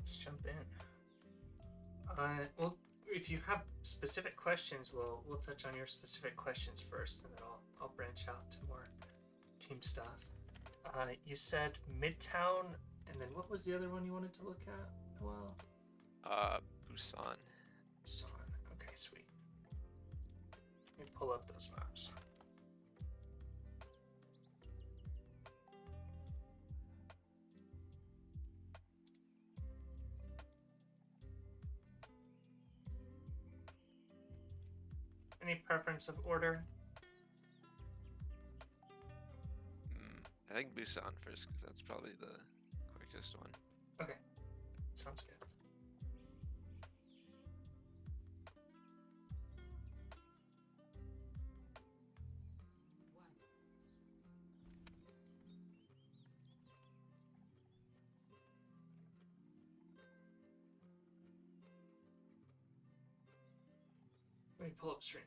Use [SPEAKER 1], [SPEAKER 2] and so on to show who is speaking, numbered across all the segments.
[SPEAKER 1] let's jump in. Well, if you have specific questions, we'll touch on your specific questions first, and then I'll branch out to more team stuff. You said Midtown, and then what was the other one you wanted to look at? Well,
[SPEAKER 2] Busan.
[SPEAKER 1] Busan. Okay, sweet. Let me pull up those maps. Any preference of order?
[SPEAKER 2] I think Busan first, because that's probably the quickest one.
[SPEAKER 1] Okay, sounds good. Let me pull up stream.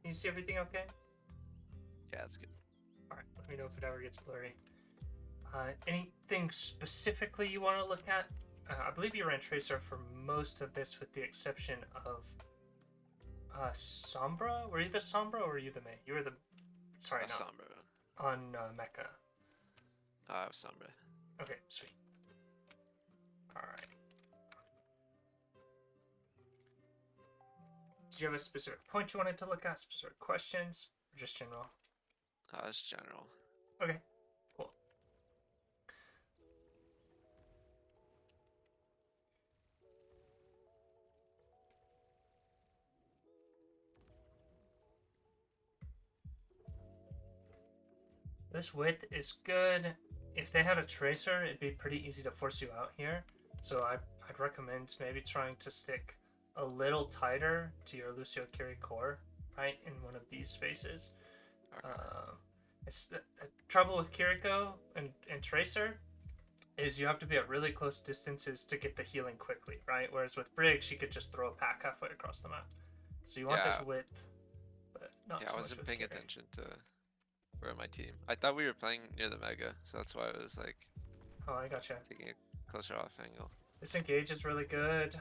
[SPEAKER 1] Can you see everything okay?
[SPEAKER 2] Yeah, that's good.
[SPEAKER 1] Alright, let me know if it ever gets blurry. Anything specifically you want to look at? I believe you ran Tracer for most of this with the exception of Sombra? Were you the Sombra or were you the Mei? You were the... Sorry, no.
[SPEAKER 2] Sombra.
[SPEAKER 1] On Mecha.
[SPEAKER 2] Sombra.
[SPEAKER 1] Okay, sweet. Alright. Did you have a specific point you wanted to look at? Specific questions? Or just general?
[SPEAKER 2] It's general.
[SPEAKER 1] Okay, cool. This width is good. If they had a tracer, it'd be pretty easy to force you out here. So I'd recommend maybe trying to stick a little tighter to your Lucio Carry core, right, in one of these spaces.
[SPEAKER 2] Okay.
[SPEAKER 1] It's the trouble with Kiriko and Tracer is you have to be at really close distances to get the healing quickly, right? Whereas with Brig, she could just throw a pack halfway across the map. So you want this width, but not so much with
[SPEAKER 2] I wasn't paying
[SPEAKER 1] Carry.
[SPEAKER 2] attention to where my team. I thought we were playing near the Mega, so that's why I was like...
[SPEAKER 1] Oh, I gotcha.
[SPEAKER 2] Taking a closer off angle.
[SPEAKER 1] Disengage is really good.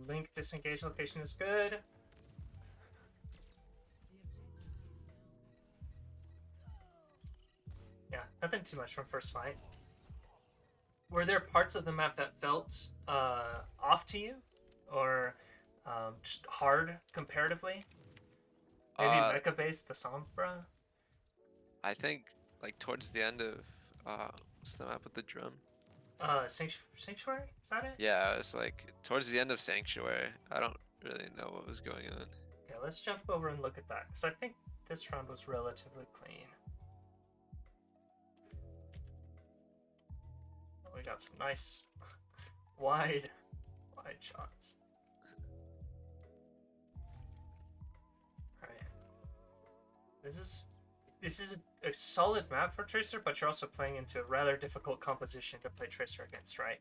[SPEAKER 1] Link disengage location is good. Yeah, nothing too much from first fight. Were there parts of the map that felt off to you? Or just hard comparatively? Maybe Mecha based, the Sombra?
[SPEAKER 2] I think like towards the end of what's the map with the drum?
[SPEAKER 1] Sanctuary? Is that it?
[SPEAKER 2] Yeah, it was like towards the end of Sanctuary. I don't really know what was going on.
[SPEAKER 1] Yeah, let's jump over and look at that, because I think this round was relatively clean. We got some nice wide shots. All right. This is a solid map for Tracer, but you're also playing into a rather difficult composition to play Tracer against, right?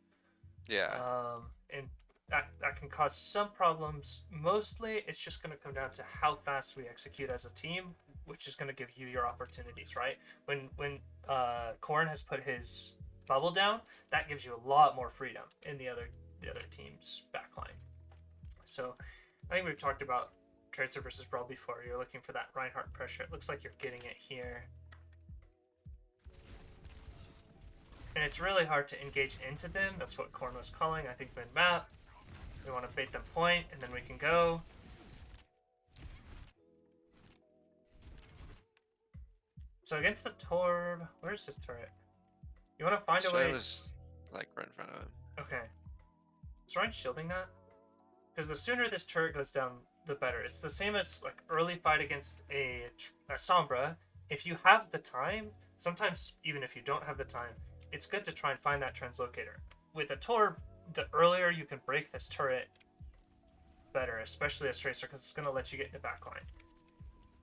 [SPEAKER 2] Yeah.
[SPEAKER 1] And that can cause some problems. Mostly, it's just going to come down to how fast we execute as a team, which is going to give you your opportunities, right? When Korn has put his bubble down, that gives you a lot more freedom in the other team's backline. So I think we've talked about Tracer versus Brawl before. You're looking for that Reinhardt pressure. It looks like you're getting it here. And it's really hard to engage into them. That's what Korn was calling, I think, mid-map. We want to bait them point, and then we can go. So against the Torb, where's his turret? You want to find a way...
[SPEAKER 2] It was like right in front of him.
[SPEAKER 1] Okay. Is Ryan shielding that? Because the sooner this turret goes down, the better. It's the same as like early fight against a Sombra. If you have the time, sometimes even if you don't have the time, it's good to try and find that translocator. With a Torb, the earlier you can break this turret, better, especially as Tracer, because it's going to let you get in the backline.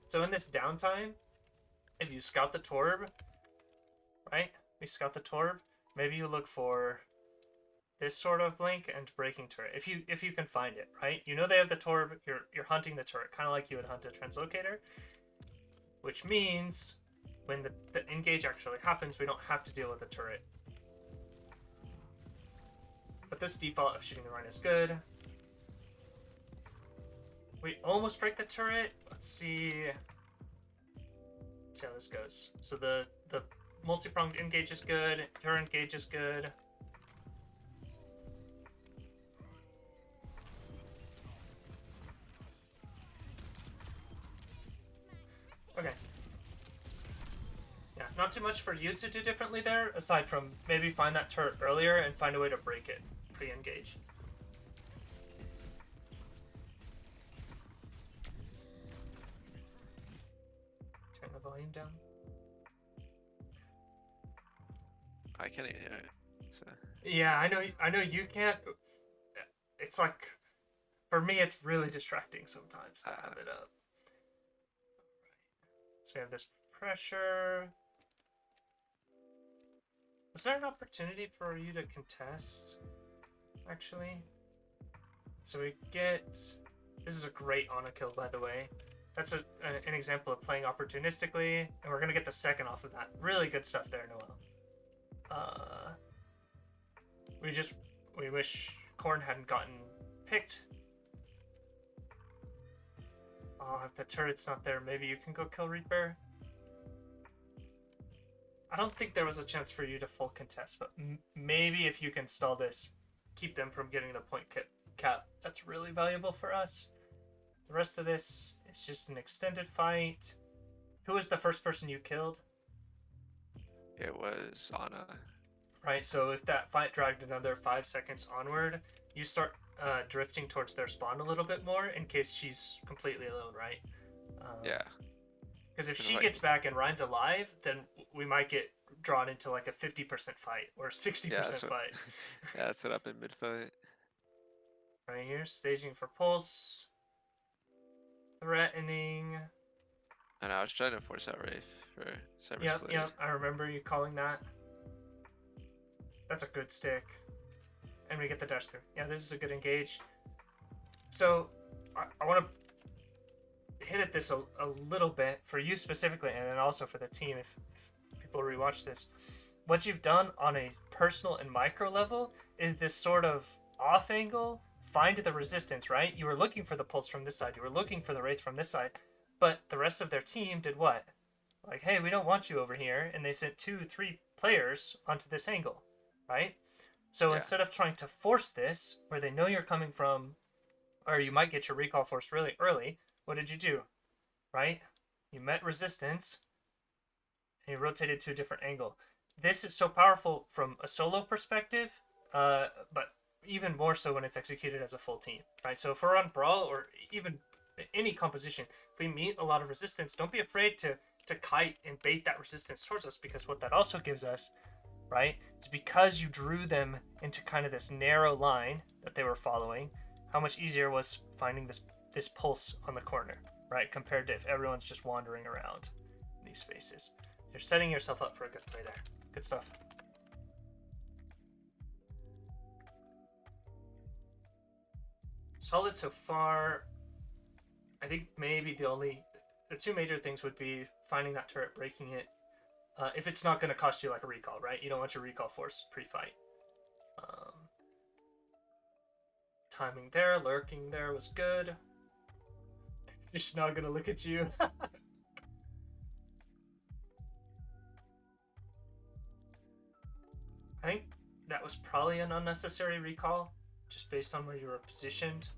[SPEAKER 1] So in this downtime, if you scout the Torb, right? We scout the Torb, maybe you look for this sort of blink and breaking turret if you can find it, right? You know they have the torb, you're hunting the turret, kind of like you would hunt a translocator, which means when the engage actually happens, we don't have to deal with the turret. But this default of shooting the run is good. We almost break the turret. Let's see how this goes. So the multi-pronged engage is good. Your engage is good. Okay. Yeah, not too much for you to do differently there, aside from maybe find that turret earlier and find a way to break it pre-engage. Turn the volume down.
[SPEAKER 2] I can't hear it. So.
[SPEAKER 1] Yeah, I know you can't. It's like, for me, it's really distracting sometimes to have it up. So we have this pressure. Was there an opportunity for you to contest, actually? So we get... This is a great Ana kill, by the way. That's an example of playing opportunistically, and we're going to get the second off of that. Really good stuff there, Noel. We wish Korn hadn't gotten picked. Oh, if the turret's not there, maybe you can go kill Reaper. I don't think there was a chance for you to full contest, but maybe if you can stall this, keep them from getting the point cap, that's really valuable for us. The rest of this is just an extended fight. Who was the first person you killed?
[SPEAKER 2] It was Ana.
[SPEAKER 1] Right, so if that fight dragged another 5 seconds onward, you start drifting towards their spawn a little bit more in case she's completely alone, right?
[SPEAKER 2] Yeah.
[SPEAKER 1] Because if she gets back and Ryan's alive, then we might get drawn into like a 50% fight or 60% fight.
[SPEAKER 2] Yeah, that's what up in mid-fight.
[SPEAKER 1] Right here, staging for pulse. Threatening.
[SPEAKER 2] And I was trying to force out Wraith for Cyber's Blade.
[SPEAKER 1] Yep, I remember you calling that. That's a good stick. And we get the dash through. Yeah, this is a good engage. So, I want to hit at this a little bit for you specifically, and then also for the team if people rewatch this. What you've done on a personal and micro level is this sort of off angle, find the resistance, right? You were looking for the pulse from this side. You were looking for the Wraith from this side. But the rest of their team did what? Like, hey, we don't want you over here. And they sent 2-3 players onto this angle, right? So instead of trying to force this, where they know you're coming from, or you might get your recall forced really early, what did you do? Right? You met resistance, and you rotated to a different angle. This is so powerful from a solo perspective, but even more so when it's executed as a full team, right? So if we're on Brawl, or even any composition, if we meet a lot of resistance, don't be afraid to kite and bait that resistance towards us, because what that also gives us, right, is because you drew them into kind of this narrow line that they were following, how much easier was finding this pulse on the corner, right, compared to if everyone's just wandering around in these spaces. You're setting yourself up for a good play there. Good stuff. Solid so far. I think maybe the two major things would be finding that turret, breaking it. If it's not going to cost you like a recall, right? You don't want your recall force pre-fight. Timing there, lurking there was good. Just not going to look at you. I think that was probably an unnecessary recall, just based on where you were positioned.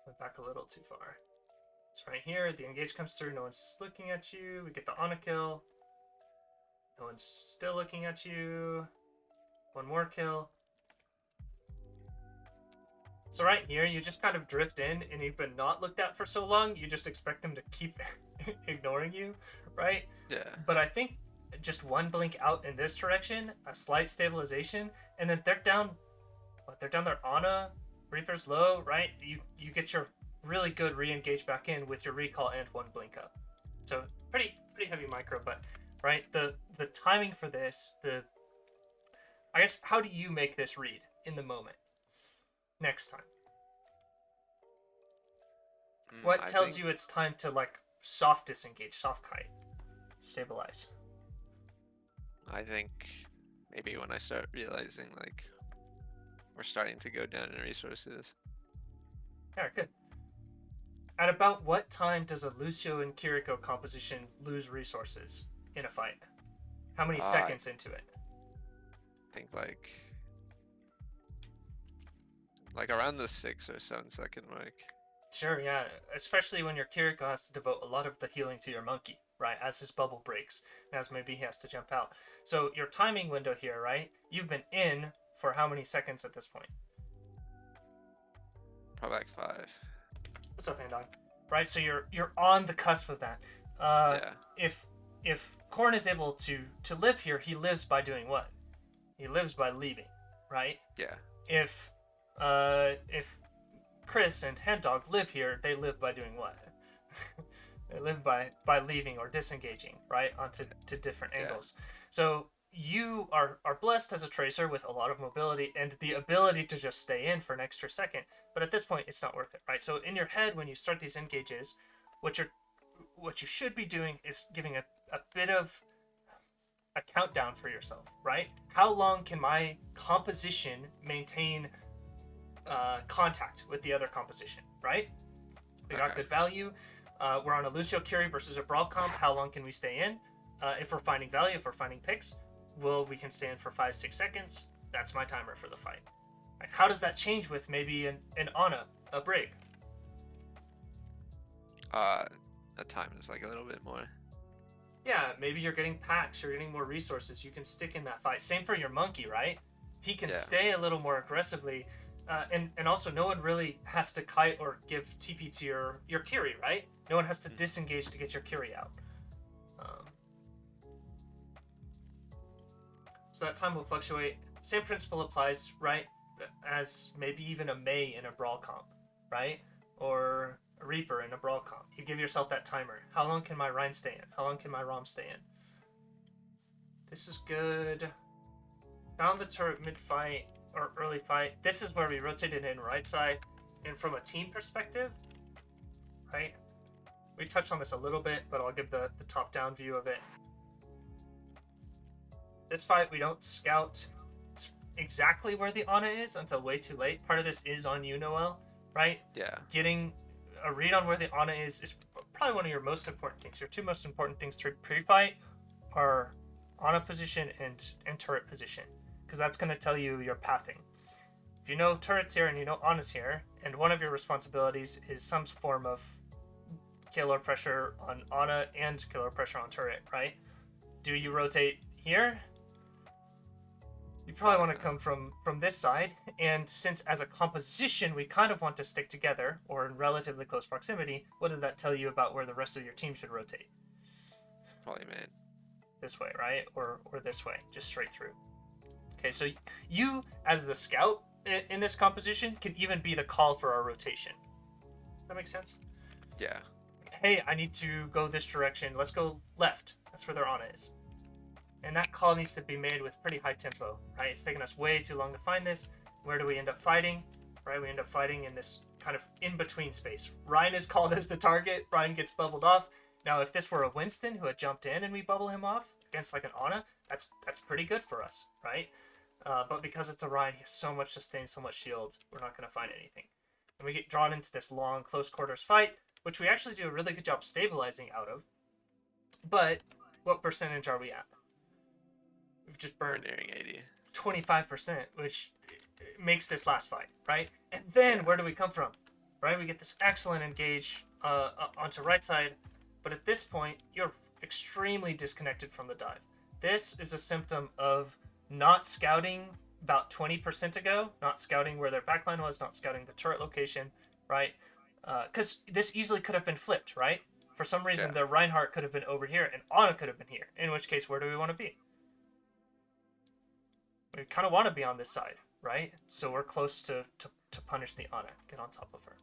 [SPEAKER 1] Went back a little too far. So right here, the engage comes through, no one's looking at you. We get the Ana kill. No one's still looking at you. One more kill. So right here, you just kind of drift in, and you've been not looked at for so long, you just expect them to keep ignoring you, right?
[SPEAKER 2] Yeah.
[SPEAKER 1] But I think just one blink out in this direction, a slight stabilization, and then they're down. What, they're down their Ana, Reaper's low, right? You get your really good re-engage back in with your recall and one blink up. So pretty heavy micro, but right, the timing for this, I guess, how do you make this read in the moment next time? What
[SPEAKER 2] I
[SPEAKER 1] tells
[SPEAKER 2] think
[SPEAKER 1] you it's time to like soft disengage, soft kite, stabilize?
[SPEAKER 2] I think maybe when I start realizing like we're starting to go down in resources.
[SPEAKER 1] Yeah, good. At about what time does a Lucio and Kiriko composition lose resources in a fight? How many
[SPEAKER 2] I
[SPEAKER 1] seconds into it?
[SPEAKER 2] think like around the 6 or 7 second mark.
[SPEAKER 1] Sure, yeah. Especially when your Kiriko has to devote a lot of the healing to your monkey, right? As his bubble breaks, as maybe he has to jump out. So your timing window here, right? You've been in for how many seconds at this point?
[SPEAKER 2] Probably like 5.
[SPEAKER 1] What's up, Andog? Right, so you're on the cusp of that. Uh,
[SPEAKER 2] Yeah.
[SPEAKER 1] if Korn is able to live here, he lives by doing what? He lives by leaving, right?
[SPEAKER 2] Yeah.
[SPEAKER 1] If Chris and Hand-Dog live here, they live by doing what? They live by leaving or disengaging, right, onto to different angles. So you are blessed as a tracer with a lot of mobility and the ability to just stay in for an extra second. But at this point, it's not worth it, right? So in your head, when you start these engages, what you should be doing is giving a bit of a countdown for yourself, right? How long can my composition maintain contact with the other composition, right? We got good value. We're on a Lucio Curie versus a Brawl comp. How long can we stay in? If we're finding value, if we're finding picks, we can stay in for 5-6 seconds. That's my timer for the fight. Right? How does that change with maybe an Ana, a Brig?
[SPEAKER 2] At times like a little bit more.
[SPEAKER 1] Yeah, maybe you're getting packs, you're getting more resources. You can stick in that fight. Same for your monkey, right? He can stay a little more aggressively. And also, no one really has to kite or give TP to your Curie, right? No one has to disengage to get your Curie out. So that time will fluctuate. Same principle applies, right? As maybe even a Mei in a Brawl comp, right? Or a Reaper in a Brawl comp. You give yourself that timer. How long can my Rein stay in? How long can my Rom stay in? This is good. Found the turret mid-fight or early fight. This is where we rotated in right side. And from a team perspective, right? We touched on this a little bit, but I'll give the top-down view of it. This fight, we don't scout exactly where the Ana is until way too late. Part of this is on you, Noel, right?
[SPEAKER 2] Yeah.
[SPEAKER 1] Getting a read on where the Ana is probably one of your most important things. Your two most important things to pre-fight are Ana position and turret position, because that's going to tell you your pathing. If you know turret's here and you know Ana's here, and one of your responsibilities is some form of killer pressure on Ana and killer pressure on turret, right? Do you rotate here? You probably want to come from this side, and since as a composition we kind of want to stick together or in relatively close proximity, what does that tell you about where the rest of your team should rotate?
[SPEAKER 2] Probably man.
[SPEAKER 1] This way, right? Or this way, just straight through. Okay, so you as the scout in this composition can even be the call for our rotation. Does that make sense?
[SPEAKER 2] Yeah.
[SPEAKER 1] Hey, I need to go this direction. Let's go left. That's where their Ana is. And that call needs to be made with pretty high tempo, right? It's taken us way too long to find this. Where do we end up fighting? Right, we end up fighting in this kind of in-between space. Ryan is called as the target. Ryan gets bubbled off. Now, if this were a Winston who had jumped in and we bubble him off against like an Ana, that's pretty good for us, right? But because it's a Ryan, he has so much sustain, so much shield, we're not going to find anything. And we get drawn into this long, close quarters fight, which we actually do a really good job stabilizing out of. But what percentage are we at? We've just burned
[SPEAKER 2] nearing 80.
[SPEAKER 1] 25%, which makes this last fight, right? And then where do we come from? Right? We get this excellent engage onto right side, but at this point, you're extremely disconnected from the dive. This is a symptom of not scouting about 20% ago, not scouting where their backline was, not scouting the turret location, right? Because this easily could have been flipped, right? For some reason, their Reinhardt could have been over here and Ana could have been here, in which case, where do we want to be? We kind of want to be on this side, right? So we're close to punish the Ana, get on top of her.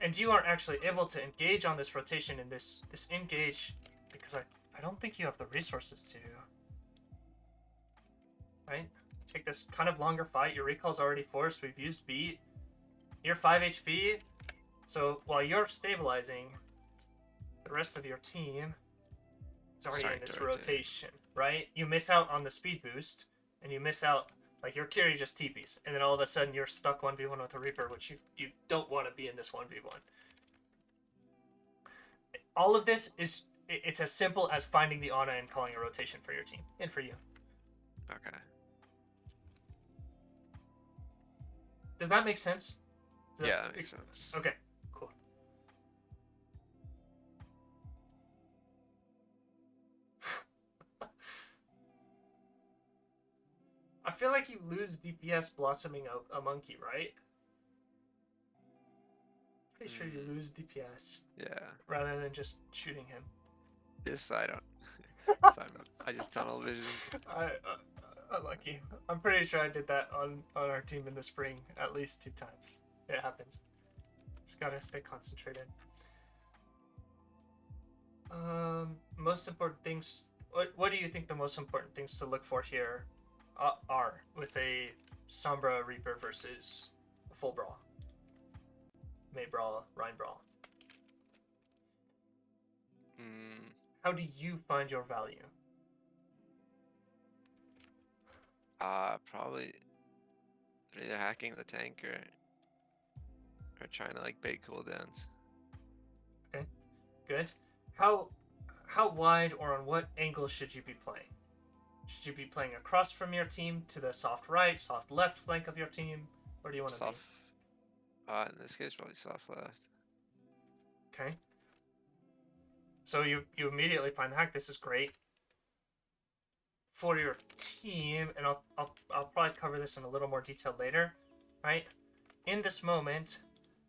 [SPEAKER 1] And you aren't actually able to engage on this rotation in this engage because I don't think you have the resources to. Right? Take this kind of longer fight. Your recall's already forced. We've used beat. You're 5 HP. So while you're stabilizing, the rest of your team is already in this rotation, right? You miss out on the speed boost, and you miss out, like, your carry just TPs, and then all of a sudden you're stuck 1v1 with a Reaper, which you don't want to be in this 1v1. All of this it's as simple as finding the Ana and calling a rotation for your team, and for you.
[SPEAKER 2] Okay.
[SPEAKER 1] Does that make sense?
[SPEAKER 2] Yeah, that makes sense.
[SPEAKER 1] Okay, cool. I feel like you lose DPS blossoming a monkey, right? Pretty sure you lose DPS.
[SPEAKER 2] Yeah.
[SPEAKER 1] Rather than just shooting him.
[SPEAKER 2] This I don't. I just tunnel vision.
[SPEAKER 1] Unlucky. I'm pretty sure I did that on our team in the spring at least 2 times. It happens. Just gotta stay concentrated. Most important things. What do you think the most important things to look for here are with a Sombra Reaper versus a full Brawl? May Brawl, Rhine Brawl. How do you find your value?
[SPEAKER 2] Probably they're either hacking the tank or trying to like bait cooldowns.
[SPEAKER 1] Okay, good. How wide or on what angle should you be playing? Should you be playing across from your team to the soft right, soft left flank of your team? Where do you want to be?
[SPEAKER 2] In this case, probably soft left.
[SPEAKER 1] Okay. So you immediately find the hack. This is great for your team, and I'll probably cover this in a little more detail later, right? In this moment,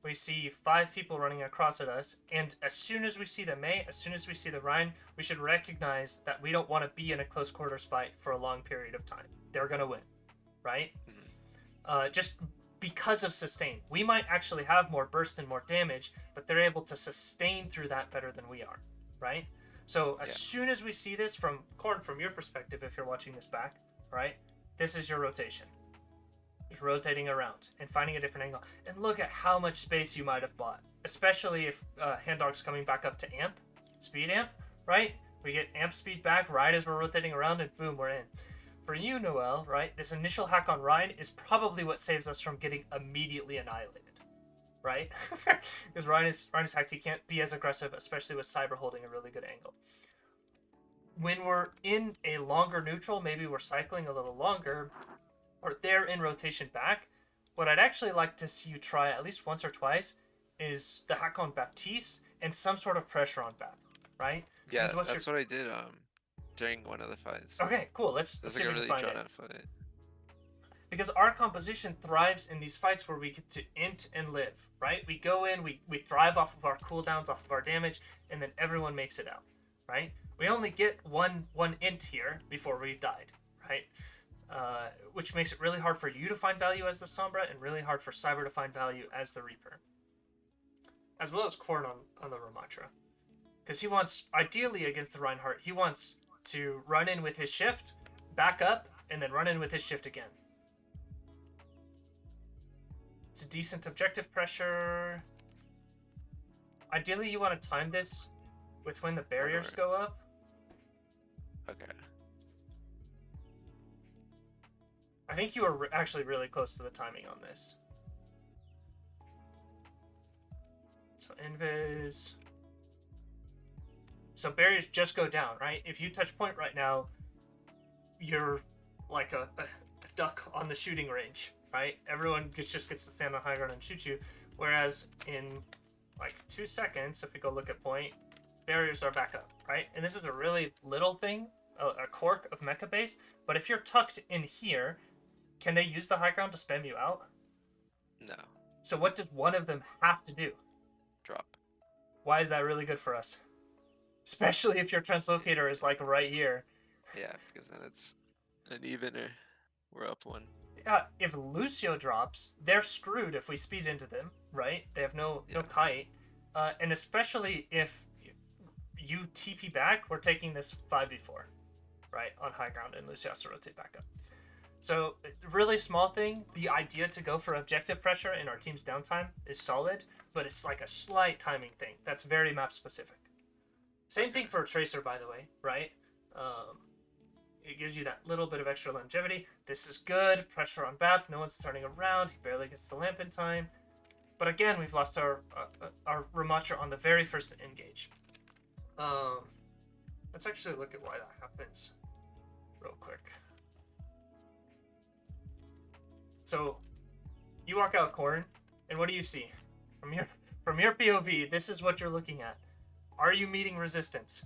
[SPEAKER 1] we see 5 people running across at us, and as soon as we see the Mei, as soon as we see the Rhine, we should recognize that we don't want to be in a close quarters fight for a long period of time. They're gonna win, right? Just because of sustain. We might actually have more burst and more damage, but they're able to sustain through that better than we are, right? So as soon as we see this from Corn, from your perspective, if you're watching this back, right, this is your rotation. Just rotating around and finding a different angle. And look at how much space you might have bought, especially if Hand Dog's coming back up to amp, speed amp, right? We get amp speed back right as we're rotating around, and boom, we're in. For you, Noel, right, this initial hack on Rhine is probably what saves us from getting immediately annihilated, right? Because Rhine is hacked, he can't be as aggressive, especially with Cyber holding a really good angle. When we're in a longer neutral, maybe we're cycling a little longer, or they're in rotation back, what I'd actually like to see you try at least once or twice is the hack on Baptiste and some sort of pressure on Bap, right?
[SPEAKER 2] Yeah, that's what I did during one of the fights.
[SPEAKER 1] Okay, cool. Let's see if we can find it.
[SPEAKER 2] Fight.
[SPEAKER 1] Because our composition thrives in these fights where we get to int and live, right? We go in, we thrive off of our cooldowns, off of our damage, and then everyone makes it out, right? We only get one int here before we died, right? Which makes it really hard for you to find value as the Sombra and really hard for Cyber to find value as the Reaper. As well as Korn on the Ramatra. Because he wants, ideally against the Reinhardt, he wants to run in with his shift, back up, and then run in with his shift again. It's a decent objective pressure. Ideally, you want to time this with when the barriers go up.
[SPEAKER 2] Okay.
[SPEAKER 1] I think you are actually really close to the timing on this. So invis. So barriers just go down, right? If you touch point right now, you're like a duck on the shooting range, right? Everyone just gets to stand on high ground and shoot you. Whereas in like 2 seconds, if we go look at point, barriers are back up, right? And this is a really little thing, a quirk of mecha base. But if you're tucked in here, can they use the high ground to spam you out?
[SPEAKER 2] No.
[SPEAKER 1] So what does one of them have to do?
[SPEAKER 2] Drop.
[SPEAKER 1] Why is that really good for us? Especially if your translocator is like right here.
[SPEAKER 2] Yeah, because then it's an even or we're up one.
[SPEAKER 1] if Lucio drops, they're screwed if we speed into them, right? They have no kite, and especially if you TP back, we're taking this 5v4, right, on high ground, and Lucio has to rotate back up. So, really small thing. The idea to go for objective pressure in our team's downtime is solid, but it's like a slight timing thing. That's very map specific. Same thing for a Tracer, by the way, right? It gives you that little bit of extra longevity. This is good. Pressure on BAP. No one's turning around. He barely gets the lamp in time. But again, we've lost our Ramatra on the very first engage. Let's actually look at why that happens real quick. So, you walk out corn, and what do you see? From your POV, this is what you're looking at. Are you meeting resistance?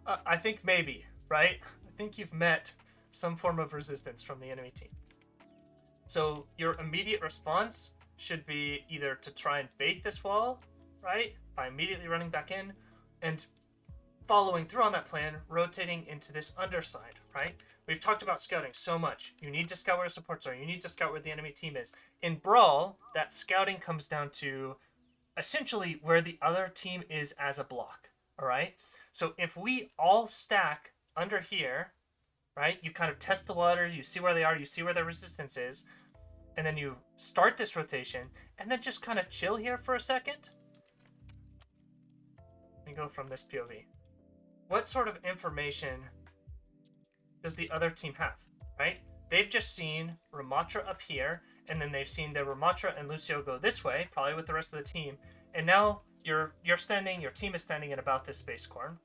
[SPEAKER 1] I think maybe, right? I think you've met some form of resistance from the enemy team. So your immediate response should be either to try and bait this wall, right? By immediately running back in and following through on that plan, rotating into this underside, right? We've talked about scouting so much. You need to scout where supports are. You need to scout where the enemy team is. In Brawl, that scouting comes down to essentially where the other team is as a block, all right? So if we all stack under here, right, you kind of test the waters, you see where they are, you see where their resistance is, and then you start this rotation, and then just kind of chill here for a second. Let me go from this POV. What sort of information does the other team have, right? They've just seen Ramatra up here, and then they've seen their Ramatra and Lucio go this way, probably with the rest of the team, and now your team is standing in about this space, Corn,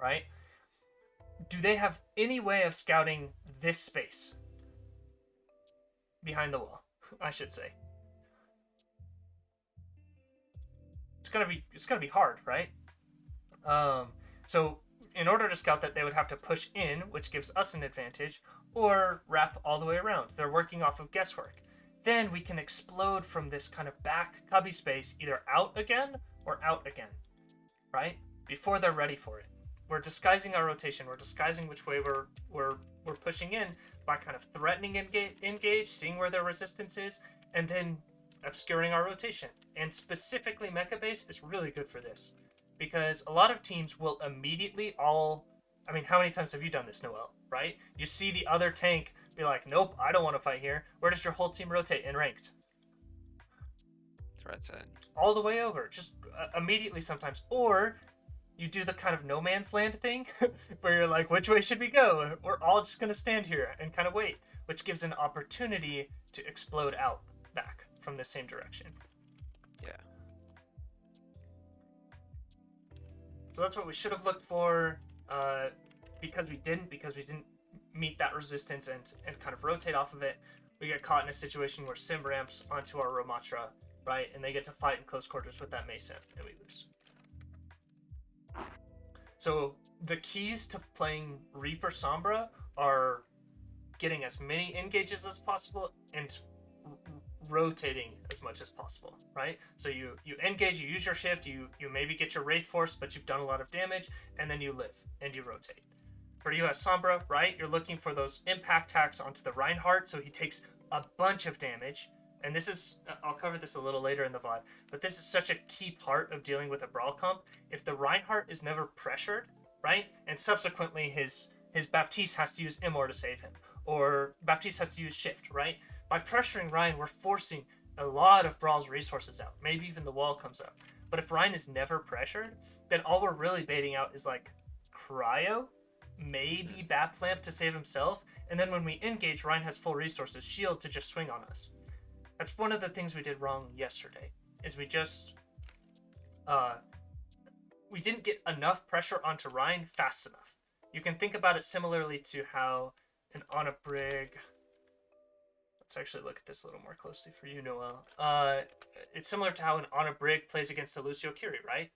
[SPEAKER 1] right? Do they have any way of scouting this space? Behind the wall, I should say. It's gonna be hard, right? So in order to scout that, they would have to push in, which gives us an advantage, or wrap all the way around. They're working off of guesswork. Then we can explode from this kind of back cubby space, either out again or out again, right? Before they're ready for it. We're disguising our rotation. We're disguising which way we're pushing in by kind of threatening engage, seeing where their resistance is, and then obscuring our rotation. And specifically Mecha Base is really good for this, because a lot of teams will immediately how many times have you done this, Noel, right? You see the other tank be like, nope, I don't want to fight here. Where does your whole team rotate in ranked?
[SPEAKER 2] Right side.
[SPEAKER 1] All the way over, just immediately sometimes. Or you do the kind of no man's land thing where you're like, which way should we go? We're all just going to stand here and kind of wait, which gives an opportunity to explode out back from the same direction.
[SPEAKER 2] Yeah.
[SPEAKER 1] So that's what we should have looked for, because we didn't meet that resistance and kind of rotate off of it. We get caught in a situation where Sim ramps onto our Ramatra, right? And they get to fight in close quarters with that Mason, and we lose. So the keys to playing Reaper Sombra are getting as many engages as possible and rotating as much as possible, right? So you engage, you use your shift, you maybe get your Wraith Force, but you've done a lot of damage, and then you live and you rotate. For you as Sombra, right, you're looking for those impact hacks onto the Reinhardt, so he takes a bunch of damage. And this is, I'll cover this a little later in the VOD, but this is such a key part of dealing with a Brawl comp. If the Reinhardt is never pressured, right, and subsequently his Baptiste has to use Immor to save him, or Baptiste has to use Shift, right? By pressuring Ryan, we're forcing a lot of Brawl's resources out. Maybe even the wall comes up. But if Ryan is never pressured, then all we're really baiting out is like Cryo, maybe Bap Lamp to save himself, and then when we engage, Ryan has full resources, Shield to just swing on us. That's one of the things we did wrong yesterday, is we just, we didn't get enough pressure onto Ryan fast enough. You can think about it similarly to how an on a brig, let's actually look at this a little more closely for you, Noel. It's similar to how an on a brig plays against a Lucio Curie, right?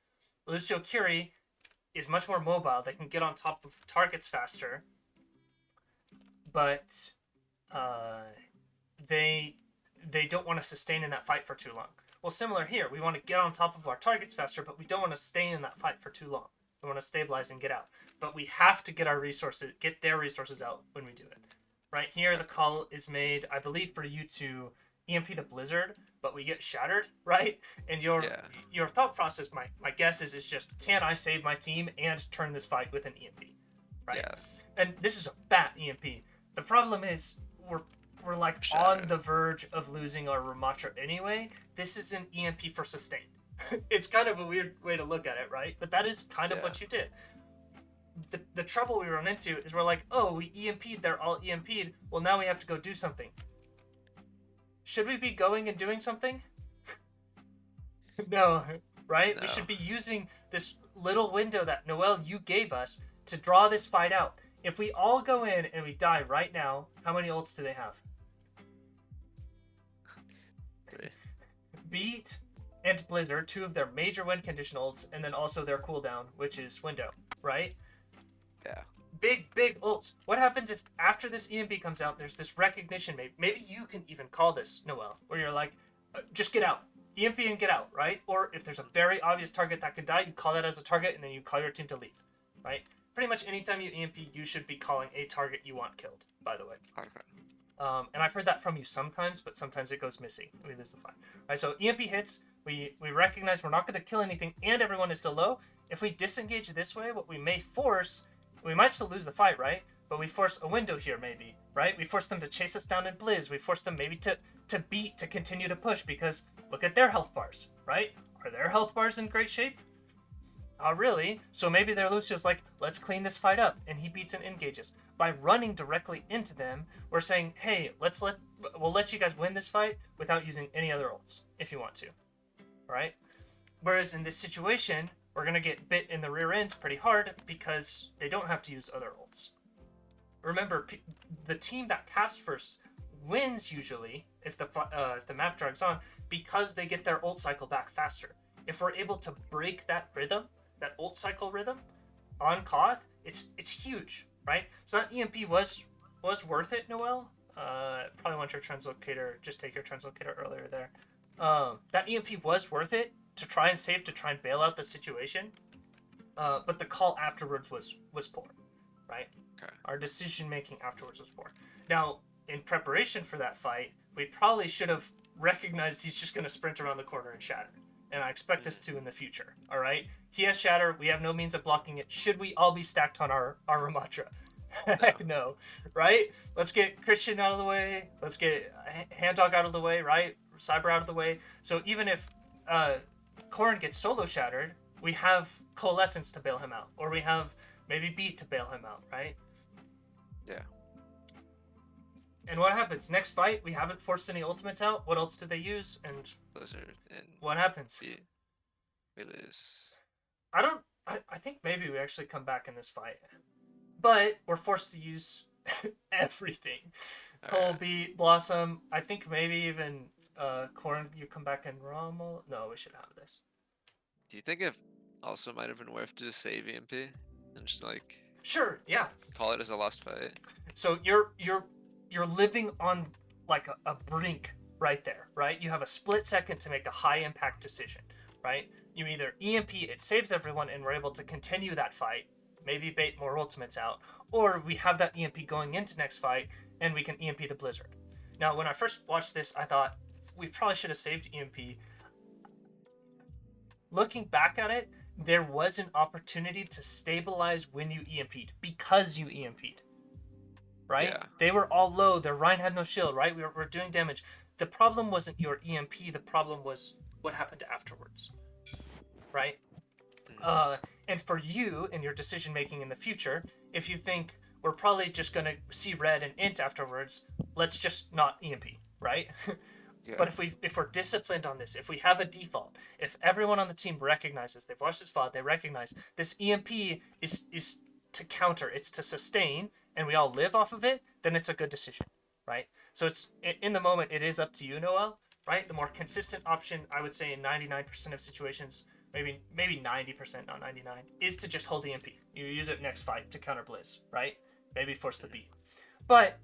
[SPEAKER 1] Lucio Curie is much more mobile. They can get on top of targets faster, but they don't want to sustain in that fight for too long. Well, similar here. We want to get on top of our targets faster, but we don't want to stay in that fight for too long. We want to stabilize and get out. But we have to get their resources out when we do it. right? Here the call is made, I believe, for you to EMP the Blizzard, but we get shattered, right? And your thought process, my guess is just, can I save my team and turn this fight with an EMP, right?
[SPEAKER 2] Yeah.
[SPEAKER 1] And this is a fat EMP. The problem is we're like
[SPEAKER 2] Shattered.
[SPEAKER 1] on the verge of losing our Ramatra anyway. This is an EMP for sustain. It's kind of a weird way to look at it, right? But that is kind of what you did. The trouble we run into is we're like, oh, we EMP'd, they're all EMP'd. Well, now we have to go do something. Should we be going and doing something? No, right?
[SPEAKER 2] No.
[SPEAKER 1] We should be using this little window that, Noel, you gave us to draw this fight out. If we all go in and we die right now, how many ults do they have?
[SPEAKER 2] 3.
[SPEAKER 1] Beat and Blizzard, 2 of their major win condition ults, and then also their cooldown, which is window, right?
[SPEAKER 2] Yeah.
[SPEAKER 1] Big ults. What happens if after this EMP comes out, there's this recognition? Maybe you can even call this, Noel, where you're like, just get out. EMP and get out, right? Or if there's a very obvious target that can die, you call that as a target, and then you call your team to leave, right? Pretty much anytime you EMP, you should be calling a target you want killed, by the way.
[SPEAKER 2] Okay.
[SPEAKER 1] And I've heard that from you sometimes, but sometimes it goes missing. We lose the fight. Right, so EMP hits, we recognize we're not going to kill anything, and everyone is still low. If we disengage this way, what we may force, we might still lose the fight, right? But we force a window here, maybe, right? We force them to chase us down in Blizz. We force them maybe to beat, to continue to push, because look at their health bars, right? Are their health bars in great shape? Not really. So maybe their Lucio's like, let's clean this fight up, and he beats and engages. By running directly into them, we're saying, hey, we'll let you guys win this fight without using any other ults, if you want to. Right? Whereas in this situation, we're going to get bit in the rear end pretty hard because they don't have to use other ults. Remember, the team that caps first wins usually if the map drags on because they get their ult cycle back faster. If we're able to break that rhythm, that ult cycle rhythm on Koth, it's huge, right? So that EMP was worth it, Noel. Probably want your translocator. Just take your translocator earlier there. That EMP was worth it to try and save, to try and bail out the situation. But the call afterwards was poor, right?
[SPEAKER 2] Okay.
[SPEAKER 1] Our decision making afterwards was poor. Now, in preparation for that fight, we probably should have recognized he's just going to sprint around the corner and shatter. And I expect us to in the future, all right? He has shatter. We have no means of blocking it. Should we all be stacked on our Ramatra? Heck no, right? Let's get Christian out of the way. Let's get Hand Dog out of the way, right? Cyber out of the way. So even if Corrin gets solo shattered, we have Coalescence to bail him out. Or we have maybe Beat to bail him out, right?
[SPEAKER 2] Yeah.
[SPEAKER 1] And what happens? Next fight, we haven't forced any ultimates out. What else do they use? And
[SPEAKER 2] Blizzard and
[SPEAKER 1] what happens?
[SPEAKER 2] we lose.
[SPEAKER 1] I think maybe we actually come back in this fight. But we're forced to use everything. Cole, Beat, Blossom. I think maybe even Corrin, you come back in Rommel. No, we should have this.
[SPEAKER 2] Do you think it also might have been worth to just save EMP and just like
[SPEAKER 1] Sure, yeah.
[SPEAKER 2] call it as a lost fight?
[SPEAKER 1] So you're living on like a brink right there, right? You have a split second to make a high impact decision, right? You either EMP, it saves everyone, and we're able to continue that fight, maybe bait more ultimates out, or we have that EMP going into next fight, and we can EMP the Blizzard. Now, when I first watched this, I thought we probably should have saved EMP. Looking back at it, there was an opportunity to stabilize when you EMP'd, because you EMP'd. Right?
[SPEAKER 2] Yeah.
[SPEAKER 1] They were all low. Their Rhine had no shield, right? We were doing damage. The problem wasn't your EMP. The problem was what happened afterwards. Right? And for you and your decision making in the future, if you think we're probably just going to see red and int afterwards, let's just not EMP, right?
[SPEAKER 2] Yeah.
[SPEAKER 1] But if we're disciplined on this, if we have a default, if everyone on the team recognizes, they've watched this VOD, they recognize this EMP is to counter, it's to sustain, and we all live off of it, then it's a good decision, right? So it's in the moment, it is up to you, Noel, right? The more consistent option, I would say in 99% of situations, maybe 90%, not 99, is to just hold EMP. You use it next fight to counter Blizz, right? Maybe force the beat. But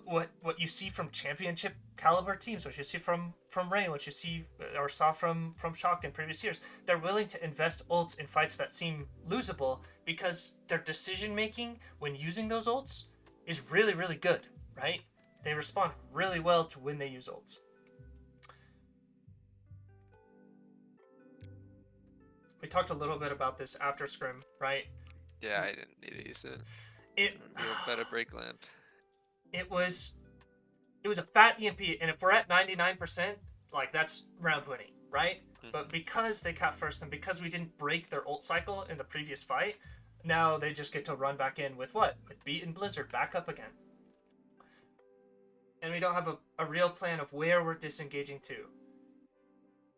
[SPEAKER 1] what you see from championship caliber teams, what you see from Rain, what you see or saw from Shock in previous years, they're willing to invest ults in fights that seem losable because their decision making when using those ults is really, really good. right? They respond really well to when they use ults. We talked a little bit about this after Scrim, right?
[SPEAKER 2] Yeah, I didn't need to use it.
[SPEAKER 1] It
[SPEAKER 2] Be a better break lamp.
[SPEAKER 1] it was a fat EMP, and if we're at 99%, like that's round winning, right? But because they caught first and because we didn't break their ult cycle in the previous fight, now they just get to run back in with what? With Beat and Blizzard back up again. And we don't have a real plan of where we're disengaging to.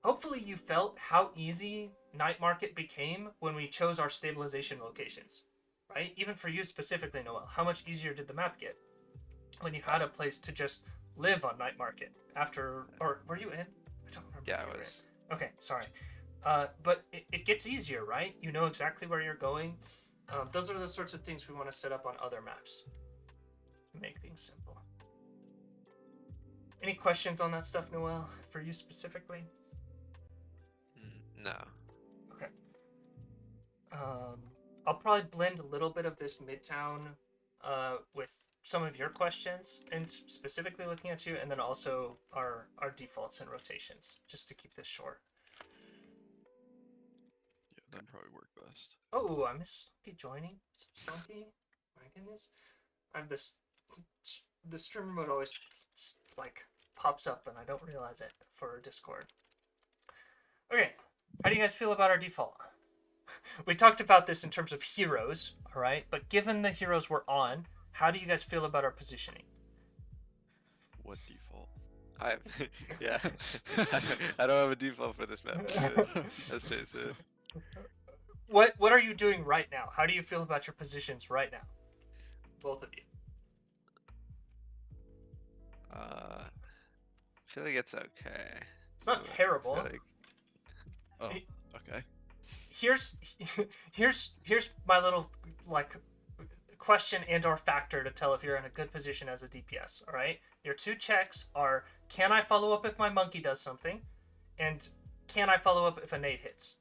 [SPEAKER 1] Hopefully you felt how easy Night Market became when we chose our stabilization locations, right? Even for you specifically, Noel, how much easier did the map get when you had a place to just live on Night Market after, or were you in? I don't remember.
[SPEAKER 2] Yeah, I was.
[SPEAKER 1] Okay, sorry. But it gets easier, right? You know exactly where you're going. Those are the sorts of things we want to set up on other maps to make things simple. Any questions on that stuff, Noel, for you specifically?
[SPEAKER 2] No.
[SPEAKER 1] Okay. I'll probably blend a little bit of this Midtown with some of your questions, and specifically looking at you, and then also our defaults and rotations, just to keep this short.
[SPEAKER 3] Yeah, that'd probably work best.
[SPEAKER 1] Oh, I missed Stonky joining. What's up, Stonky? My goodness. I have this... The streamer mode always, like, pops up, and I don't realize it for Discord. Okay, how do you guys feel about our default? We talked about this in terms of heroes, alright? But given the heroes we're on, how do you guys feel about our positioning?
[SPEAKER 3] What default?
[SPEAKER 2] Yeah. I don't have a default for this map. That's just it.
[SPEAKER 1] What are you doing right now? How do you feel about your positions right now? Both of you.
[SPEAKER 2] I feel like it's okay.
[SPEAKER 1] It's not
[SPEAKER 2] I
[SPEAKER 1] terrible.
[SPEAKER 2] feel like...
[SPEAKER 3] Oh, okay.
[SPEAKER 1] Here's my little like question and or factor to tell if you're in a good position as a DPS. All right, your two checks are: can I follow up if my monkey does something, and can I follow up if a nade hits,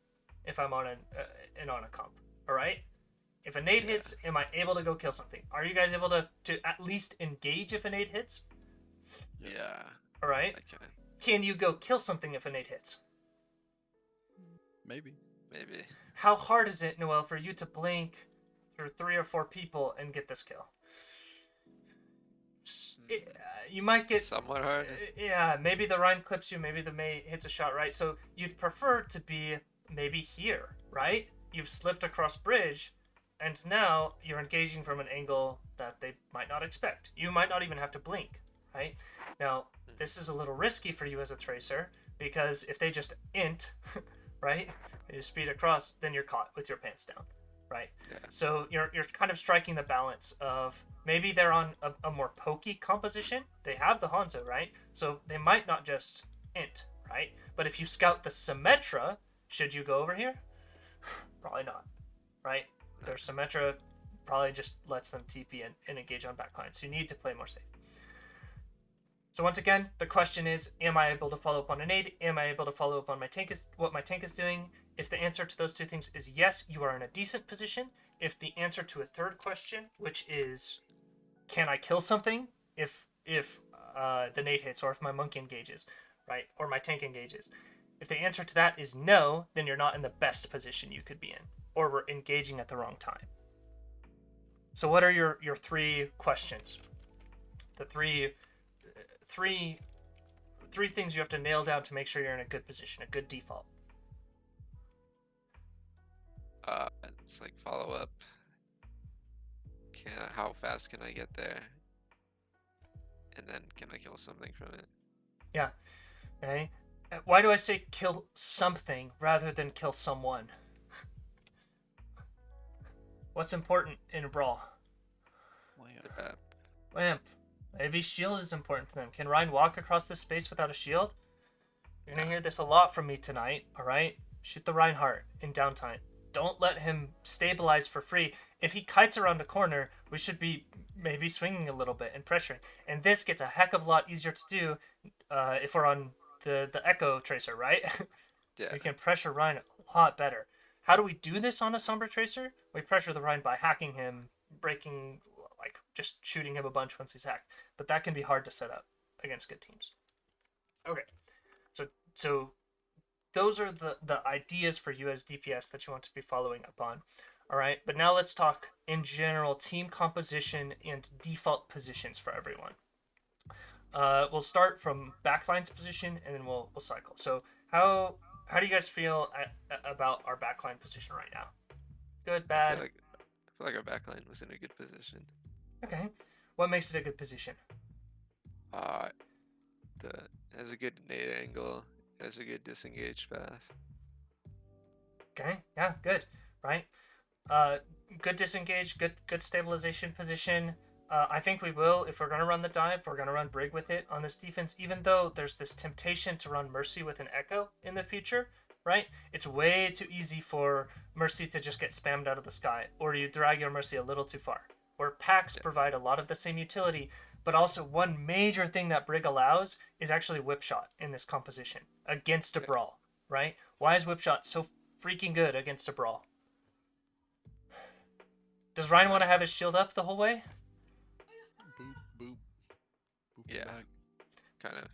[SPEAKER 1] if I'm on on a comp. All right. If a nade hits, am I able to go kill something? Are you guys able to at least engage if a nade hits?
[SPEAKER 2] Yeah.
[SPEAKER 1] All right.
[SPEAKER 2] I can.
[SPEAKER 1] Can you go kill something if a nade hits?
[SPEAKER 3] Maybe.
[SPEAKER 2] Maybe.
[SPEAKER 1] How hard is it, Noel, for you to blink through 3 or 4 people and get this kill? You might get...
[SPEAKER 2] Somewhat hard.
[SPEAKER 1] Yeah, maybe the Rhine clips you, maybe the Mei hits a shot, right? So you'd prefer to be maybe here, right? You've slipped across bridge, and now you're engaging from an angle that they might not expect. You might not even have to blink, right? Now, this is a little risky for you as a tracer, because if they just int, right, and you speed across, then you're caught with your pants down, right?
[SPEAKER 2] Yeah.
[SPEAKER 1] So you're kind of striking the balance of maybe they're on a more pokey composition. They have the Hanzo, right? So they might not just int, right? But if you scout the Symmetra, should you go over here? Probably not, right? Their Symmetra probably just lets them TP and engage on backline. So you need to play more safe. So once again, the question is, am I able to follow up on a nade? Am I able to follow up on what my tank is doing? If the answer to those two things is yes, you are in a decent position. If the answer to a third question, which is, can I kill something if the nade hits or if my monkey engages, right? Or my tank engages. If the answer to that is no, then you're not in the best position you could be in, or we're engaging at the wrong time. So what are your 3 questions? The three things you have to nail down to make sure you're in a good position, a good default.
[SPEAKER 2] It's like follow up. How fast can I get there? And then can I kill something from it?
[SPEAKER 1] Yeah. Okay. Why do I say kill something rather than kill someone? What's important in a brawl?
[SPEAKER 2] The map.
[SPEAKER 1] Lamp. Maybe shield is important to them. Can Ryan walk across this space without a shield? You're gonna hear this a lot from me tonight, alright? Shoot the Reinhardt in downtime. Don't let him stabilize for free. If he kites around a corner, we should be maybe swinging a little bit and pressuring. And this gets a heck of a lot easier to do if we're on the Echo Tracer, right?
[SPEAKER 2] Yeah.
[SPEAKER 1] We can pressure Ryan a lot better. How do we do this on a Sombra Tracer? We pressure the Ryan by hacking him, breaking, like, just shooting him a bunch once he's hacked. But but that can be hard to set up against good teams. Okay, so those are the ideas for you as DPS that you want to be following up on. All right, but now let's talk in general team composition and default positions for everyone. We'll start from backline's position and then we'll cycle. So how do you guys feel about our backline position right now? Good,
[SPEAKER 2] I
[SPEAKER 1] bad?
[SPEAKER 2] feel like our backline was in a good position.
[SPEAKER 1] Okay. What makes it a good position?
[SPEAKER 2] The has a good nade angle, has a good disengage path.
[SPEAKER 1] Okay, yeah, good, right? Good disengage, good stabilization position. I think we will, if we're going to run the dive, we're going to run Brig with it on this defense, even though there's this temptation to run Mercy with an Echo in the future, right? It's way too easy for Mercy to just get spammed out of the sky, or you drag your Mercy a little too far. Where packs provide a lot of the same utility, but also one major thing that Brig allows is actually whip shot in this composition against a Brawl, right? Why is whip shot so freaking good against a Brawl? Does Ryan want to have his shield up the whole way?
[SPEAKER 3] Boop, boop. Boop it
[SPEAKER 2] Yeah.
[SPEAKER 3] back.
[SPEAKER 2] Kind of.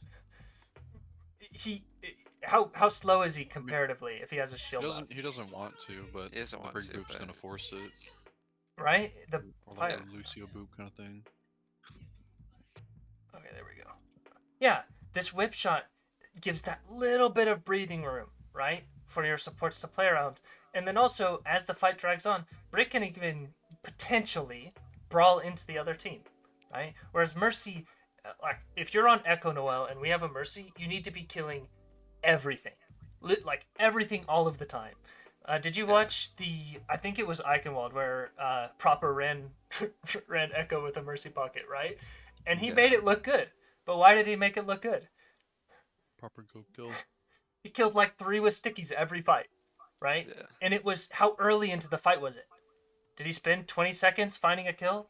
[SPEAKER 1] How slow is he comparatively if he has a shield up?
[SPEAKER 3] He doesn't want to, but
[SPEAKER 2] He doesn't
[SPEAKER 3] the
[SPEAKER 2] want
[SPEAKER 3] Brig
[SPEAKER 2] to,
[SPEAKER 3] Boop's
[SPEAKER 2] but-
[SPEAKER 3] gonna force it.
[SPEAKER 1] Right?
[SPEAKER 3] Or like
[SPEAKER 1] Yeah.
[SPEAKER 3] a Lucio Boop kind of thing.
[SPEAKER 1] Okay, there we go. Yeah, this whip shot gives that little bit of breathing room, right, for your supports to play around. And then also, as the fight drags on, Brig can even potentially brawl into the other team, right? Whereas Mercy, like, if you're on Echo Noel and we have a Mercy, you need to be killing everything. Like, everything all of the time. Did you watch I think it was Eichenwald, where Proper ran Echo with a Mercy pocket, right? And he made it look good. But why did he make it look good?
[SPEAKER 3] Proper go kill.
[SPEAKER 1] He killed like 3 with stickies every fight, right?
[SPEAKER 2] Yeah.
[SPEAKER 1] And it was, how early into the fight was it? Did he spend 20 seconds finding a kill?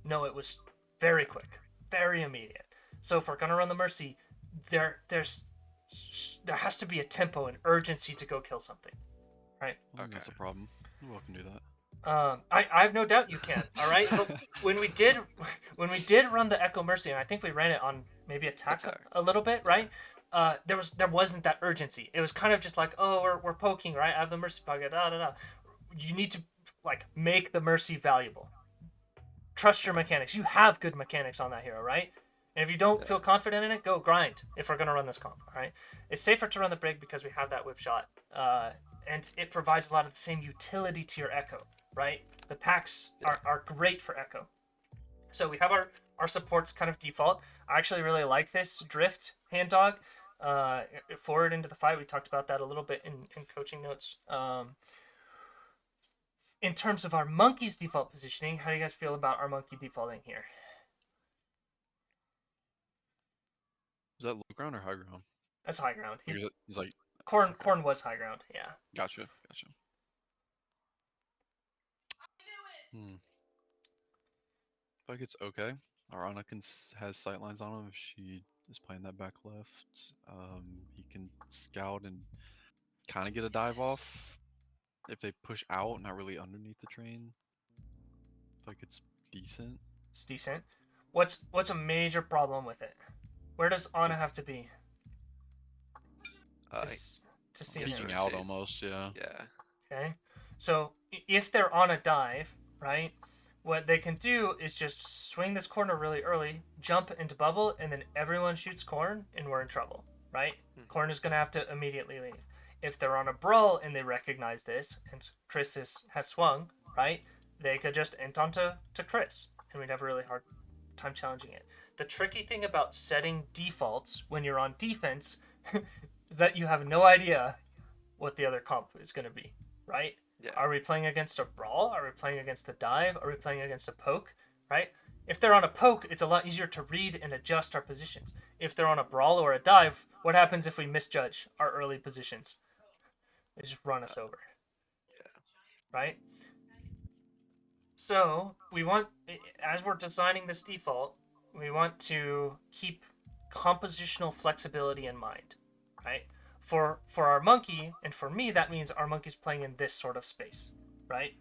[SPEAKER 1] No, it was very quick, very immediate. So if we're gonna run the Mercy, there has to be a tempo and urgency to go kill something, right?
[SPEAKER 3] I think that's a problem. Who else can do that?
[SPEAKER 1] I have no doubt you can. All right, but when we did run the Echo Mercy, and I think we ran it on maybe attack a little bit, right? There wasn't that urgency. It was kind of just like, oh, we're poking, right? I have the Mercy pocket, da da da. You need to like make the Mercy valuable. Trust your mechanics. You have good mechanics on that hero, right? And if you don't feel confident in it, go grind. If we're gonna run this comp, all right? It's safer to run the Brig because we have that whip shot, and it provides a lot of the same utility to your Echo. Right? The packs are great for Echo. So we have our supports kind of default. I actually really like this Drift hand dog. Forward into the fight, we talked about that a little bit in coaching notes. In terms of our Monkey's default positioning, how do you guys feel about our Monkey defaulting here?
[SPEAKER 3] Is that low ground or high ground?
[SPEAKER 1] That's high ground.
[SPEAKER 3] Like, he's like,
[SPEAKER 1] Corn was high ground, yeah.
[SPEAKER 3] gotcha. I think it's okay. Arana has sightlines on him if she is playing that back left. He can scout and kind of get a dive off if they push out, not really underneath the train. I think it's decent.
[SPEAKER 1] It's decent. What's a major problem with it? Where does Ana have to be? To see
[SPEAKER 2] Yes,
[SPEAKER 1] him.
[SPEAKER 3] Peeking out
[SPEAKER 2] rotates.
[SPEAKER 3] almost, yeah.
[SPEAKER 2] Yeah.
[SPEAKER 1] Okay, so if they're on a dive, right, what they can do is just swing this corner really early, jump into bubble, and then everyone shoots Corn, and we're in trouble, right? Corn is going to have to immediately leave. If they're on a Brawl and they recognize this, and Chris has swung, right, they could just int onto Chris, and we'd have a really hard time challenging it. The tricky thing about setting defaults when you're on defense is that you have no idea what the other comp is going to be, right?
[SPEAKER 2] Yeah.
[SPEAKER 1] Are we playing against a Brawl? Are we playing against a dive? Are we playing against a poke, right? If they're on a poke, it's a lot easier to read and adjust our positions. If they're on a Brawl or a dive, what happens if we misjudge our early positions? They just run us over. Right? So, we want, as we're designing this default, we want to keep compositional flexibility in mind, right? For our monkey, and for me, that means our monkey's playing in this sort of space, right?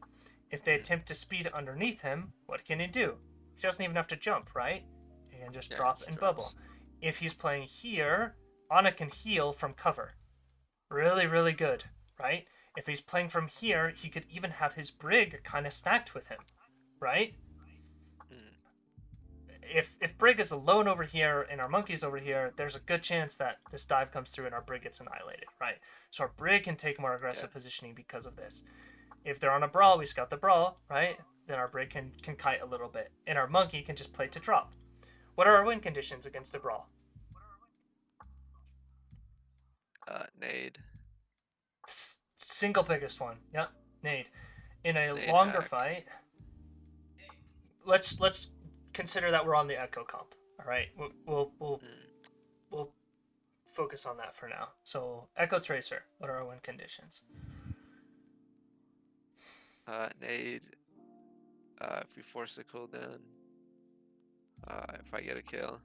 [SPEAKER 1] If they attempt to speed underneath him, what can he do? He doesn't even have to jump, right? He He can just
[SPEAKER 2] Yeah,
[SPEAKER 1] drop
[SPEAKER 2] just
[SPEAKER 1] and
[SPEAKER 2] drops.
[SPEAKER 1] bubble. If he's playing here, Ana can heal from cover. Really, really good, right? If he's playing from here, he could even have his Brig kind of stacked with him, right?
[SPEAKER 2] Mm.
[SPEAKER 1] If Brig is alone over here and our monkey's over here, there's a good chance that this dive comes through and our Brig gets annihilated, right? So our Brig can take more aggressive positioning because of this. If they're on a Brawl, we scout the Brawl, right? Then our Brig can kite a little bit. And our monkey can just play to drop. What are our win conditions against a Brawl?
[SPEAKER 2] Nade.
[SPEAKER 1] Single biggest one. Yep, nade. In a
[SPEAKER 2] Nade
[SPEAKER 1] longer
[SPEAKER 2] hack.
[SPEAKER 1] fight, let's consider that we're on the Echo comp. All right, we'll focus on that for now. So Echo Tracer, what are our win conditions?
[SPEAKER 2] Nade. If we force the cooldown. If I get a kill.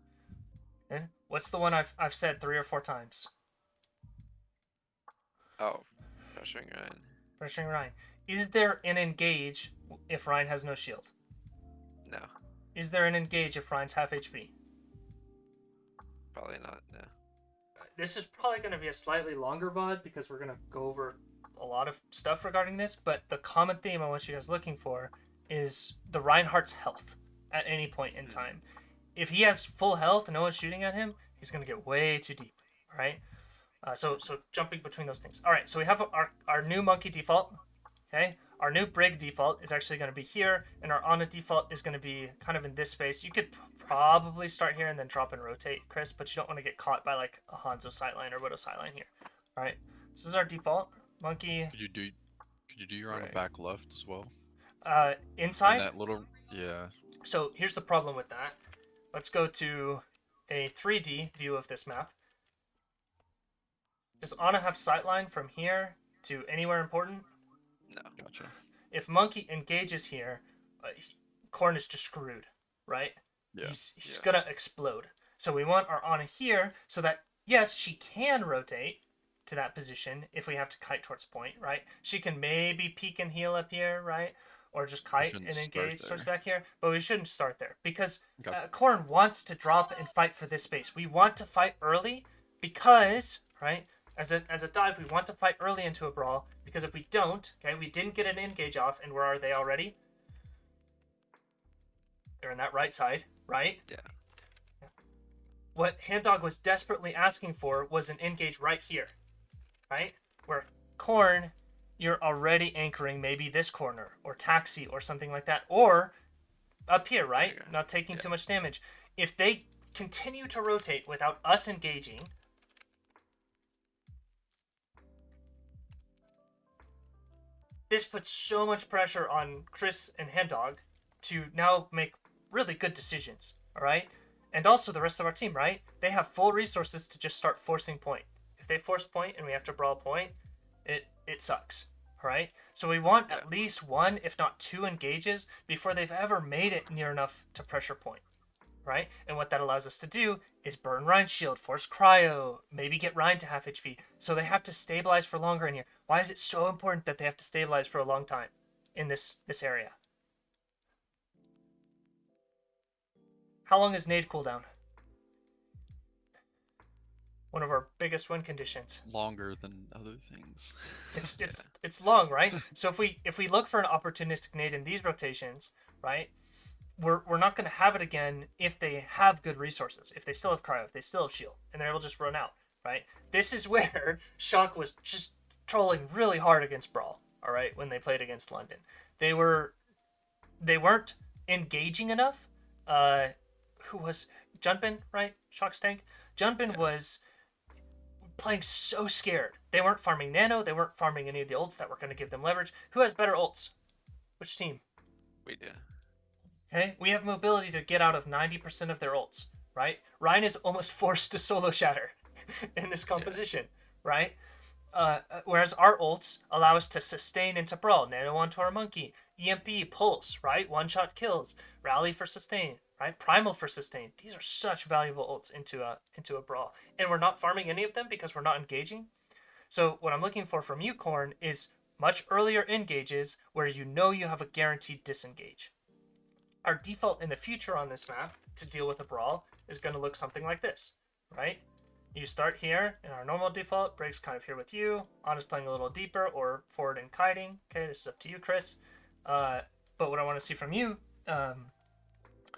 [SPEAKER 1] And what's the one I've said 3 or 4 times?
[SPEAKER 2] Oh, pressuring Ryan.
[SPEAKER 1] Pressuring Ryan. Is there an engage if Ryan has no shield?
[SPEAKER 2] No,
[SPEAKER 1] Is there an engage if Ryan's half HP?
[SPEAKER 2] probably not. No.
[SPEAKER 1] This is probably going to be a slightly longer VOD because we're going to go over a lot of stuff regarding this, but the common theme I want you guys looking for is the Reinhardt's health at any point in time. If he has full health and no one's shooting at him, he's going to get way too deep, all right? So jumping between those things. All right, so we have our new monkey default, okay? Our new Brig default is actually going to be here, and our Ana default is going to be kind of in this space. You could probably start here and then drop and rotate, Chris, but you don't want to get caught by like a Hanzo sightline or Widow sightline here. All right, this is our default monkey.
[SPEAKER 3] Could you do your on the
[SPEAKER 1] Right.
[SPEAKER 3] back left as well?
[SPEAKER 1] Inside.
[SPEAKER 3] In that little, yeah.
[SPEAKER 1] So here's the problem with that. Let's go to a 3D view of this map. Does Ana have sightline from here to anywhere important?
[SPEAKER 2] No.
[SPEAKER 3] Gotcha.
[SPEAKER 1] If Monkey engages here, Corn is just screwed, right?
[SPEAKER 3] Yeah.
[SPEAKER 1] He's gonna explode. So we want our Ana here so that, yes, she can rotate to that position if we have to kite towards point, right? She can maybe peek and heal up here, right? Or just kite
[SPEAKER 3] shouldn't
[SPEAKER 1] and
[SPEAKER 3] start
[SPEAKER 1] engage towards
[SPEAKER 3] there.
[SPEAKER 1] back here. But we shouldn't start there because
[SPEAKER 3] Okay.
[SPEAKER 1] Corn wants to drop and fight for this space. We want to fight early because, right? As a dive, we want to fight early into a brawl because if we don't, okay, we didn't get an engage off, and where are they already? They're on that right side, right?
[SPEAKER 2] Yeah.
[SPEAKER 1] What Hand-Dog was desperately asking for was an engage right here, right? Where Corn, you're already anchoring maybe this corner or Taxi or something like that, or up here, right?
[SPEAKER 2] There you go.
[SPEAKER 1] Not taking
[SPEAKER 2] Yeah.
[SPEAKER 1] too much damage. If they continue to rotate without us engaging, this puts so much pressure on Chris and Hand-Dog to now make really good decisions, all right? And also the rest of our team, right? They have full resources to just start forcing point. If they force point and we have to brawl point, it sucks, all right? So we want at least 1, if not 2 engages before they've ever made it near enough to pressure point, right? And what that allows us to do is burn Ryan's shield, force cryo, maybe get Ryan to half HP. So they have to stabilize for longer in here. Why is it so important that they have to stabilize for a long time in this area? How long is nade cooldown? One of our biggest win conditions.
[SPEAKER 3] Longer than other things.
[SPEAKER 1] It's long, right? So if we look for an opportunistic nade in these rotations, right? We're not going to have it again if they have good resources, if they still have cryo, if they still have shield, and they're able to just run out, right? This is where Shock was just trolling really hard against Brawl, all right, when they played against London. They weren't engaging enough. Who was Junpin, right? Shock's tank. Junpin was playing so scared. They weren't farming nano. They weren't farming any of the ults that were going to give them leverage. Who has better ults? Which team?
[SPEAKER 2] We do.
[SPEAKER 1] Okay, we have mobility to get out of 90% of their ults, right? Ryan is almost forced to solo shatter in this composition, right? Whereas our ults allow us to sustain into Brawl, Nano onto our Monkey, EMP, Pulse, right? One-shot kills, Rally for sustain, right? Primal for sustain. These are such valuable ults into a Brawl. And we're not farming any of them because we're not engaging. So what I'm looking for from you, Corn, is much earlier engages where you know you have a guaranteed disengage. our default in the future on this map to deal with a brawl is going to look something like this, right? You start here in our normal default. Brig's kind of here with you. Anna's playing a little deeper or forward and kiting. Okay, this is up to you, Chris. But what I want to see from you,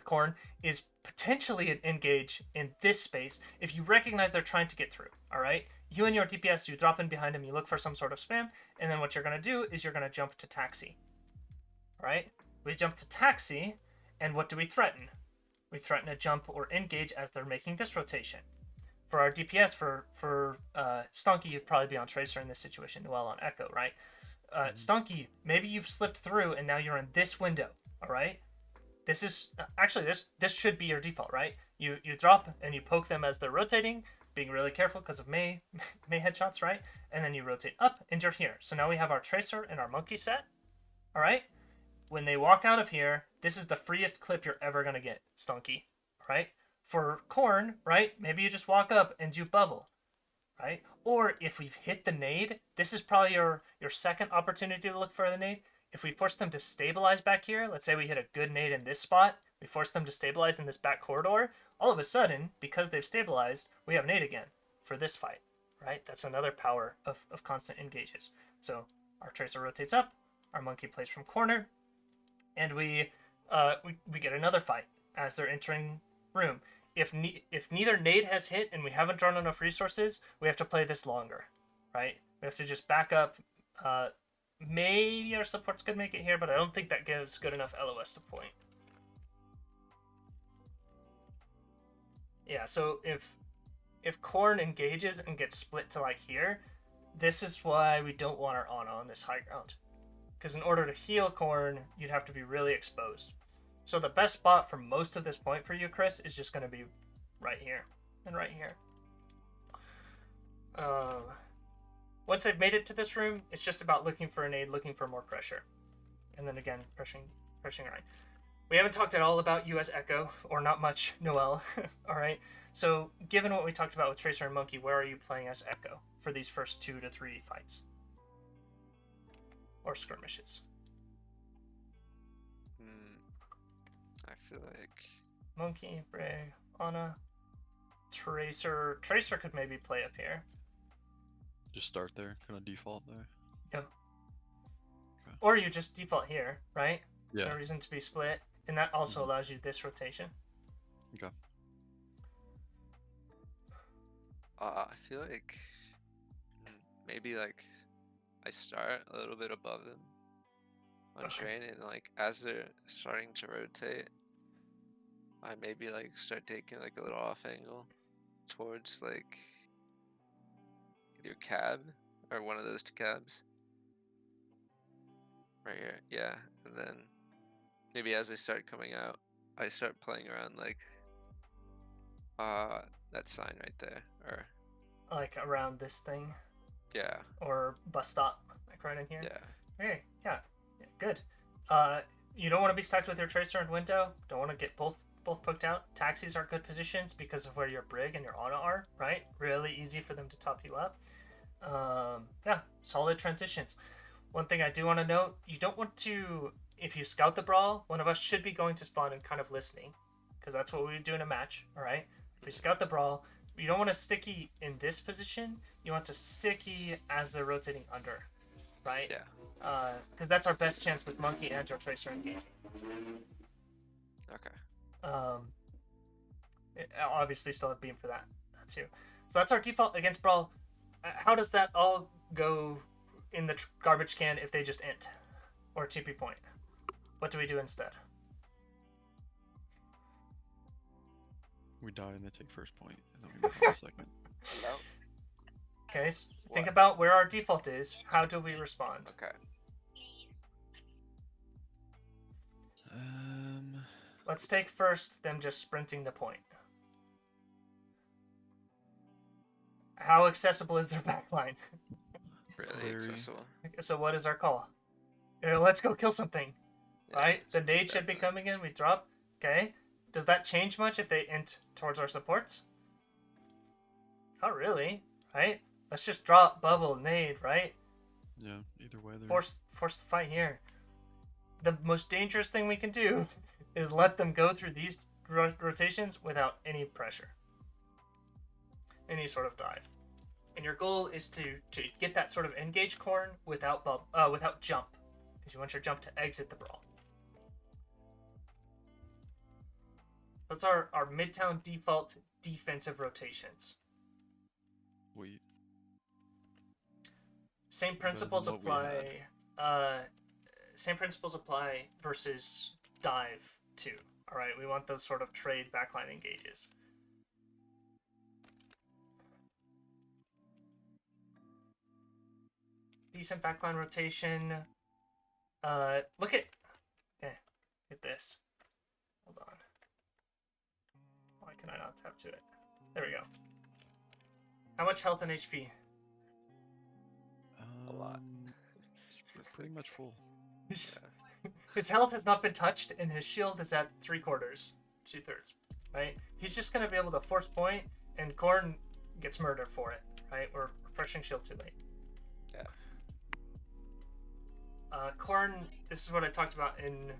[SPEAKER 1] Corn, is potentially an engage in this space if you recognize they're trying to get through, all right? You and your DPS, you drop in behind him, you look for some sort of spam, and then what you're going to do is you're going to jump to taxi, all right? We jump to taxi, and what do we threaten? We threaten a jump or engage as they're making this rotation. For our DPS, for Stonky, you'd probably be on Tracer in this situation, Noelle on Echo, right? Stonky, maybe you've slipped through and now you're in this window, all right? This is, actually, this should be your default, right? You drop and you poke them as they're rotating, being really careful because of May headshots, right? And then you rotate up and you're here. So now we have our Tracer and our Monkey set, all right? When they walk out of here, this is the freest clip you're ever going to get, Stonky, right? For Corn, right, maybe you just walk up and you bubble, right? Or if we've hit the nade, this is probably your second opportunity to look for the nade. If we force them to stabilize back here, let's say we hit a good nade in this spot, we force them to stabilize in this back corridor, all of a sudden, because they've stabilized, we have nade again for this fight, right? That's another power of constant engages. So our Tracer rotates up, our Monkey plays from corner, and we get another fight as they're entering room. If neither nade has hit and we haven't drawn enough resources, we have to play this longer, right? We have to just back up. Maybe our supports could make it here, but I don't think that gives good enough LOS to point. Yeah, so if Corn engages and gets split to like here, this is why we don't want our Ana on this high ground. Because in order to heal Corn, you'd have to be really exposed. So the best spot for most of this point for you, Chris, is just going to be right here and right here. Once they've made it to this room, it's just about looking for a nade, looking for more pressure. And then again, pressing right. We haven't talked at all about you as Echo, or not much, Noelle. All right. So given what we talked about with Tracer and Monkey, where are you playing as Echo for these first 2 to 3 fights? Or skirmishes?
[SPEAKER 2] I feel like
[SPEAKER 1] Monkey, Bray, Ana, Tracer. Tracer could maybe play up here.
[SPEAKER 3] Just start there, kind of default there.
[SPEAKER 1] Yeah.
[SPEAKER 3] Okay.
[SPEAKER 1] Or you just default here, right?
[SPEAKER 3] Yeah.
[SPEAKER 1] There's no reason to be split. And that also allows you this rotation.
[SPEAKER 3] Okay.
[SPEAKER 2] I feel like maybe like I start a little bit above them on train, and like as they're starting to rotate, I maybe like start taking like a little off angle towards like either cab or one of those 2 cabs right here. Yeah, and then maybe as they start coming out, I start playing around like that sign right there, or
[SPEAKER 1] Like around this thing.
[SPEAKER 2] yeah,
[SPEAKER 1] Or bus stop, like right in here.
[SPEAKER 2] yeah.
[SPEAKER 1] Okay, yeah, good. You don't want to be stuck with your Tracer and window. Don't want to get both poked out. Taxis are good positions because of where your Brig and your Ana are, right? Really easy for them to top you up. Yeah, solid transitions. One thing I do want to note, you don't want to, if you scout the Brawl, one of us should be going to spawn and kind of listening, because that's what we would do in a match, all right? If we scout the Brawl, you don't want to sticky in this position. You want to sticky as they're rotating under, right?
[SPEAKER 2] Yeah.
[SPEAKER 1] Because that's our best chance with Monkey and our Tracer engaging.
[SPEAKER 2] Okay.
[SPEAKER 1] Obviously still have Beam for that too. So that's our default against Brawl. How does that all go in the garbage can if they just int or TP point? What do we do instead?
[SPEAKER 3] We die and they take first point, and then we move on to second.
[SPEAKER 2] Hello?
[SPEAKER 1] Okay, so think
[SPEAKER 2] What?
[SPEAKER 1] about where our default is. How do we respond?
[SPEAKER 2] Okay.
[SPEAKER 1] Let's take first them just sprinting the point. How accessible is their backline?
[SPEAKER 2] Really
[SPEAKER 3] Very-
[SPEAKER 2] accessible.
[SPEAKER 1] So what is our call? Let's go kill something,
[SPEAKER 2] Yeah,
[SPEAKER 1] right? The nade should be
[SPEAKER 2] definitely.
[SPEAKER 1] coming in. We drop. Okay. Does that change much if they int towards our supports? Not really, right? Let's just drop, bubble, nade, right?
[SPEAKER 3] Yeah, either way, they're
[SPEAKER 1] Force the fight here. The most dangerous thing we can do is let them go through these rotations without any pressure, any sort of dive. And your goal is to get that sort of engage corn without without jump, because you want your jump to exit the brawl. That's our Midtown default defensive rotations.
[SPEAKER 3] We
[SPEAKER 1] Same principles
[SPEAKER 3] what we
[SPEAKER 1] apply. Same principles apply versus dive too. All right, we want those sort of trade backline engages. Decent backline rotation. Look at. Okay, get this. Hold on. Why can I not tap to it? There we go. How much health and HP?
[SPEAKER 2] A lot.
[SPEAKER 3] It's pretty much full.
[SPEAKER 1] His health has not been touched, and his shield is at 3/4, 2/3. Right? He's just gonna be able to force point, and Korn gets murdered for it. Right? We're refreshing shield too late.
[SPEAKER 2] Yeah.
[SPEAKER 1] Korn. This is what I talked about in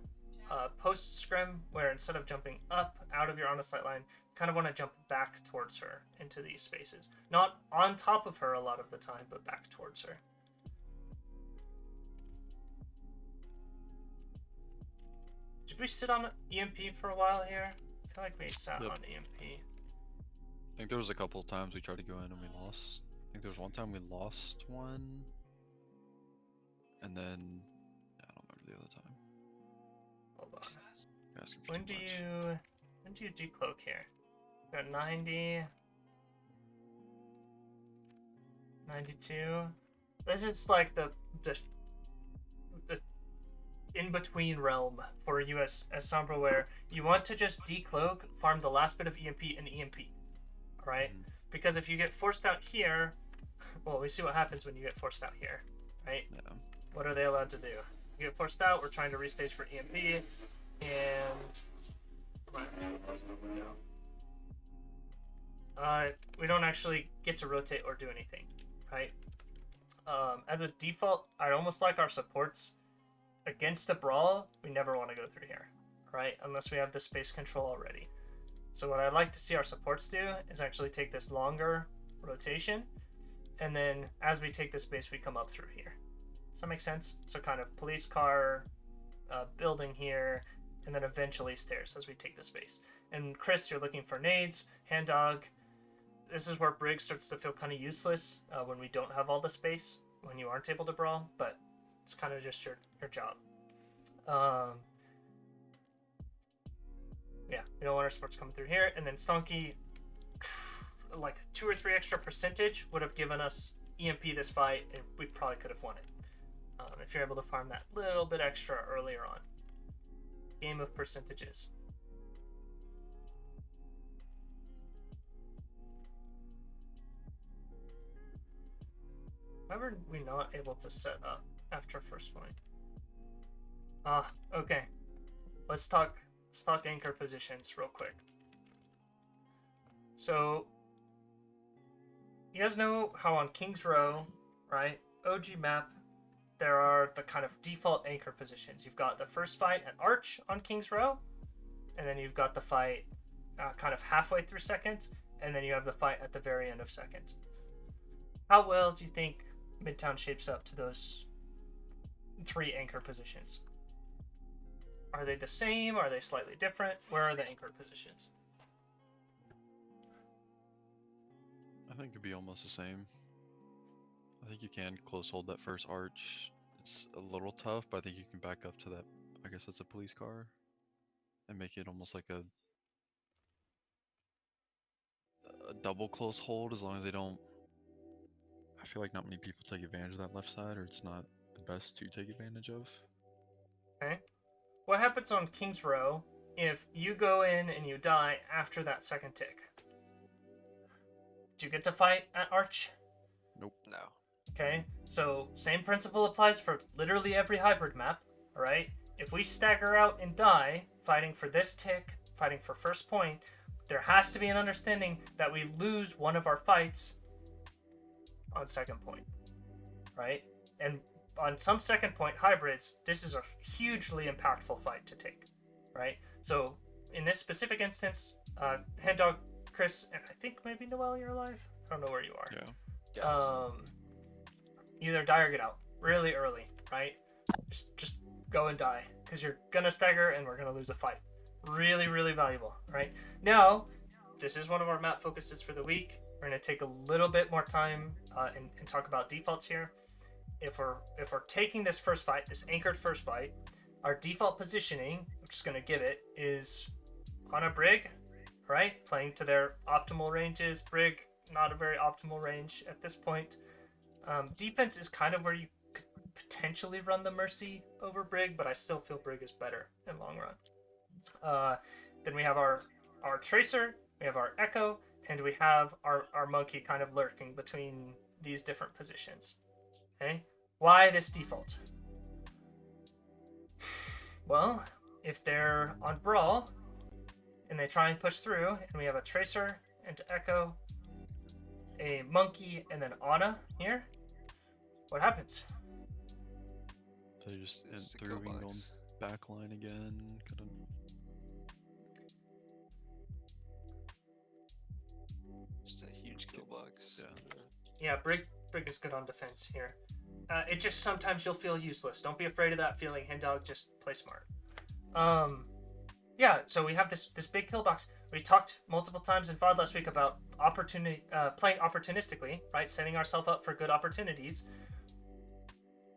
[SPEAKER 1] post scrim, where instead of jumping up out of your on a sight line, you kind of want to jump back towards her into these spaces. Not on top of her a lot of the time, but back towards her. Did we sit on EMP for a while here? I feel like we sat
[SPEAKER 3] Yep.
[SPEAKER 1] on EMP.
[SPEAKER 3] I think there was a couple of times we tried to go in and we lost. I think there was one time we lost one. And then I don't remember the other time.
[SPEAKER 1] Hold on.
[SPEAKER 3] You're asking for
[SPEAKER 1] When
[SPEAKER 3] too
[SPEAKER 1] do you decloak here? Got 90, 92. This is like the in between realm for you as Sombra, where you want to just decloak, farm the last bit of EMP and EMP. Alright?
[SPEAKER 3] Mhm.
[SPEAKER 1] Because if you get forced out here, well, we see what happens when you get forced out here, right?
[SPEAKER 3] Yeah.
[SPEAKER 1] What are they allowed to do? You get forced out, we're trying to restage for EMP, and we don't actually get to rotate or do anything, right? As a default, I almost like our supports against a brawl. We never want to go through here, right? Unless we have the space control already. So what I'd like to see our supports do is actually take this longer rotation, and then as we take the space, we come up through here. Does that make sense? So kind of police car, building here, and then eventually stairs as we take the space. And Chris, you're looking for nades, hand dog. This is where Brig starts to feel kind of useless when we don't have all the space, when you aren't able to brawl, but it's kind of just your job. Yeah, we don't want our supports coming through here. And then Stonky, like 2 or 3 extra percentage would have given us EMP this fight, and we probably could have won it. If you're able to farm that little bit extra earlier on. Game of percentages. Why were we not able to set up after first point? Okay. Let's talk anchor positions real quick. So you guys know how on King's Row, right? OG map, there are the kind of default anchor positions. You've got the first fight at Arch on King's Row, and then you've got the fight kind of halfway through second, and then you have the fight at the very end of second. How well do you think Midtown shapes up to those 3 anchor positions? Are they the same? Are they slightly different? Where are the anchor positions?
[SPEAKER 3] I think it'd be almost the same. I think you can close hold that first arch. It's a little tough, but I think you can back up to that. I guess that's a police car, and make it almost like a double close hold, as long as they don't. I feel like not many people take advantage of that left side, or it's not the best to take advantage of.
[SPEAKER 1] Okay. What happens on King's Row if you go in and you die after that second tick? Do you get to fight at Arch?
[SPEAKER 3] Nope.
[SPEAKER 2] No.
[SPEAKER 1] Okay, so same principle applies for literally every hybrid map, alright? If we stagger out and die, fighting for this tick, fighting for first point, there has to be an understanding that we lose one of our fights on second point, right? And on some second point hybrids, this is a hugely impactful fight to take, right? So in this specific instance, Hen Dog, Chris, and I think maybe Noelle, you're alive. I don't know where you are.
[SPEAKER 3] Yeah.
[SPEAKER 2] Yeah.
[SPEAKER 1] Either die or get out really early, right? Just go and die because you're gonna stagger and we're gonna lose a fight. Really, really valuable, right? Now, this is one of our map focuses for the week. We're gonna take a little bit more time and talk about defaults here. If we're taking this first fight, this anchored first fight, our default positioning, I'm just gonna give it, is on a Brig, right? Playing to their optimal ranges. Brig, not a very optimal range at this point. Defense is kind of where you could potentially run the Mercy over Brig, but I still feel Brig is better in long run. Then we have our Tracer, we have our Echo, and we have our Monkey kind of lurking between these different positions. Okay? Why this default? Well, if they're on Brawl, and they try and push through, and we have a Tracer and Echo, a Monkey, and then Ana here, what happens?
[SPEAKER 3] So you just
[SPEAKER 2] It's the
[SPEAKER 3] through
[SPEAKER 2] kill
[SPEAKER 3] and going
[SPEAKER 2] box.
[SPEAKER 3] back line again. Kind
[SPEAKER 2] Just a huge kill box.
[SPEAKER 3] Yeah.
[SPEAKER 1] Yeah, Brig is good on defense here. It just sometimes you'll feel useless. Don't be afraid of that feeling, Hen Dog. Just play smart. Yeah. So we have this big kill box. We talked multiple times in VOD last week about playing opportunistically, right? Setting ourselves up for good opportunities.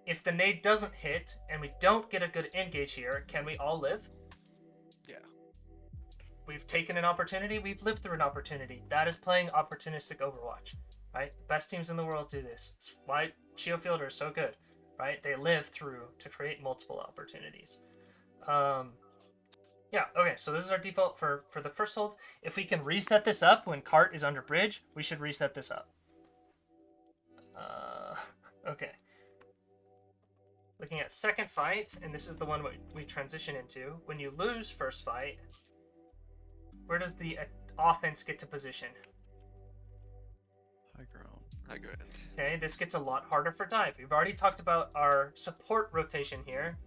[SPEAKER 1] If the nade doesn't hit and we don't get a good engage here, can we all live?
[SPEAKER 2] Yeah.
[SPEAKER 1] We've taken an opportunity. We've lived through an opportunity. That is playing opportunistic Overwatch, right? The best teams in the world do this. It's why Shieldfielder is so good, right? They live through to create multiple opportunities. Yeah, okay, so this is our default for the first hold. If we can reset this up when cart is under bridge, we should reset this up. Okay. Looking at second fight, and this is the one we transition into. When you lose first fight, where does the offense get to position?
[SPEAKER 3] High ground.
[SPEAKER 2] High ground.
[SPEAKER 1] Okay, this gets a lot harder for dive. We've already talked about our support rotation here.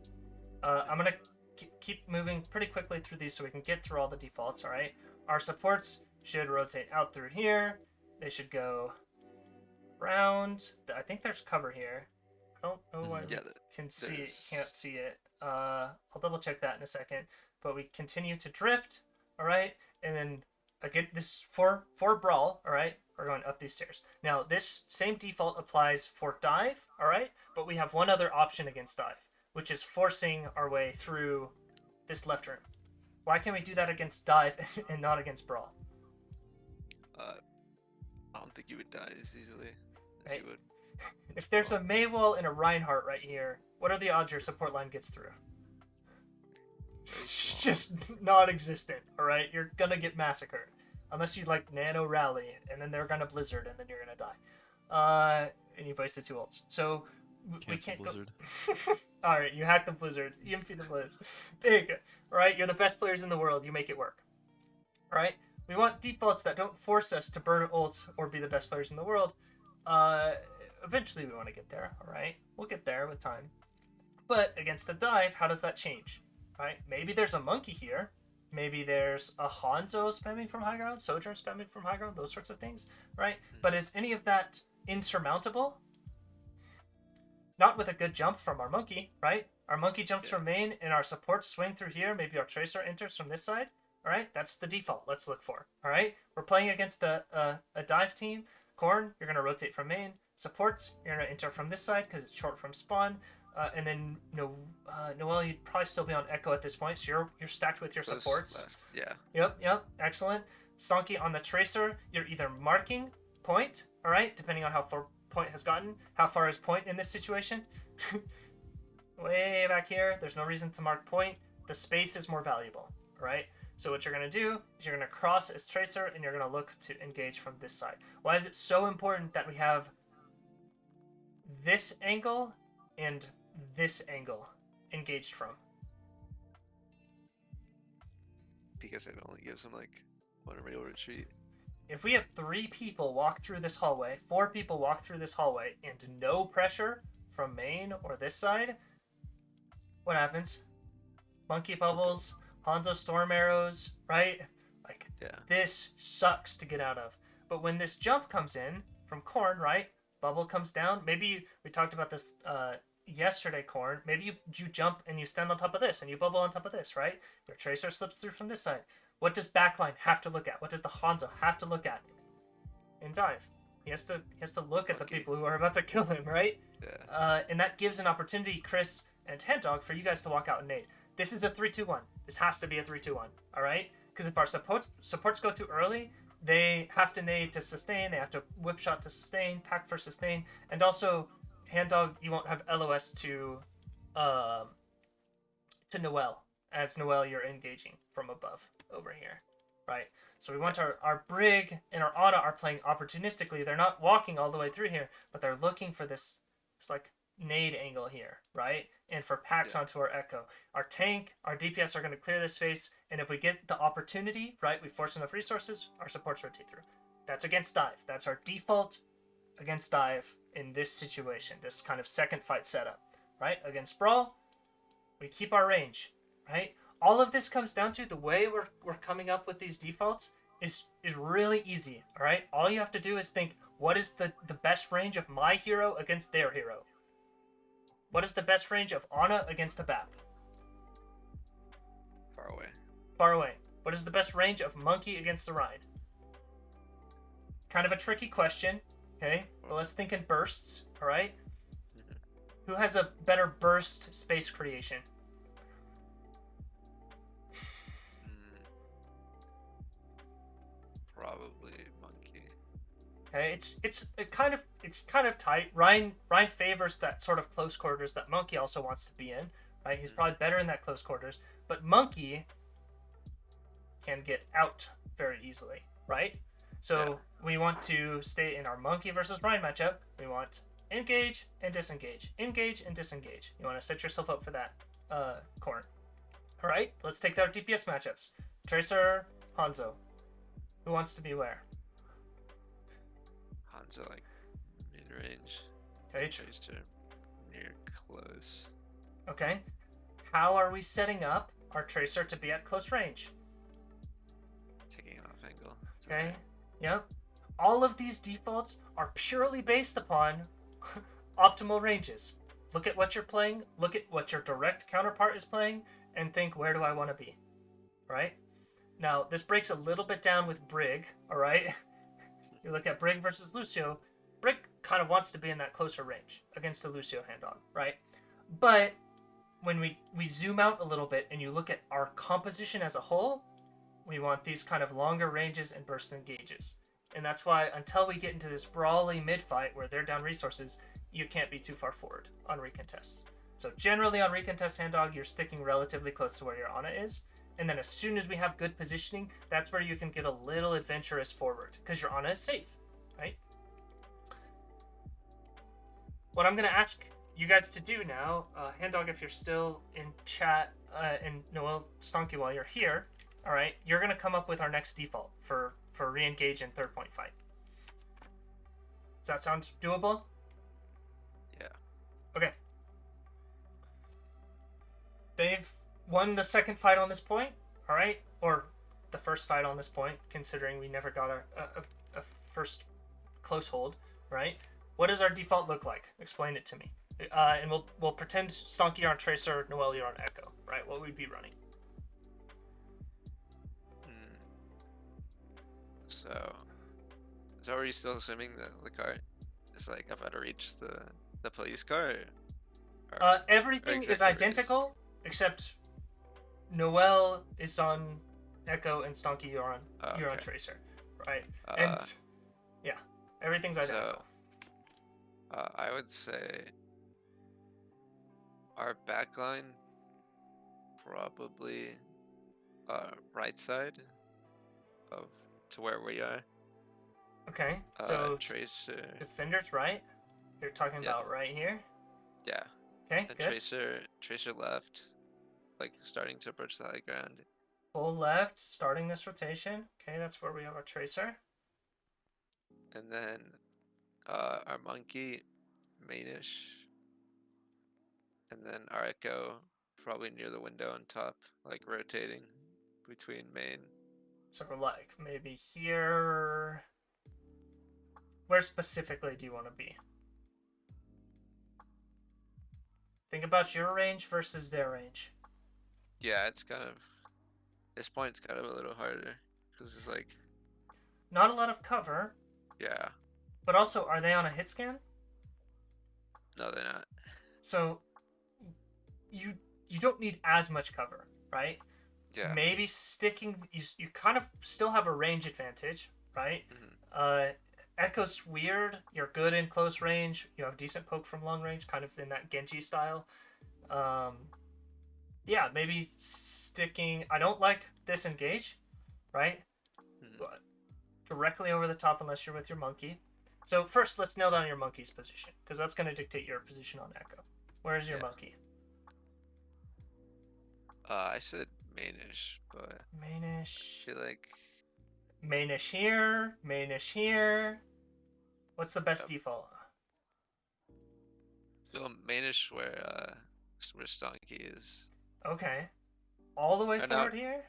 [SPEAKER 1] I'm going to keep moving pretty quickly through these so we can get through all the defaults, all right? Our supports should rotate out through here. They should go around. I think there's cover here. I don't know why we can see it, can't see it. I'll double check that in a second. But we continue to drift, all right? And then again, this for Brawl, all right? We're going up these stairs. Now, this same default applies for dive, all right? But we have one other option against dive, which is forcing our way through this left room. Why can we do that against dive and not against Brawl?
[SPEAKER 2] I don't think you would die as easily as
[SPEAKER 1] Right.
[SPEAKER 2] you would.
[SPEAKER 1] If there's a Maywall and a Reinhardt right here, what are the odds your support line gets through? It's just non-existent, all right? You're gonna get massacred. Unless you, like, nano rally, and then they're gonna blizzard, and then you're gonna die. And you've wasted 2 ults. So, we
[SPEAKER 3] Cancel
[SPEAKER 1] can't
[SPEAKER 3] blizzard.
[SPEAKER 1] go... Alright, you hack the blizzard. EMP the blizz. Big. Alright, you're the best players in the world. You make it work. Alright? We want defaults that don't force us to burn ults or be the best players in the world. Eventually we want to get there, alright? We'll get there with time. But against the dive, how does that change? Right? Maybe there's a monkey here. Maybe there's a Hanzo spamming from high ground, Sojourn spamming from high ground, those sorts of things, right? But is any of that insurmountable? Not with a good jump from our monkey, right? Our monkey jumps from main and our supports swing through here. Maybe our Tracer enters from this side. All right, that's the default. Let's look for. All right, we're playing against a dive team. Corn, you're gonna rotate from main. Supports, you're gonna enter from this side because it's short from spawn. And then Noelle, you'd probably still be on Echo at this point, so you're stacked with your
[SPEAKER 2] Close
[SPEAKER 1] supports.
[SPEAKER 2] left. Yeah.
[SPEAKER 1] Yep, excellent. Stonky on the Tracer, you're either marking point, all right, depending on how far point has gotten. How far is point in this situation? Way back here, there's no reason to mark point. The space is more valuable, all right? So what you're going to do is you're going to cross as Tracer, and you're going to look to engage from this side. Why is it so important that we have this angle and this angle engaged from?
[SPEAKER 2] Because it only gives them like one real retreat.
[SPEAKER 1] If we have 3 people walk through this hallway, 4 people walk through this hallway, and no pressure from main or this side, what happens? Monkey bubbles Hanzo storm arrows, right? Like,
[SPEAKER 2] Yeah.
[SPEAKER 1] this sucks to get out of. But when this jump comes in from Corn, right? Bubble comes down. Maybe we talked about this yesterday, Corn. Maybe you jump and you stand on top of this and you bubble on top of this, right? Your Tracer slips through from this side. What does backline have to look at? What does the Hanzo have to look at? And dive. He has to look at the
[SPEAKER 2] Monkey.
[SPEAKER 1] people who are about to kill him, right?
[SPEAKER 2] Yeah.
[SPEAKER 1] And that gives an opportunity, Chris and Handog, for you guys to walk out and nade. This is a 3-2-1. This has to be a 3-2-1, all right? Because if our supports go too early, they have to nade to sustain. They have to whip shot to sustain, pack for sustain, and also, Handog, you won't have LOS to Noel, as Noel you're engaging from above over here, right? So we want our Brig and our Ana are playing opportunistically. They're not walking all the way through here, but they're looking for this like nade angle here, right? And for packs onto our Echo. Our tank, our DPS are going to clear this space, and if we get the opportunity, right, we force enough resources, our supports rotate through. That's against dive. That's our default against dive in this situation, this kind of second fight setup, right? Against Brawl, we keep our range, right? All of this comes down to the way we're coming up with these defaults is really easy, all right? All you have to do is think, what is the best range of my hero against their hero? What is the best range of Ana against a BAP?
[SPEAKER 2] Far away.
[SPEAKER 1] Far away. What is the best range of Monkey against the Rhine? Kind of a tricky question, okay? But let's think in bursts, all right? Who has a better burst space creation?
[SPEAKER 2] Probably Monkey.
[SPEAKER 1] Okay, it's kind of tight. Ryan favors that sort of close quarters that Monkey also wants to be in, right? He's probably better in that close quarters, but Monkey can get out very easily, right? So we want to stay in our Monkey versus Ryan matchup. We want engage and disengage, engage and disengage. You want to set yourself up for that, Corn. All right, let's take our DPS matchups. Tracer, Hanzo. Who wants to be where?
[SPEAKER 2] Hanzo like mid range.
[SPEAKER 1] Okay.
[SPEAKER 2] Tracer near close.
[SPEAKER 1] Okay. How are we setting up our Tracer to be at close range?
[SPEAKER 2] Taking an off angle.
[SPEAKER 1] Okay. Yep. All of these defaults are purely based upon optimal ranges. Look at what you're playing, look at what your direct counterpart is playing, and think, where do I want to be? Right? Now, this breaks a little bit down with Brig, alright? You look at Brig versus Lucio. Brig kind of wants to be in that closer range against the Lucio hand-on, right? But when we zoom out a little bit and you look at our composition as a whole, we want these kind of longer ranges and burst engages. And that's why until we get into this brawly mid-fight where they're down resources, you can't be too far forward on recontests. So generally on recontest hand-dog, you're sticking relatively close to where your Ana is. And then as soon as we have good positioning, that's where you can get a little adventurous forward because your Ana is safe, right? What I'm going to ask you guys to do now, Handdog, if you're still in chat, and Noel Stonky while you're here, all right, you're going to come up with our next default for re-engage and third point fight. Does that sound doable?
[SPEAKER 2] Yeah.
[SPEAKER 1] Okay. They've won the second fight on this point, all right? Or the first fight on this point, considering we never got a first close hold, right? What does our default look like? Explain it to me. And we'll pretend Stonky you're on Tracer, Noel you're on Echo, right? What would we be running?
[SPEAKER 2] So are you still assuming that the car is like about to reach the police car?
[SPEAKER 1] Everything is identical except Noel is on Echo and Stonky you're on Tracer, right? And yeah, everything's identical.
[SPEAKER 2] So, I would say our backline probably right side of to where we are.
[SPEAKER 1] Okay, so
[SPEAKER 2] Tracer.
[SPEAKER 1] defenders right? You're talking about right here?
[SPEAKER 2] Yeah.
[SPEAKER 1] Okay,
[SPEAKER 2] and
[SPEAKER 1] good.
[SPEAKER 2] Tracer left, like starting to approach the high ground.
[SPEAKER 1] Full left, starting this rotation. Okay, that's where we have our Tracer.
[SPEAKER 2] And then our Monkey mainish. And then our Echo probably near the window on top, like rotating between main.
[SPEAKER 1] So like maybe here. Where specifically do you want to be? Think about your range versus their range.
[SPEAKER 2] Yeah, it's kind of this point's kind of a little harder because it's like
[SPEAKER 1] Not a lot of cover,
[SPEAKER 2] yeah,
[SPEAKER 1] but also are they on a hit scan?
[SPEAKER 2] no, they're not.
[SPEAKER 1] So you don't need as much cover, right?
[SPEAKER 2] Yeah.
[SPEAKER 1] Maybe sticking you kind of still have a range advantage, right?
[SPEAKER 2] Mm-hmm.
[SPEAKER 1] Echo's weird. You're good in close range. You have decent poke from long range, kind of in that Genji style. Yeah, maybe sticking. I don't like disengage, right?
[SPEAKER 2] Mm-hmm.
[SPEAKER 1] Directly over the top unless you're with your monkey. So first, let's nail down your monkey's position because that's going to dictate your position on Echo. Where's your monkey?
[SPEAKER 2] I said mainish, but
[SPEAKER 1] Mainish.
[SPEAKER 2] I feel like
[SPEAKER 1] Mainish here. Mainish here. What's the best default?
[SPEAKER 2] so mainish where Stonky is.
[SPEAKER 1] Okay. All the way
[SPEAKER 2] Or no.
[SPEAKER 1] forward here?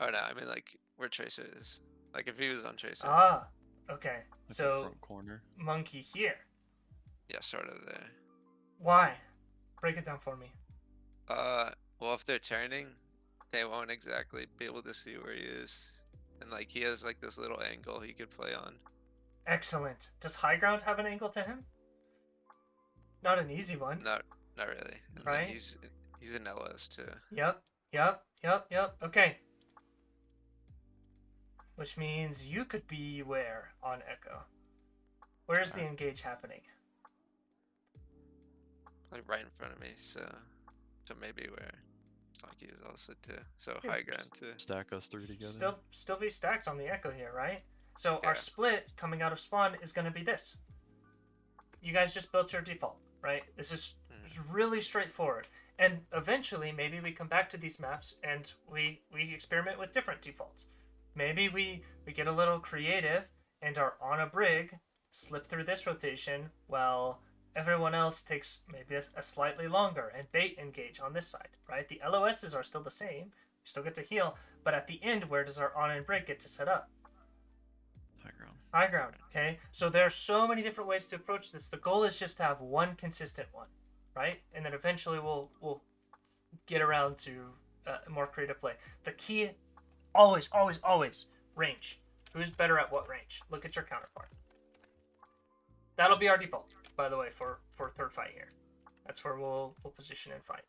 [SPEAKER 2] Oh no, I mean like where Tracer is. Like if he was on Tracer.
[SPEAKER 1] Ah, okay.
[SPEAKER 3] Like the
[SPEAKER 1] So
[SPEAKER 3] front corner.
[SPEAKER 1] monkey here.
[SPEAKER 2] Yeah, sort of there.
[SPEAKER 1] Why? Break it down for me.
[SPEAKER 2] Well, if they're turning, they won't exactly be able to see where he is, and like he has like this little angle he could play on.
[SPEAKER 1] Excellent. Does high ground have an angle to him? Not an easy one.
[SPEAKER 2] Not really. And
[SPEAKER 1] Right?
[SPEAKER 2] then he's an LS too.
[SPEAKER 1] Yep. Okay. Which means you could be where on Echo? Where's the engage happening?
[SPEAKER 2] Like right in front of me, so maybe where Stonky is also too. So
[SPEAKER 1] Yeah.
[SPEAKER 2] high ground too.
[SPEAKER 3] Stack us three together.
[SPEAKER 1] Still be stacked on the Echo here, right? So
[SPEAKER 2] Yeah.
[SPEAKER 1] our split coming out of spawn is going to be this. You guys just built your default, right? This is really straightforward. And eventually, maybe we come back to these maps and we experiment with different defaults. Maybe we get a little creative and are on a brig, slip through this rotation, while everyone else takes maybe a slightly longer and bait engage on this side, right? The LOSs are still the same. We still get to heal. But at the end, where does our on and brig get to set up?
[SPEAKER 3] High ground.
[SPEAKER 1] High ground, okay? So there are so many different ways to approach this. The goal is just to have one consistent one, right? And then eventually we'll get around to more creative play. The key, always, range. Who's better at what range? Look at your counterpart. That'll be our default, by the way, for third fight here. That's where we'll position and fight.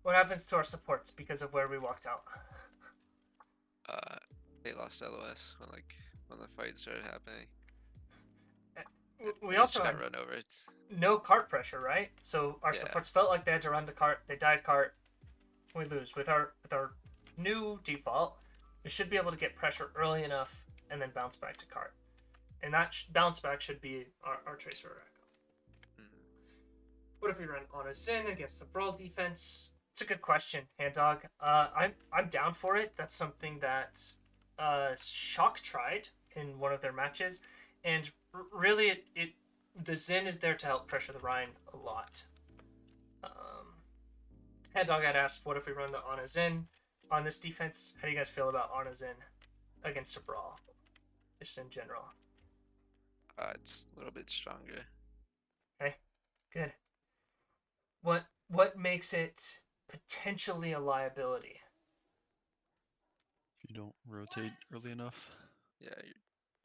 [SPEAKER 1] What happens to our supports because of where we walked out?
[SPEAKER 2] They lost LOS when the fight started happening.
[SPEAKER 1] We also
[SPEAKER 2] got
[SPEAKER 1] had
[SPEAKER 2] run over.
[SPEAKER 1] no cart pressure, right? So our supports felt like they had to run the cart. They died cart. We lose. With our new default, we should be able to get pressure early enough and then bounce back to cart. And that bounce back should be our Tracer or Echo. What if we run on a Zin against the Brawl defense? It's a good question, Hand Dog. I'm down for it. That's something that Shock tried in one of their matches, and really the Zin is there to help pressure the Rhine a lot. Hand Dog had asked, what if we run the Ana Zin on this defense? How do you guys feel about Ana Zin against a Brawl, just in general?
[SPEAKER 2] It's a little bit stronger.
[SPEAKER 1] Okay, good. What makes it potentially a liability?
[SPEAKER 3] If you don't rotate early enough.
[SPEAKER 2] Yeah,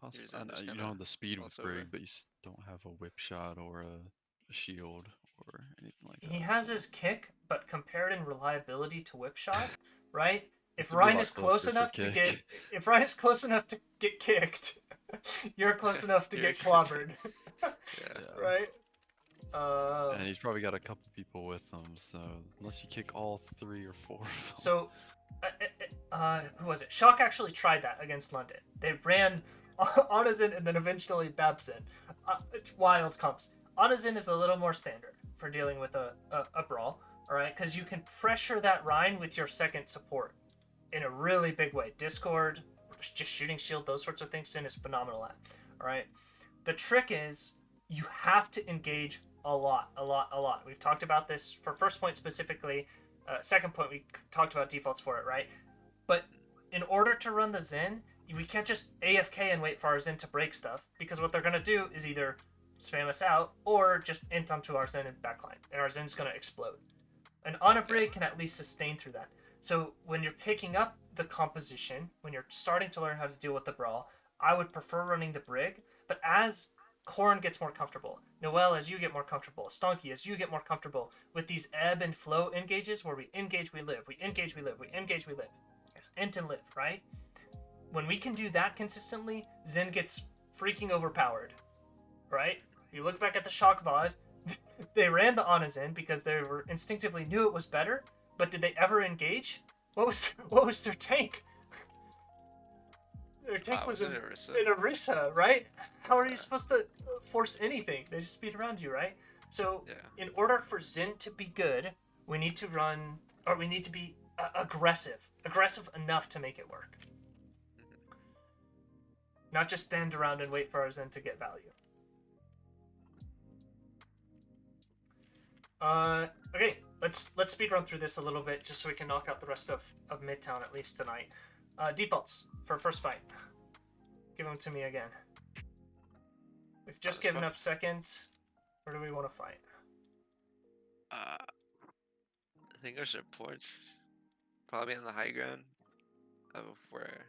[SPEAKER 3] Possibly.
[SPEAKER 2] Zen is
[SPEAKER 3] You
[SPEAKER 2] gonna
[SPEAKER 3] don't have the speed with
[SPEAKER 2] cross over.
[SPEAKER 3] Brig, but you don't have a whip shot or a shield or anything like that.
[SPEAKER 1] He has his kick, but compared in reliability to whip shot, right? If
[SPEAKER 3] It'd be a
[SPEAKER 1] Ryan
[SPEAKER 3] lot
[SPEAKER 1] is close
[SPEAKER 3] closer for
[SPEAKER 1] enough to
[SPEAKER 3] kick.
[SPEAKER 1] if Ryan is close enough to get kicked, you're close enough to get clobbered,
[SPEAKER 2] Yeah.
[SPEAKER 1] right?
[SPEAKER 3] And he's probably got a couple people with him, so unless you kick all 3 or 4 of them.
[SPEAKER 1] So, who was it? Shock actually tried that against London. They ran Onizin and then eventually Babson. Wild comps. Onizin is a little more standard for dealing with a Brawl, alright? Because you can pressure that Rhine with your second support in a really big way. Discord, just shooting shield, those sorts of things, Sin is phenomenal at, alright? The trick is you have to engage a lot. We've talked about this for first point specifically. Second point, we talked about defaults for it, right? But in order to run the Zen, we can't just AFK and wait for our Zen to break stuff, because what they're going to do is either spam us out or just int onto our Zen and backline, and our Zen's going to explode. And on a brig can at least sustain through that. So when you're picking up the composition, when you're starting to learn how to deal with the Brawl, I would prefer running the brig, but as Corn gets more comfortable, Noel as you get more comfortable, Stonky as you get more comfortable with these ebb and flow engages where we engage, we live, we engage, we live, we engage, we live. Int and live, right? When we can do that consistently, Zen gets freaking overpowered, right? You look back at the Shock VOD, they ran the Ana Zen because they were instinctively knew it was better, but did they ever engage? What was their tank? Their tank was an Orisa, right? How are you supposed to force anything? They just speed around you, right? So in order for Zen to be good, we need to run, or we need to be aggressive enough to make it work. Not just stand around and wait for our Zen to get value. Okay, let's speed run through this a little bit just so we can knock out the rest of Midtown at least tonight. Defaults for first fight. Give them to me again. We've just given up second. Where do we want to fight?
[SPEAKER 2] I think our supports probably on the high ground of where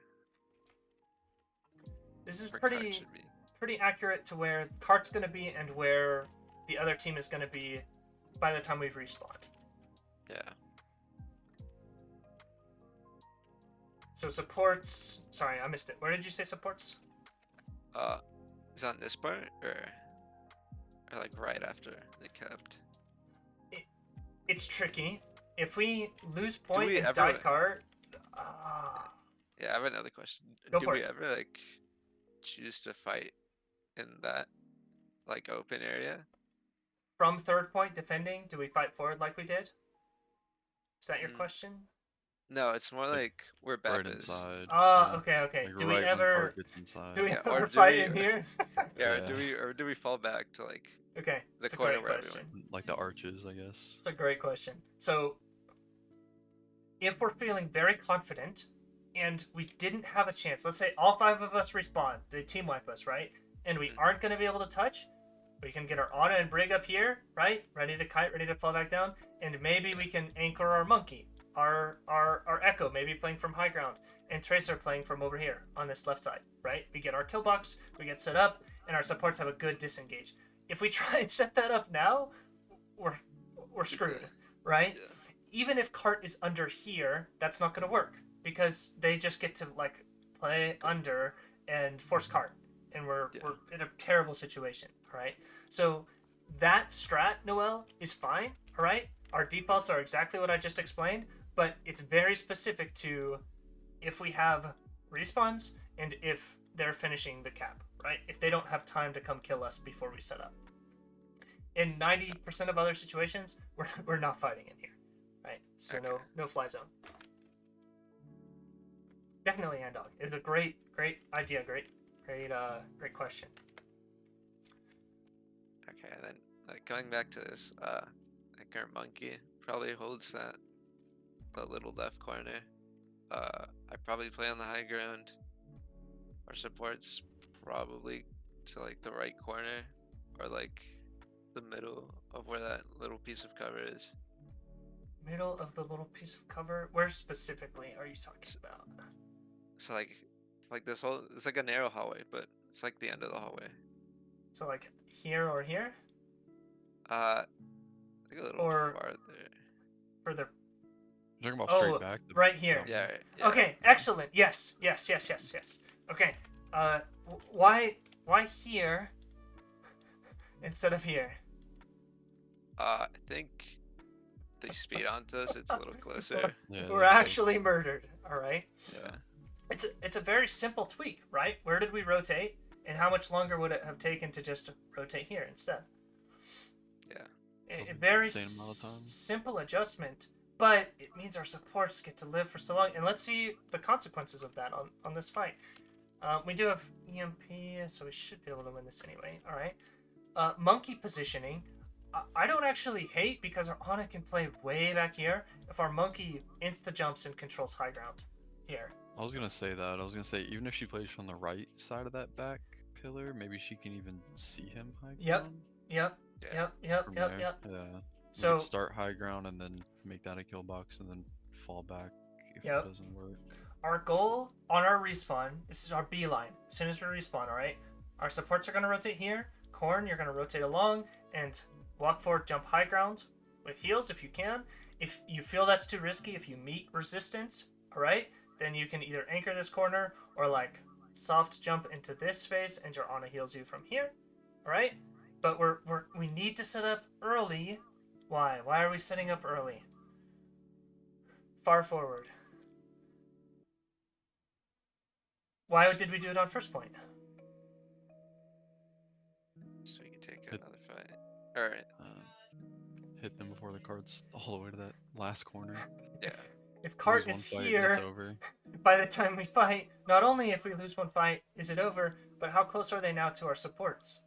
[SPEAKER 1] this is
[SPEAKER 2] Cart
[SPEAKER 1] pretty accurate to where Cart's going to be and where the other team is going to be by the time we've respawned.
[SPEAKER 2] Yeah.
[SPEAKER 1] So supports... Sorry, I missed it. Where did you say supports?
[SPEAKER 2] Is it on this part or like right after they kept?
[SPEAKER 1] It's tricky. If we lose point
[SPEAKER 2] we
[SPEAKER 1] and
[SPEAKER 2] ever...
[SPEAKER 1] die cart...
[SPEAKER 2] Yeah, I have another question.
[SPEAKER 1] Go
[SPEAKER 2] Do
[SPEAKER 1] for
[SPEAKER 2] we
[SPEAKER 1] it.
[SPEAKER 2] ever like choose to fight in that like open area?
[SPEAKER 1] From third point defending, do we fight forward like we did? Is that your question?
[SPEAKER 2] No, it's more like we're
[SPEAKER 3] Right
[SPEAKER 2] Beppis.
[SPEAKER 3] inside.
[SPEAKER 1] Okay.
[SPEAKER 3] Like
[SPEAKER 1] do
[SPEAKER 3] right
[SPEAKER 1] we
[SPEAKER 3] when
[SPEAKER 1] ever
[SPEAKER 3] Cart gets inside.
[SPEAKER 1] do we
[SPEAKER 2] Yeah, or
[SPEAKER 1] ever
[SPEAKER 2] do
[SPEAKER 1] fight
[SPEAKER 2] we-
[SPEAKER 1] in here?
[SPEAKER 2] Yeah,
[SPEAKER 3] Yeah.
[SPEAKER 2] or do we fall back to like
[SPEAKER 1] Okay,
[SPEAKER 2] the
[SPEAKER 1] it's a
[SPEAKER 2] corner
[SPEAKER 1] great
[SPEAKER 2] where
[SPEAKER 1] question.
[SPEAKER 2] everyone?
[SPEAKER 3] Like the arches, I guess.
[SPEAKER 1] It's a great question. So, if we're feeling very confident and we didn't have a chance, let's say all 5 of us respawn, they team wipe us, right? And we aren't going to be able to touch, we can get our Ana and Brig up here, right? Ready to kite, ready to fall back down, and maybe we can anchor our Monkey, our Echo, maybe playing from high ground, and Tracer playing from over here on this left side, right? We get our kill box, we get set up, and our supports have a good disengage. If we try and set that up now, we're screwed, right?
[SPEAKER 2] Yeah.
[SPEAKER 1] Even if Cart is under here, that's not going to work because they just get to like play under and force Cart, and we're in a terrible situation, right? So that strat, Noel, is fine, all right? Our defaults are exactly what I just explained, but it's very specific to if we have respawns and if they're finishing the cap, right? If they don't have time to come kill us before we set up. In 90% of other situations, we're not fighting in here, right? So
[SPEAKER 2] Okay.
[SPEAKER 1] no fly zone. Definitely hand dog. It's a great idea, great question.
[SPEAKER 2] Okay, and then like going back to this, like our Monkey probably holds the little left corner. I probably play on the high ground. Our supports probably to like the right corner or like the middle of where that little piece of cover is.
[SPEAKER 1] Middle of the little piece of cover? Where specifically are you talking about?
[SPEAKER 2] So like this whole, it's like a narrow hallway, but it's like the end of the hallway.
[SPEAKER 1] So like here or here?
[SPEAKER 2] Like a little
[SPEAKER 1] Or-
[SPEAKER 2] farther.
[SPEAKER 1] Further?
[SPEAKER 3] You're talking about straight
[SPEAKER 1] Oh,
[SPEAKER 3] back.
[SPEAKER 1] right here.
[SPEAKER 2] Yeah.
[SPEAKER 1] Okay, excellent. Yes. Okay. Why here instead of here?
[SPEAKER 2] I think they speed onto us. It's a little closer.
[SPEAKER 3] Yeah,
[SPEAKER 1] We're
[SPEAKER 3] that's
[SPEAKER 1] actually murdered. All right.
[SPEAKER 2] Yeah.
[SPEAKER 1] It's a very simple tweak, right? Where did we rotate, and how much longer would it have taken to just rotate here instead?
[SPEAKER 2] Yeah.
[SPEAKER 1] A very
[SPEAKER 3] Same amount of time.
[SPEAKER 1] simple adjustment, but it means our supports get to live for so long. And let's see the consequences of that on this fight. We do have EMP, so we should be able to win this anyway. All right. Monkey positioning, I don't actually hate because our Ana can play way back here if our monkey insta jumps and controls high ground here.
[SPEAKER 3] I was gonna say that. I was gonna say even if she plays from the right side of that back pillar, maybe she can even see him high
[SPEAKER 1] Yep,
[SPEAKER 3] ground
[SPEAKER 1] yep,
[SPEAKER 2] Yeah.
[SPEAKER 1] yep, yep,
[SPEAKER 3] from
[SPEAKER 1] yep,
[SPEAKER 3] there.
[SPEAKER 1] yep.
[SPEAKER 3] Yeah. We
[SPEAKER 1] So
[SPEAKER 3] could start high ground and then make that a kill box and then fall back if
[SPEAKER 1] Yep.
[SPEAKER 3] it doesn't work.
[SPEAKER 1] our goal on our respawn, this is our B line. As soon as we respawn, all right, our supports are gonna rotate here. Corn, you're gonna rotate along and walk forward, jump high ground with heals if you can. If you feel that's too risky, if you meet resistance, all right, then you can either anchor this corner or like soft jump into this space and your Ana heals you from here, all right. But we need to set up early. Why? Why are we setting up early? Far forward. Why did we do it on first point?
[SPEAKER 2] So we can take
[SPEAKER 3] Hit-
[SPEAKER 2] another fight. Alright.
[SPEAKER 3] Hit them before the card's all the way to that last corner.
[SPEAKER 2] Yeah.
[SPEAKER 1] If cart
[SPEAKER 3] Lose
[SPEAKER 1] is
[SPEAKER 3] one fight,
[SPEAKER 1] here,
[SPEAKER 3] it's over.
[SPEAKER 1] by the time we fight, not only if we lose one fight is it over, but how close are they now to our supports?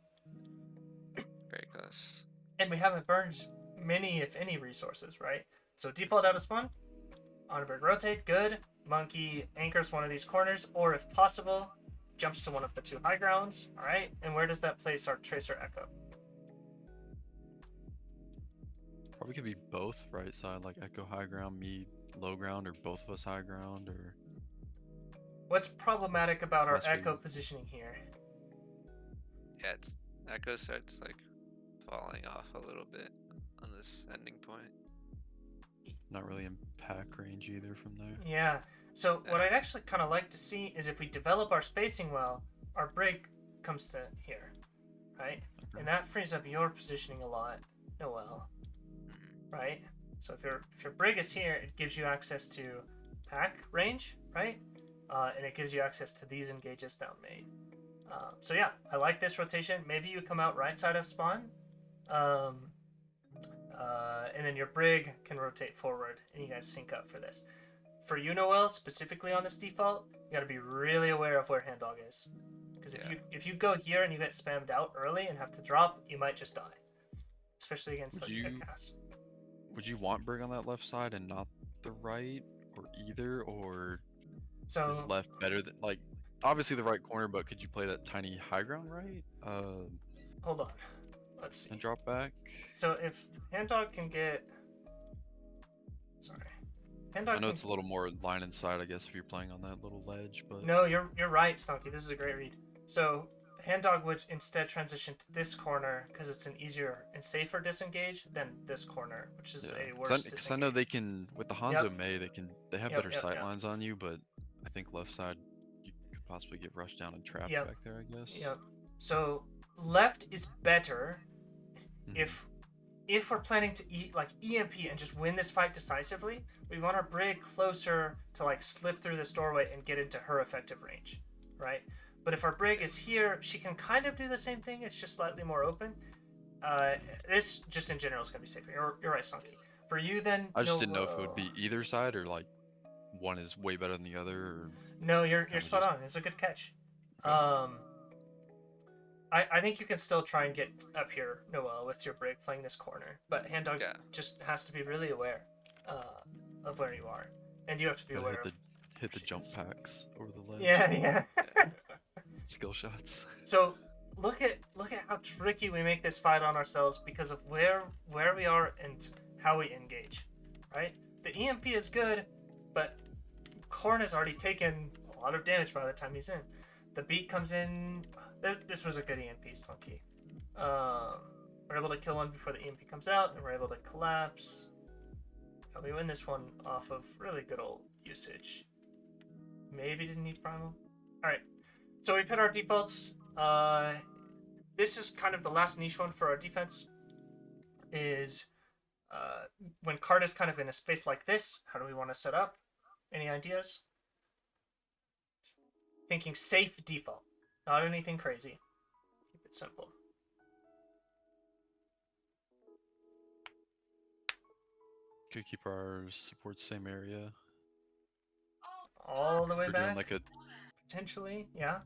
[SPEAKER 2] Very close.
[SPEAKER 1] And we haven't burned many, if any, resources, right? So default out of spawn, Onberg rotate, good. Monkey anchors one of these corners, or if possible, jumps to one of the two high grounds, all right? And where does that place our Tracer Echo?
[SPEAKER 3] Probably could be both right side, like Echo high ground, me low ground, or both of us high ground, or
[SPEAKER 1] What's problematic about our
[SPEAKER 3] Must be.
[SPEAKER 1] Echo positioning here?
[SPEAKER 2] Yeah, it's Echo starts like falling off a little bit on this ending point.
[SPEAKER 3] not really in pack range either from there.
[SPEAKER 1] Yeah. So what
[SPEAKER 2] Yeah.
[SPEAKER 1] I'd actually kind of like to see is if we develop our spacing well, our break comes to here, right? And that frees up your positioning a lot, Noel,
[SPEAKER 2] Mhm.
[SPEAKER 1] right? So if your brig is here, it gives you access to pack range, right? And it gives you access to these engages down main. So yeah, I like this rotation. Maybe you come out right side of spawn, and then your brig can rotate forward, and you guys sync up for this. For you, Noel, specifically on this default, you got to be really aware of where hand dog is, because
[SPEAKER 2] Yeah.
[SPEAKER 1] if you go here and you get spammed out early and have to drop, you might just die, especially against
[SPEAKER 3] Would
[SPEAKER 1] a
[SPEAKER 3] you-
[SPEAKER 1] cast.
[SPEAKER 3] Would you want Brig on that left side and not the right, or either, or is
[SPEAKER 1] So
[SPEAKER 3] left better than like? Obviously the right corner, but could you play that tiny high ground right?
[SPEAKER 1] hold on, let's see.
[SPEAKER 3] And drop back.
[SPEAKER 1] So if hand dog can get, sorry, hand dog
[SPEAKER 3] I know
[SPEAKER 1] can
[SPEAKER 3] it's a little more line inside, I guess, if you're playing on that little ledge, but
[SPEAKER 1] No, you're right, Stonky. This is a great read. So hand dog would instead transition to this corner because it's an easier and safer disengage than this corner, which is a worse
[SPEAKER 3] because I know they
[SPEAKER 1] disengage.
[SPEAKER 3] can with the Hanzo
[SPEAKER 1] Yep.
[SPEAKER 3] Mei, they have
[SPEAKER 1] Yep,
[SPEAKER 3] better
[SPEAKER 1] yep,
[SPEAKER 3] sight
[SPEAKER 1] yep.
[SPEAKER 3] lines on you, but I think left side you could possibly get rushed down and trapped
[SPEAKER 1] Yep.
[SPEAKER 3] back there, I guess.
[SPEAKER 1] Yep. So left is better
[SPEAKER 3] Mhm.
[SPEAKER 1] if we're planning to eat like EMP and just win this fight decisively. We want our brig closer to like slip through this doorway and get into her effective range, right? But if our brig is here, she can kind of do the same thing. It's just slightly more open. This just in general is gonna be safer. You're right, Stonky. For you then,
[SPEAKER 3] I just
[SPEAKER 1] no,
[SPEAKER 3] didn't know if it would be either side or like one is way better than the other, or
[SPEAKER 1] No, you're
[SPEAKER 3] kinda
[SPEAKER 1] spot
[SPEAKER 3] just-
[SPEAKER 1] on. It's a good catch.
[SPEAKER 3] Okay.
[SPEAKER 1] I think you can still try and get up here, Noel, with your brig playing this corner. But hand dog
[SPEAKER 2] Yeah.
[SPEAKER 1] just has to be really aware of where you are, and you have to be
[SPEAKER 3] gotta
[SPEAKER 1] aware
[SPEAKER 3] hit the
[SPEAKER 1] she
[SPEAKER 3] jump
[SPEAKER 1] is.
[SPEAKER 3] packs over the ledge.
[SPEAKER 1] Yeah, yeah.
[SPEAKER 3] Skill shots.
[SPEAKER 1] So look at how tricky we make this fight on ourselves because of where we are and how we engage, right? The EMP is good, but Korn has already taken a lot of damage by the time he's in. The beat comes in. This was a good EMP, Stonky. We're able to kill one before the EMP comes out, and we're able to collapse. And we win this one off of really good old usage. Maybe didn't need primal. All right, so we've hit our defaults. This is kind of the last niche one for our defense. Is when card is kind of in a space like this, how do we want to set up? Any ideas? Thinking safe default, not anything crazy. Keep it simple.
[SPEAKER 3] Could keep our support same area.
[SPEAKER 1] All the way
[SPEAKER 3] If we're doing
[SPEAKER 1] back,
[SPEAKER 3] like a
[SPEAKER 1] potentially, yeah.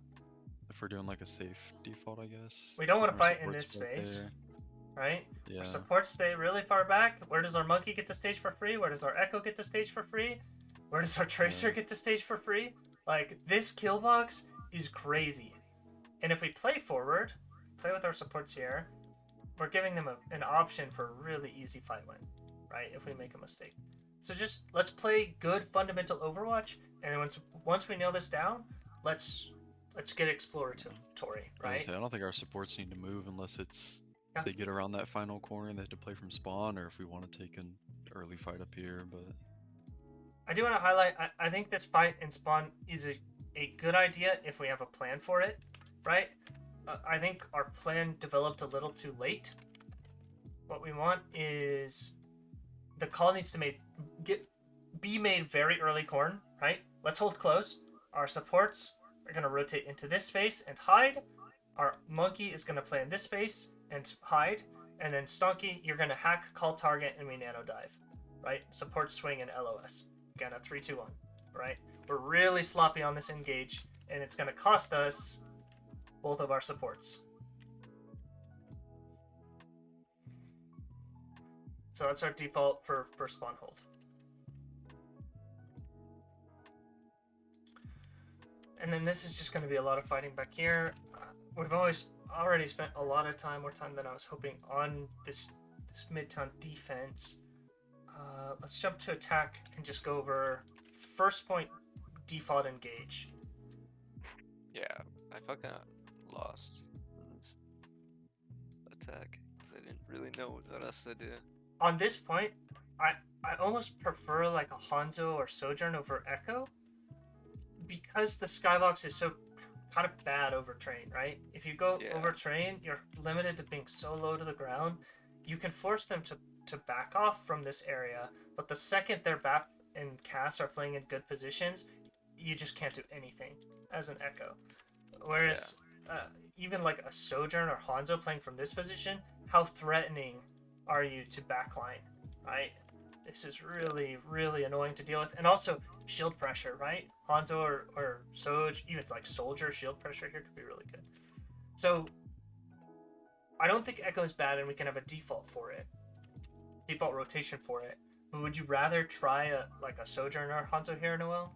[SPEAKER 3] if we're doing like a safe default, I guess.
[SPEAKER 1] We don't want to
[SPEAKER 3] keeping our
[SPEAKER 1] fight in
[SPEAKER 3] supports
[SPEAKER 1] this
[SPEAKER 3] right
[SPEAKER 1] space,
[SPEAKER 3] there.
[SPEAKER 1] right?
[SPEAKER 3] Yeah.
[SPEAKER 1] Our supports stay really far back. Where does our monkey get to stage for free? Where does our echo get to stage for free? Where does our tracer get to stage for free? Like, this kill box is crazy. And if we play forward, play with our supports here, we're giving them an option for a really easy fight win, right? If we make a mistake. So just let's play good fundamental Overwatch, and then once we nail this down, let's get exploratory,
[SPEAKER 3] I
[SPEAKER 1] right?
[SPEAKER 3] don't think our supports need to move unless it's
[SPEAKER 1] Yeah.
[SPEAKER 3] they get around that final corner and they have to play from spawn, or if we want to take an early fight up here. But
[SPEAKER 1] I do want to highlight, I think this fight in spawn is a good idea if we have a plan for it, right? I think our plan developed a little too late. What we want is the call needs to be made very early corn, right? Let's hold close. Our supports are going to rotate into this space and hide. Our monkey is going to play in this space and hide. And then Stonky, you're going to hack, call target, and we nano dive, right? Support swing and LOS. Again, a 3-2-1, right? We're really sloppy on this engage, and it's going to cost us both of our supports. So that's our default for spawn hold. And then this is just going to be a lot of fighting back here. We've already spent a lot of time, more time than I was hoping, on this midtown defense. Let's jump to attack and just go over first point default engage.
[SPEAKER 2] Yeah, I fucking lost this attack because I didn't really know what else to do.
[SPEAKER 1] On this point, I almost prefer like a Hanzo or Sojourn over Echo, because the skybox is so kind of bad over train, right? If you go over train, you're limited to being so low to the ground. You can force them to back off from this area, but the second their BAP and cast are playing in good positions, you just can't do anything as an Echo. Whereas even like a Sojourn or Hanzo playing from this position, how threatening are you to backline, right? This is really, really annoying to deal with. And also shield pressure, right? Hanzo or Soj, even like Soldier, shield pressure here could be really good. So I don't think Echo is bad, and we can have a default for it. Default rotation for it. But would you rather try a Sojourn or Hanzo here, Noel?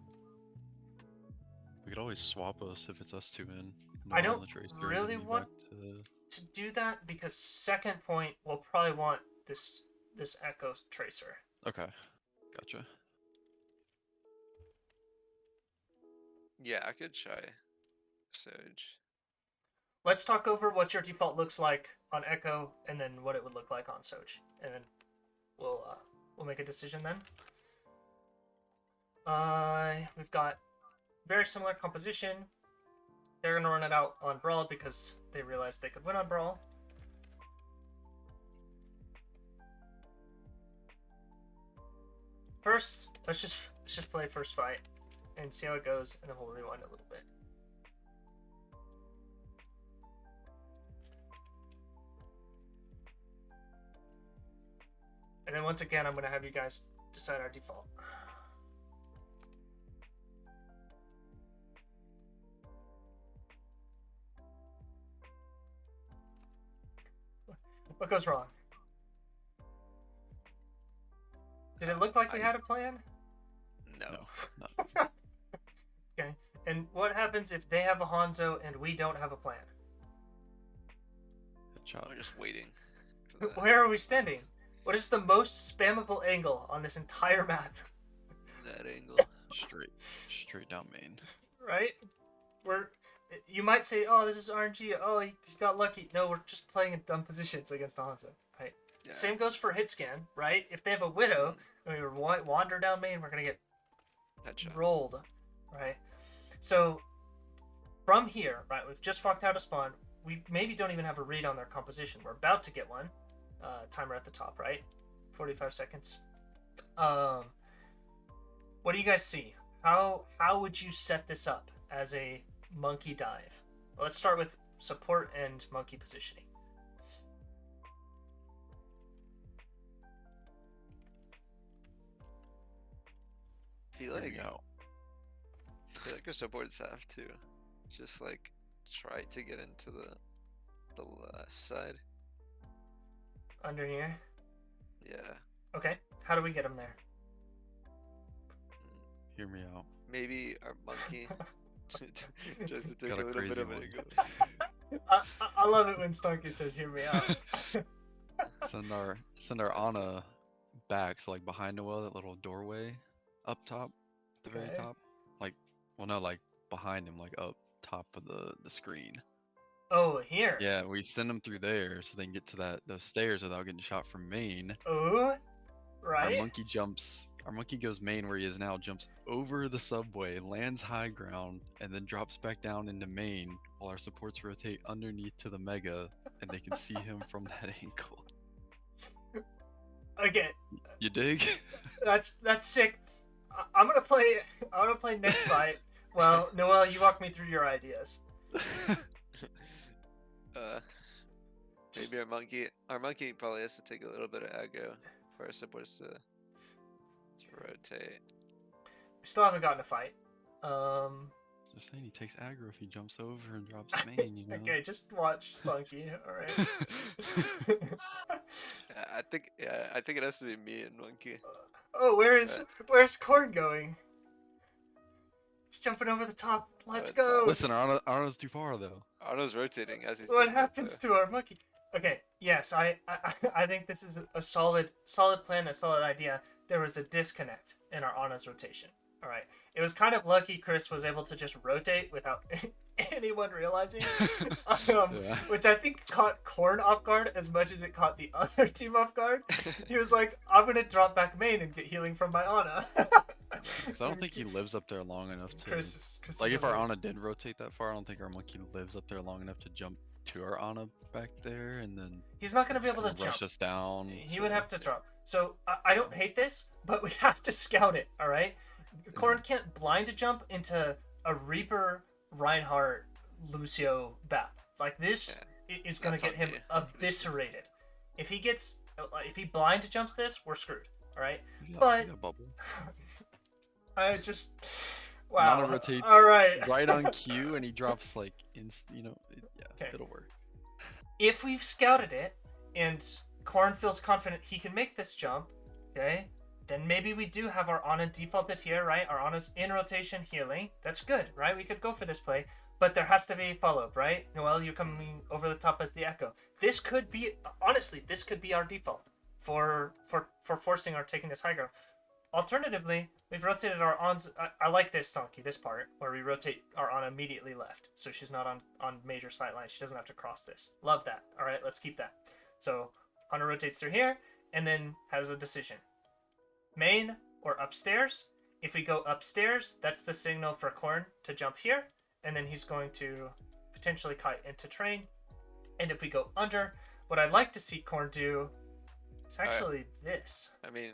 [SPEAKER 3] we could always swap us if it's us two in.
[SPEAKER 1] I don't really want to do that, because second point we'll probably want this Echo Tracer.
[SPEAKER 3] Okay, gotcha.
[SPEAKER 2] Yeah, I could try Surge.
[SPEAKER 1] Let's talk over what your default looks like on Echo, and then what it would look like on Soj, and then we'll make a decision then. We've got very similar composition. They're gonna run it out on Brawl because they realized they could win on Brawl. First, let's just play first fight and see how it goes, and then we'll rewind a little bit. And then once again, I'm gonna have you guys decide our default. What goes wrong? Did it look like we had a plan?
[SPEAKER 2] No.
[SPEAKER 1] Okay. And what happens if they have a Hanzo and we don't have a plan?
[SPEAKER 2] I'm just waiting.
[SPEAKER 1] Where are we standing? What is the most spammable angle on this entire map?
[SPEAKER 2] That angle.
[SPEAKER 3] Straight down main.
[SPEAKER 1] Right? You might say, oh, this is RNG. Oh, he got lucky. No, we're just playing in dumb positions against the Hanzo, right? Yeah. Same goes for hit scan, right? If they have a Widow and we wander down main, we're going to get rolled, right? So from here, right, we've just walked out of spawn. We maybe don't even have a read on their composition. We're about to get one. Timer at the top, right? 45 seconds. What do you guys see? How would you set this up as a monkey dive? Well, let's start with support and monkey positioning.
[SPEAKER 2] I feel like our supports have to just like try to get into the left side.
[SPEAKER 1] Under here.
[SPEAKER 2] Yeah.
[SPEAKER 1] Okay. How do we get him there?
[SPEAKER 3] Hear me out.
[SPEAKER 2] Maybe our monkey just to take
[SPEAKER 3] Got
[SPEAKER 2] a
[SPEAKER 3] a
[SPEAKER 2] little bit
[SPEAKER 3] crazy
[SPEAKER 2] of an
[SPEAKER 3] one.
[SPEAKER 2] angle.
[SPEAKER 1] I love it when Stunky says, "Hear me out."
[SPEAKER 3] Send our Ana back, so like behind Noel, that little doorway up top, the very
[SPEAKER 1] Okay.
[SPEAKER 3] top. Like, well, no, like behind him, like up top of the screen.
[SPEAKER 1] Oh, here.
[SPEAKER 3] Yeah, we send them through there so they can get to those stairs without getting shot from main.
[SPEAKER 1] Oh,
[SPEAKER 3] Our
[SPEAKER 1] right.
[SPEAKER 3] monkey jumps. Our monkey goes main where he is now, jumps over the subway, lands high ground, and then drops back down into main while our supports rotate underneath to the mega, and they can see him from that angle.
[SPEAKER 1] Okay,
[SPEAKER 3] You dig?
[SPEAKER 1] that's sick. I'm gonna play next fight. Well, Noel, you walk me through your ideas.
[SPEAKER 2] Maybe our monkey probably has to take a little bit of aggro for our supports to rotate.
[SPEAKER 1] We still haven't gotten a fight.
[SPEAKER 3] Just saying, he takes aggro if he jumps over and drops main, you know?
[SPEAKER 1] Okay, just watch Slunky. All right.
[SPEAKER 2] I think it has to be me and monkey.
[SPEAKER 1] Oh, where's Corn going? He's jumping over the top. Let's
[SPEAKER 2] Over the top.
[SPEAKER 1] go.
[SPEAKER 3] Listen, Arno's too far, though.
[SPEAKER 2] Arno's rotating as he's
[SPEAKER 1] What
[SPEAKER 2] doing that,
[SPEAKER 1] happens to our monkey? Okay, yes, I think this is a solid plan, a solid idea. There was a disconnect in our Anna's rotation. All right, it was kind of lucky Chris was able to just rotate without anyone realizing,
[SPEAKER 3] Yeah.
[SPEAKER 1] which I think caught Corn off guard as much as it caught the other team off guard. He was like, "I'm gonna drop back main and get healing from my Anna."
[SPEAKER 3] Because I don't think he lives up there long enough to.
[SPEAKER 1] Chris
[SPEAKER 3] Like,
[SPEAKER 1] is
[SPEAKER 3] if our
[SPEAKER 1] amazing.
[SPEAKER 3] Ana did rotate that far, I don't think our monkey lives up there long enough to jump to our Ana back there and then
[SPEAKER 1] He's not gonna be able to
[SPEAKER 3] kinda rush
[SPEAKER 1] jump.
[SPEAKER 3] us down.
[SPEAKER 1] He would have to drop. So I don't hate this, but we have to scout it. All right, Corn can't blind a jump into a Reaper, Reinhardt, Lucio Bap. Like this is gonna
[SPEAKER 2] That's
[SPEAKER 1] get
[SPEAKER 2] on
[SPEAKER 1] him
[SPEAKER 2] me.
[SPEAKER 1] eviscerated. If he blind jumps this, we're screwed. All right,
[SPEAKER 3] He got
[SPEAKER 1] but
[SPEAKER 3] bubble.
[SPEAKER 1] I just wow.
[SPEAKER 3] Ana rotates
[SPEAKER 1] All right,
[SPEAKER 3] right on cue and he drops like
[SPEAKER 1] Okay.
[SPEAKER 3] it'll work.
[SPEAKER 1] If we've scouted it and Corn feels confident he can make this jump, okay, then maybe we do have our Ana defaulted here, right? Our Ana's in rotation healing. That's good, right? We could go for this play, but there has to be a follow-up, right? Noel, you're coming over the top as the Echo. This could be, honestly, this could be our default for forcing our taking this high ground. Alternatively, we've rotated our Ons. I like this Stonky, this part, where we rotate our Ana immediately left. So she's not on major sight lines. She doesn't have to cross this. Love that. All right, let's keep that. So Ana rotates through here and then has a decision. Main or upstairs. If we go upstairs, that's the signal for Corn to jump here. And then he's going to potentially kite into train. And if we go under, what I'd like to see Corn do is actually this.
[SPEAKER 2] I mean,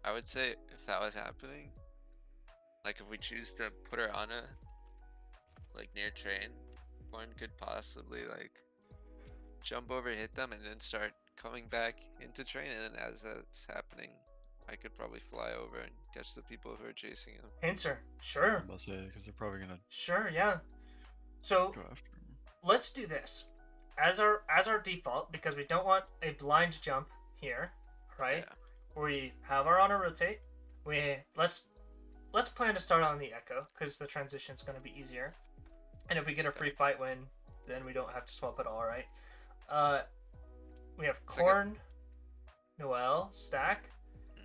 [SPEAKER 2] I would say if that was happening, like if we choose to put her on like near train, Corn could possibly like jump over, hit them, and then start coming back into train. And then as that's happening, I could probably fly over and catch the people who are chasing him.
[SPEAKER 1] Answer. Sure.
[SPEAKER 3] I must say, because they're probably gonna
[SPEAKER 1] Sure, yeah. So
[SPEAKER 3] go after him.
[SPEAKER 1] let's do this. As our default, because we don't want a blind jump here, right?
[SPEAKER 2] Yeah.
[SPEAKER 1] We have our Honor rotate. Let's plan to start on the Echo, because the transition's gonna be easier. And if we get a free fight win, then we don't have to swap at all, right? We have Corn, Noel, Stack,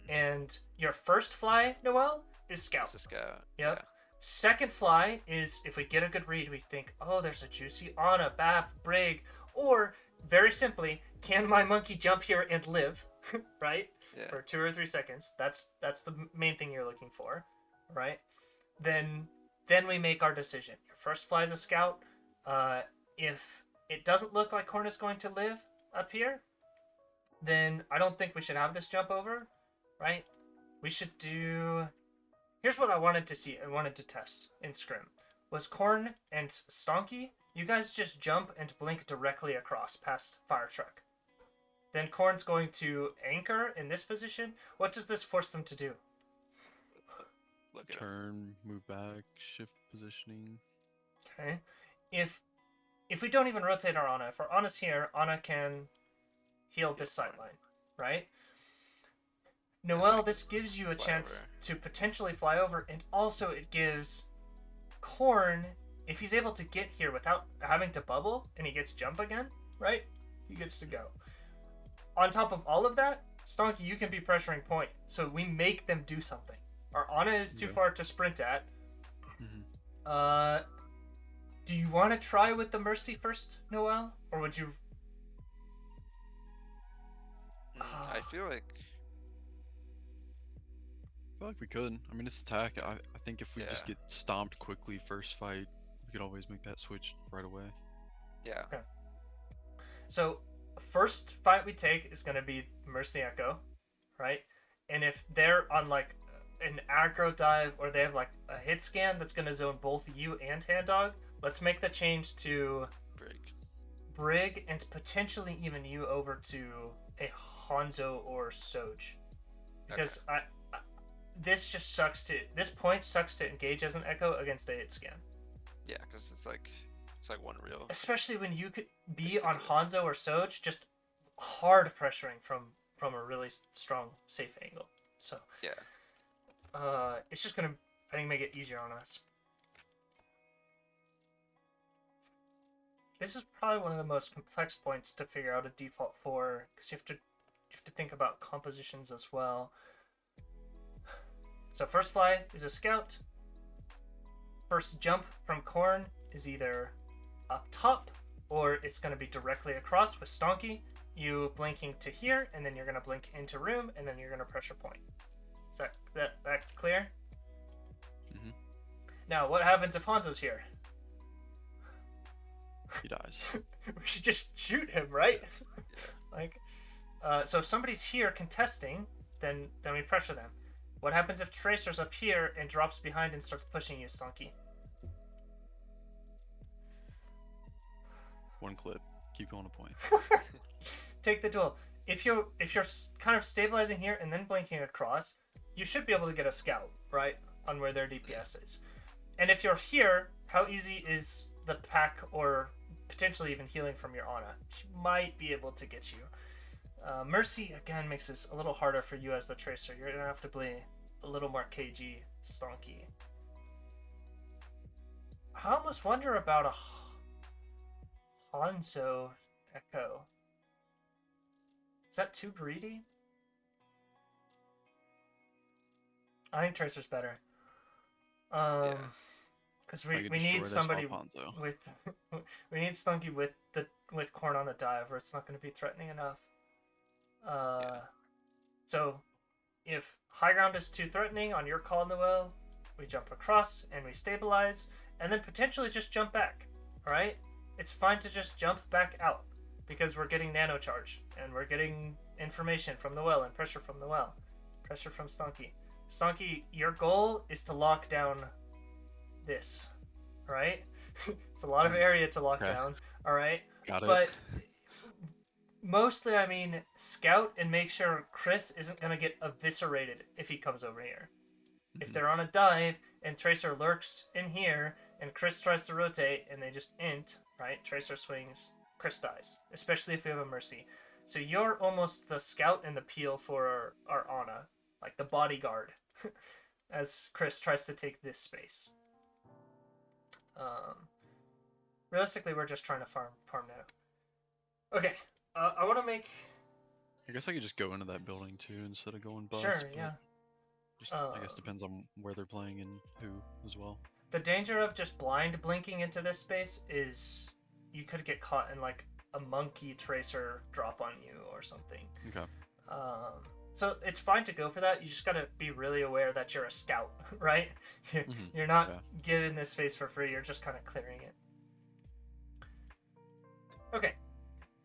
[SPEAKER 1] and your first fly, Noel, is Scout.
[SPEAKER 2] It's a scout.
[SPEAKER 1] Yep.
[SPEAKER 2] Yeah.
[SPEAKER 1] Second fly is if we get a good read, we think, oh, there's a juicy Ana, Bap, Brig, or very simply, can my monkey jump here and live, right?
[SPEAKER 2] Yeah.
[SPEAKER 1] For 2 or 3 seconds. That's the main thing you're looking for, right? Then we make our decision. Your first fly is a scout. If it doesn't look like Corn is going to live up here, then I don't think we should have this jump over, right? We should do... Here's what I wanted to see. I wanted to test in Scrim. Was Corn and Stonky, you guys just jump and blink directly across past Fire Truck. Then Corn's going to anchor in this position. What does this force them to do?
[SPEAKER 2] Look at him.
[SPEAKER 3] Turn, move back, shift positioning.
[SPEAKER 1] Okay, if we don't even rotate our Ana, if our Ana's here, Ana can heal this sideline, right? Noelle, this gives you a chance to potentially fly over, and also it gives Corn, if he's able to get here without having to bubble, and he gets jump again, right? He gets to go. On top of all of that, Stonky, you can be pressuring point, so we make them do something. Our Ana is too far to sprint at. Do you want to try with the Mercy first, Noelle? Or would you...
[SPEAKER 2] I feel like
[SPEAKER 3] we could. I mean, it's attack. I think if we just get stomped quickly first fight, we could always make that switch right away.
[SPEAKER 2] Yeah.
[SPEAKER 1] Okay. So, first fight we take is going to be Mercy Echo, right? And if they're on like an aggro dive or they have like a hit scan that's going to zone both you and Hand Dog, let's make the change to Brig and potentially even you over to a Hanzo or Soj. Because this just sucks to... This point sucks to engage as an Echo against a hit scan.
[SPEAKER 2] Yeah, because it's like one real.
[SPEAKER 1] Especially when you could be on Hanzo or Soj, just hard pressuring from a really strong safe angle. So
[SPEAKER 2] yeah,
[SPEAKER 1] it's just gonna, I think, make it easier on us. This is probably one of the most complex points to figure out a default for, because you have to think about compositions as well. So first fly is a scout. First jump from Corn is either up top or it's going to be directly across with Stonky. You blinking to here, and then you're going to blink into room, and then you're going to pressure point. Is that clear?
[SPEAKER 3] Mm-hmm.
[SPEAKER 1] Now, what happens if Hanzo's here?
[SPEAKER 3] He dies.
[SPEAKER 1] We should just shoot him, right? Like, so if somebody's here contesting, then we pressure them. What happens if Tracer's up here and drops behind and starts pushing you, Stonky?
[SPEAKER 3] One clip. Keep going to point.
[SPEAKER 1] Take the duel. If you're kind of stabilizing here and then blinking across, you should be able to get a scout, right, on where their DPS is. And if you're here, how easy is the pack or potentially even healing from your Ana? She might be able to get you. Mercy, again, makes this a little harder for you as the Tracer. You're going to have to play a little more KG, Stonky. I almost wonder about a Hanzo Echo. Is that too greedy? I think Tracer's better. Because we need somebody with we need Stonky with Corn on the dive, or it's not going to be threatening enough. So if high ground is too threatening on your call, Noelle, we jump across and we stabilize, and then potentially just jump back. All right, it's fine to just jump back out because we're getting nano charge and we're getting information from Noelle and pressure from Noelle, pressure from Stonky. Stonky, your goal is to lock down this, all right? It's a lot of area to lock down, all right?
[SPEAKER 3] Got it.
[SPEAKER 1] But mostly, I mean, scout and make sure Chris isn't going to get eviscerated if he comes over here. Mm-hmm. If they're on a dive and Tracer lurks in here and Chris tries to rotate and they just int, right? Tracer swings, Chris dies, especially if you have a Mercy. So you're almost the scout and the peel for our Ana, like the bodyguard, as Chris tries to take this space. Realistically, we're just trying to farm now. Okay, I want to make...
[SPEAKER 3] I guess I could just go into that building too instead of going bust.
[SPEAKER 1] Sure, yeah.
[SPEAKER 3] Just, I guess depends on where they're playing and who as well.
[SPEAKER 1] The danger of just blind blinking into this space is you could get caught in like a monkey Tracer drop on you or something.
[SPEAKER 3] Okay.
[SPEAKER 1] So it's fine to go for that. You just gotta be really aware that you're a scout, right? You're not given this space for free. You're just kind of clearing it. Okay.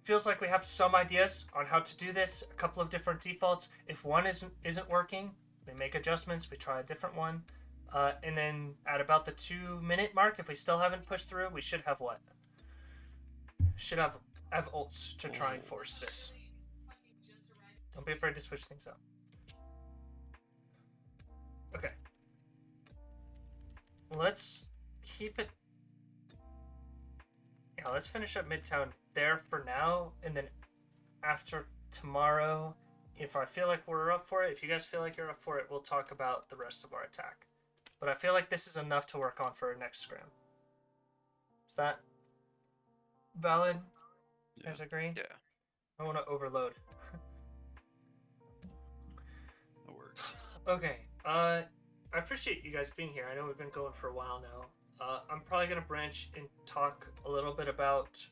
[SPEAKER 1] Feels like we have some ideas on how to do this. A couple of different defaults. If one isn't working, we make adjustments. We try a different one. And then at about the 2-minute mark, if we still haven't pushed through, we should have what? Should have ults to try and force this. Don't be afraid to switch things up. Okay. Let's keep it Yeah, let's finish up Midtown there for now, and then after tomorrow, if I feel like we're up for it, if you guys feel like you're up for it, we'll talk about the rest of our attack. But I feel like this is enough to work on for our next scrim. Is that valid? You guys agree?
[SPEAKER 2] Yeah.
[SPEAKER 1] I don't want to overload.
[SPEAKER 3] That works.
[SPEAKER 1] Okay. I appreciate you guys being here. I know we've been going for a while now. I'm probably gonna branch and talk a little bit about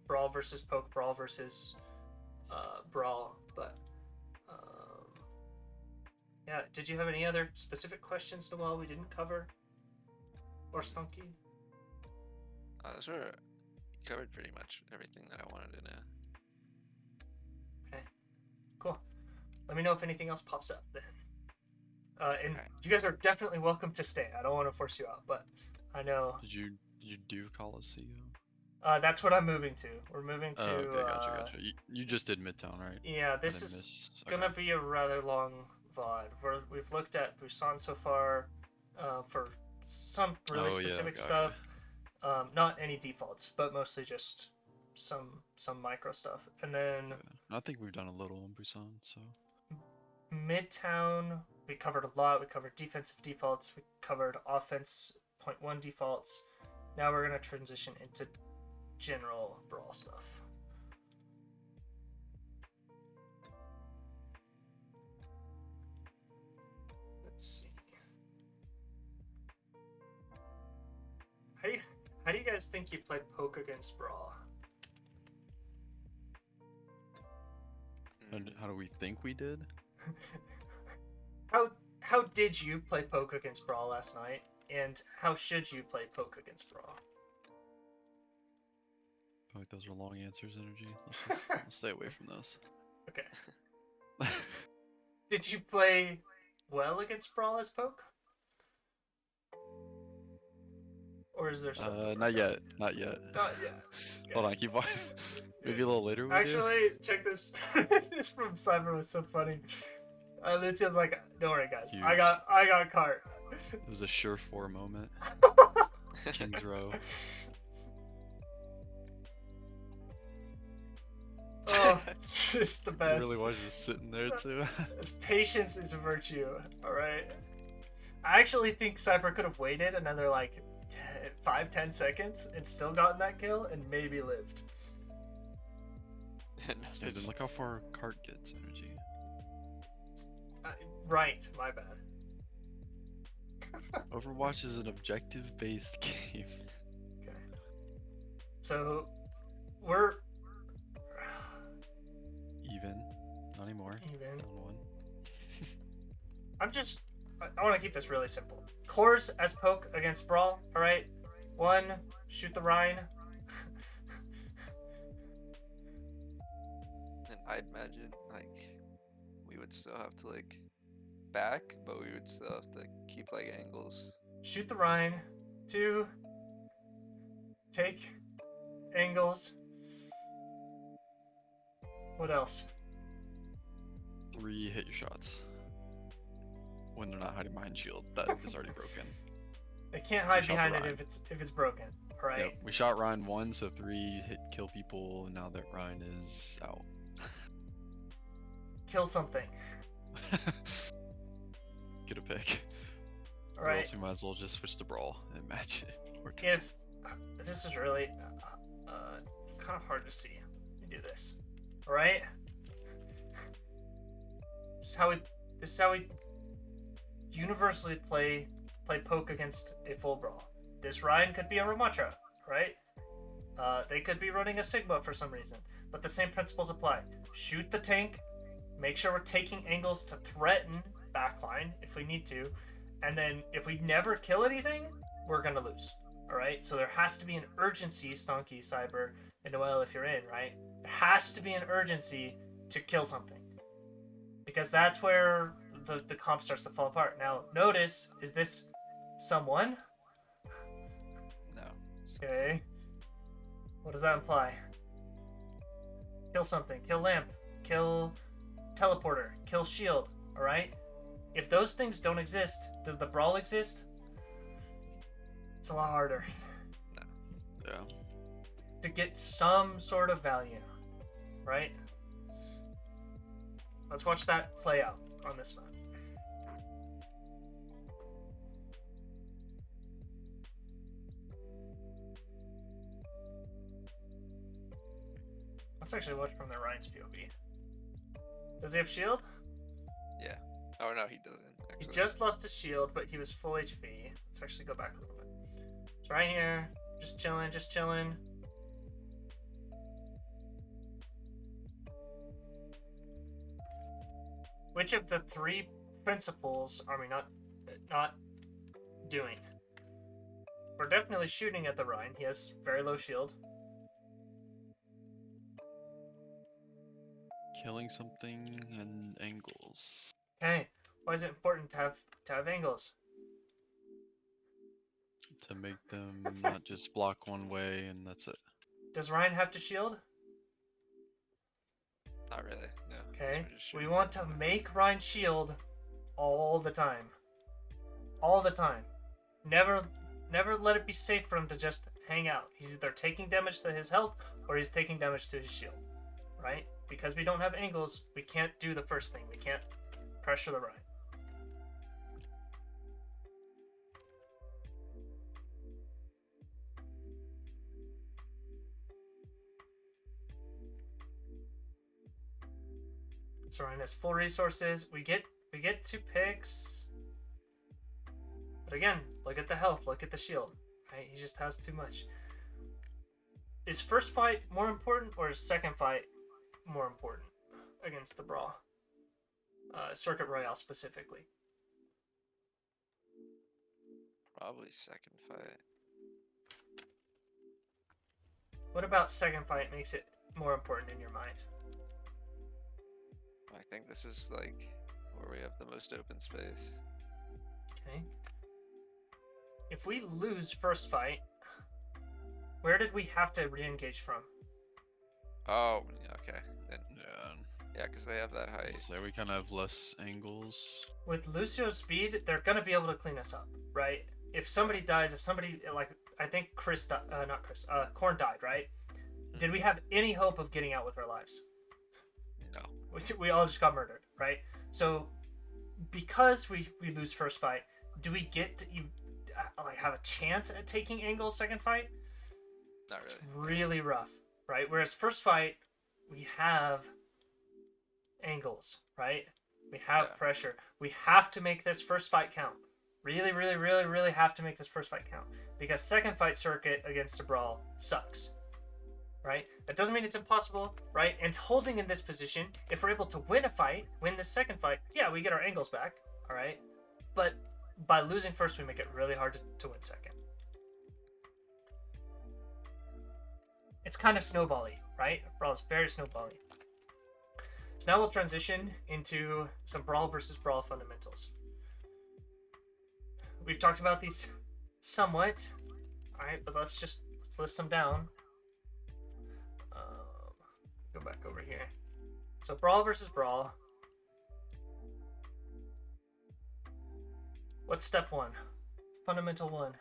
[SPEAKER 1] Brawl versus Poke, Brawl versus Brawl, but yeah. Did you have any other specific questions, Noel, we didn't cover, or Stunky?
[SPEAKER 2] Those were covered pretty much everything that I wanted to know.
[SPEAKER 1] Okay, cool. Let me know if anything else pops up then. And
[SPEAKER 2] Alright.
[SPEAKER 1] you guys are definitely welcome to stay. I don't want to force you out, but I know
[SPEAKER 3] Did you do Coliseum?
[SPEAKER 1] that's what I'm moving to. We're moving to.
[SPEAKER 3] Oh, okay, gotcha. You just did Midtown, right?
[SPEAKER 1] Yeah, this
[SPEAKER 3] I
[SPEAKER 1] is
[SPEAKER 3] missed-
[SPEAKER 1] gonna
[SPEAKER 3] okay.
[SPEAKER 1] be a rather long VOD. We've looked at Busan so far for some really
[SPEAKER 3] Oh, yeah,
[SPEAKER 1] specific
[SPEAKER 3] okay.
[SPEAKER 1] stuff. Not any defaults, but mostly just some micro stuff. And then
[SPEAKER 3] Yeah. I think we've done a little in Busan, so
[SPEAKER 1] Midtown, we covered a lot. We covered defensive defaults. We covered offense 0.1 defaults. Now we're gonna transition into general Brawl stuff. Let's see. How do you guys think you played Poke against Brawl?
[SPEAKER 3] and how do we think we did?
[SPEAKER 1] How did you play Poke against Brawl last night? And how should you play Poke against Brawl?
[SPEAKER 3] I feel like those are long answers, Energy. Let's stay away from those.
[SPEAKER 1] Okay. Did you play well against Brawl as Poke? Or is there stuff? to
[SPEAKER 3] Not
[SPEAKER 1] work
[SPEAKER 3] yet.
[SPEAKER 1] out?
[SPEAKER 3] Not yet.
[SPEAKER 1] Not yet. Okay.
[SPEAKER 3] Hold on, keep on. Maybe a little later. We do?
[SPEAKER 1] Actually, check this. This from Cyber was so funny. Lucio's like, "Don't worry, guys.
[SPEAKER 3] Huge.
[SPEAKER 1] I got cart."
[SPEAKER 3] It was a sure-4 moment. King's Row.
[SPEAKER 1] Oh, it's just the
[SPEAKER 3] He
[SPEAKER 1] best.
[SPEAKER 3] really was just sitting there too.
[SPEAKER 1] Patience is a virtue. All right. I actually think Cypher could have waited another like 5-10 seconds and still gotten that kill and maybe lived.
[SPEAKER 3] Hey, then look how far Cart gets, Energy.
[SPEAKER 1] Right, my bad.
[SPEAKER 3] Overwatch is an objective-based game.
[SPEAKER 1] Okay. So, we're
[SPEAKER 3] Even. Not anymore.
[SPEAKER 1] even.
[SPEAKER 3] Down one.
[SPEAKER 1] I want to keep this really simple. Cores as Poke against Brawl, alright? 1, shoot the Rhine.
[SPEAKER 2] And I'd imagine like we would still have to like back, but we would still have to keep like angles.
[SPEAKER 1] Shoot the Rhine. 2, take angles. What else?
[SPEAKER 3] 3, hit your shots. When they're not hiding behind shield, that is already broken.
[SPEAKER 1] They can't
[SPEAKER 3] So
[SPEAKER 1] hide
[SPEAKER 3] shot the
[SPEAKER 1] behind it
[SPEAKER 3] Rhine.
[SPEAKER 1] if it's broken, alright?
[SPEAKER 3] Yep, we shot Ryan 1, so 3 hit kill people, and now that Ryan is out.
[SPEAKER 1] Kill something,
[SPEAKER 3] Get a pick. Or
[SPEAKER 1] alright?
[SPEAKER 3] else we might as well just switch to Brawl and match it. Or
[SPEAKER 1] If this is really kind of hard to see, let me do this. All right. This is how we universally play Poke against a full Brawl. This Ryan could be a Ramattra, right? They could be running a Sigma for some reason, but the same principles apply. Shoot the tank, make sure we're taking angles to threaten backline if we need to, and then if we never kill anything, we're gonna lose. All right, so there has to be an urgency, Stonky, Cyber, and Noel, if you're in, right? There has to be an urgency to kill something, because that's where the comp starts to fall apart. Now, notice, is this someone?
[SPEAKER 2] No.
[SPEAKER 1] Okay. What does that imply? Kill something. Kill lamp. Kill teleporter. Kill shield. All right. If those things don't exist, does the Brawl exist? It's a lot harder.
[SPEAKER 3] yeah.
[SPEAKER 1] to get some sort of value, right? Let's watch that play out on this map. Let's actually watch from the Ryan's POV. Does he have shield?
[SPEAKER 2] Yeah. Oh no, he doesn't.
[SPEAKER 1] He
[SPEAKER 2] Actually.
[SPEAKER 1] just lost his shield, but he was full HP. Let's actually go back a little bit. So right here, just chilling, just chilling. Which of the three principles are we not doing? We're definitely shooting at the Rhine. He has very low shield.
[SPEAKER 3] Killing something and angles.
[SPEAKER 1] Okay, why is it important to have angles?
[SPEAKER 3] To make them not just block one way and that's it.
[SPEAKER 1] Does Ryan have to shield?
[SPEAKER 2] Not really. No.
[SPEAKER 1] Okay,
[SPEAKER 2] We're just
[SPEAKER 1] we
[SPEAKER 2] shooting.
[SPEAKER 1] want to make Ryan shield all the time. All the time. Never let it be safe for him to just hang out. He's either taking damage to his health or he's taking damage to his shield, right? Because we don't have angles, we can't do the first thing. We can't pressure the Ryan. So Ryan has full resources. We get 2 picks. But again, look at the health, look at the shield. Right? He just has too much. Is first fight more important or is second fight more important against the Brawl? Circuit Royale specifically.
[SPEAKER 2] Probably second fight.
[SPEAKER 1] What about second fight makes it more important in your mind?
[SPEAKER 2] I think this is like where we have the most open space.
[SPEAKER 1] Okay. If we lose first fight, where did we have to re-engage from?
[SPEAKER 2] Oh, okay. Then
[SPEAKER 3] Yeah.
[SPEAKER 2] yeah, because they have that height.
[SPEAKER 3] So we kind of have less angles.
[SPEAKER 1] With Lucio's speed, they're gonna be able to clean us up, right? If somebody dies, if somebody like I think Korn died, right? Did we have any hope of getting out with our lives?
[SPEAKER 2] No.
[SPEAKER 1] We all just got murdered, right? So because we lose first fight, do we get to like have a chance at taking angle second fight?
[SPEAKER 2] Not
[SPEAKER 1] It's
[SPEAKER 2] really.
[SPEAKER 1] really rough, right? Whereas first fight, we have angles, right? We have
[SPEAKER 2] Yeah.
[SPEAKER 1] pressure. We have to make this first fight count. Really, really, really, really have to make this first fight count. Because second fight circuit against a Brawl sucks. Right? That doesn't mean it's impossible, right? And holding in this position, if we're able to win a fight, win the second fight, yeah, we get our angles back, all right? But by losing first, we make it really hard to win second. It's kind of snowbally, right? Brawl is very snowbally. So now we'll transition into some Brawl versus Brawl fundamentals. We've talked about these somewhat, all right, but let's list them down. Go back over here. So Brawl versus Brawl. What's step 1? Fundamental 1.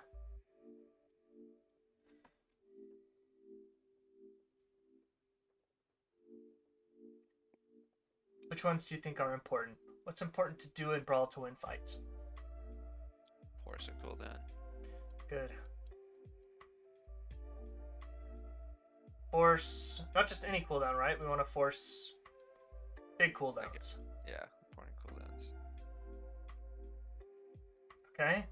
[SPEAKER 1] Which ones do you think are important? What's important to do in Brawl to win fights?
[SPEAKER 2] Force a cooldown.
[SPEAKER 1] Good. Force, not just any cooldown, right? We want to force big cooldowns.
[SPEAKER 2] Yeah, important cooldowns.
[SPEAKER 1] Okay.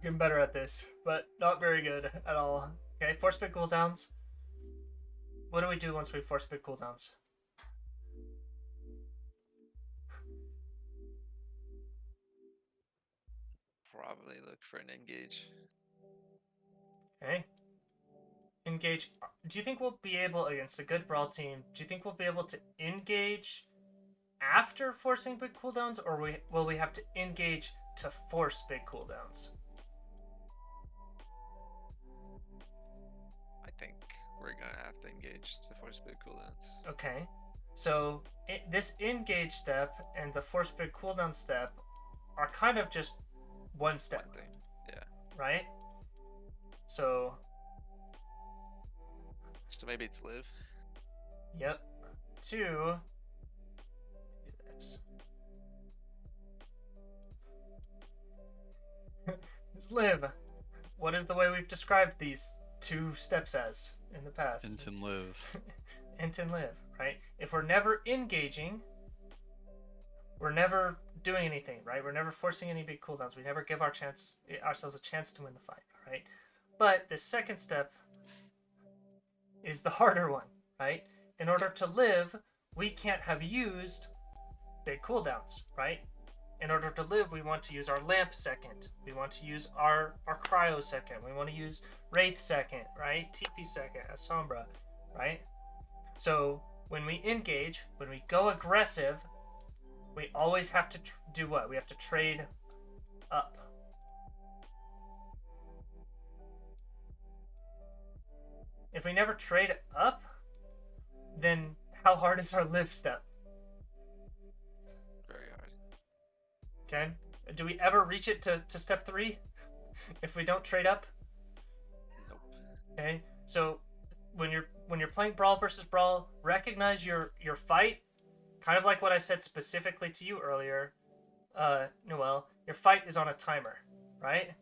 [SPEAKER 1] Getting better at this, but not very good at all. Okay, force big cooldowns. What do we do once we force big cooldowns?
[SPEAKER 2] Probably look for an engage.
[SPEAKER 1] Okay. Engage. Do you think we'll be able, against a good Brawl team, do you think we'll be able to engage after forcing big cooldowns, or will we have to engage to force big cooldowns?
[SPEAKER 2] I think we're gonna have to engage to force big cooldowns.
[SPEAKER 1] Okay. So this engage step and the force big cooldown step are kind of just one step,
[SPEAKER 2] One thing. Yeah.
[SPEAKER 1] right? So,
[SPEAKER 2] So maybe it's live.
[SPEAKER 1] yep. 2. Do this. Is live. What is the way we've described these 2 steps as in the past?
[SPEAKER 3] Int and live.
[SPEAKER 1] Int and live, right? If we're never engaging, we're never doing anything, right? We're never forcing any big cooldowns. We never give ourselves a chance to win the fight, right? But the second step is the harder one, right? In order to live, we can't have used big cooldowns, right? In order to live, we want to use our lamp second. We want to use our cryo second. We want to use wraith second, right? TP second, a sombra, right? So when we engage, when we go aggressive, we always have to do what? We have to trade up. If we never trade up, then how hard is our live step?
[SPEAKER 2] Very hard.
[SPEAKER 1] Okay. Do we ever reach it to step 3 if we don't trade up?
[SPEAKER 2] Nope.
[SPEAKER 1] Okay. So when you're playing Brawl versus Brawl, recognize your fight, kind of like what I said specifically to you earlier, Noel. Your fight is on a timer, right?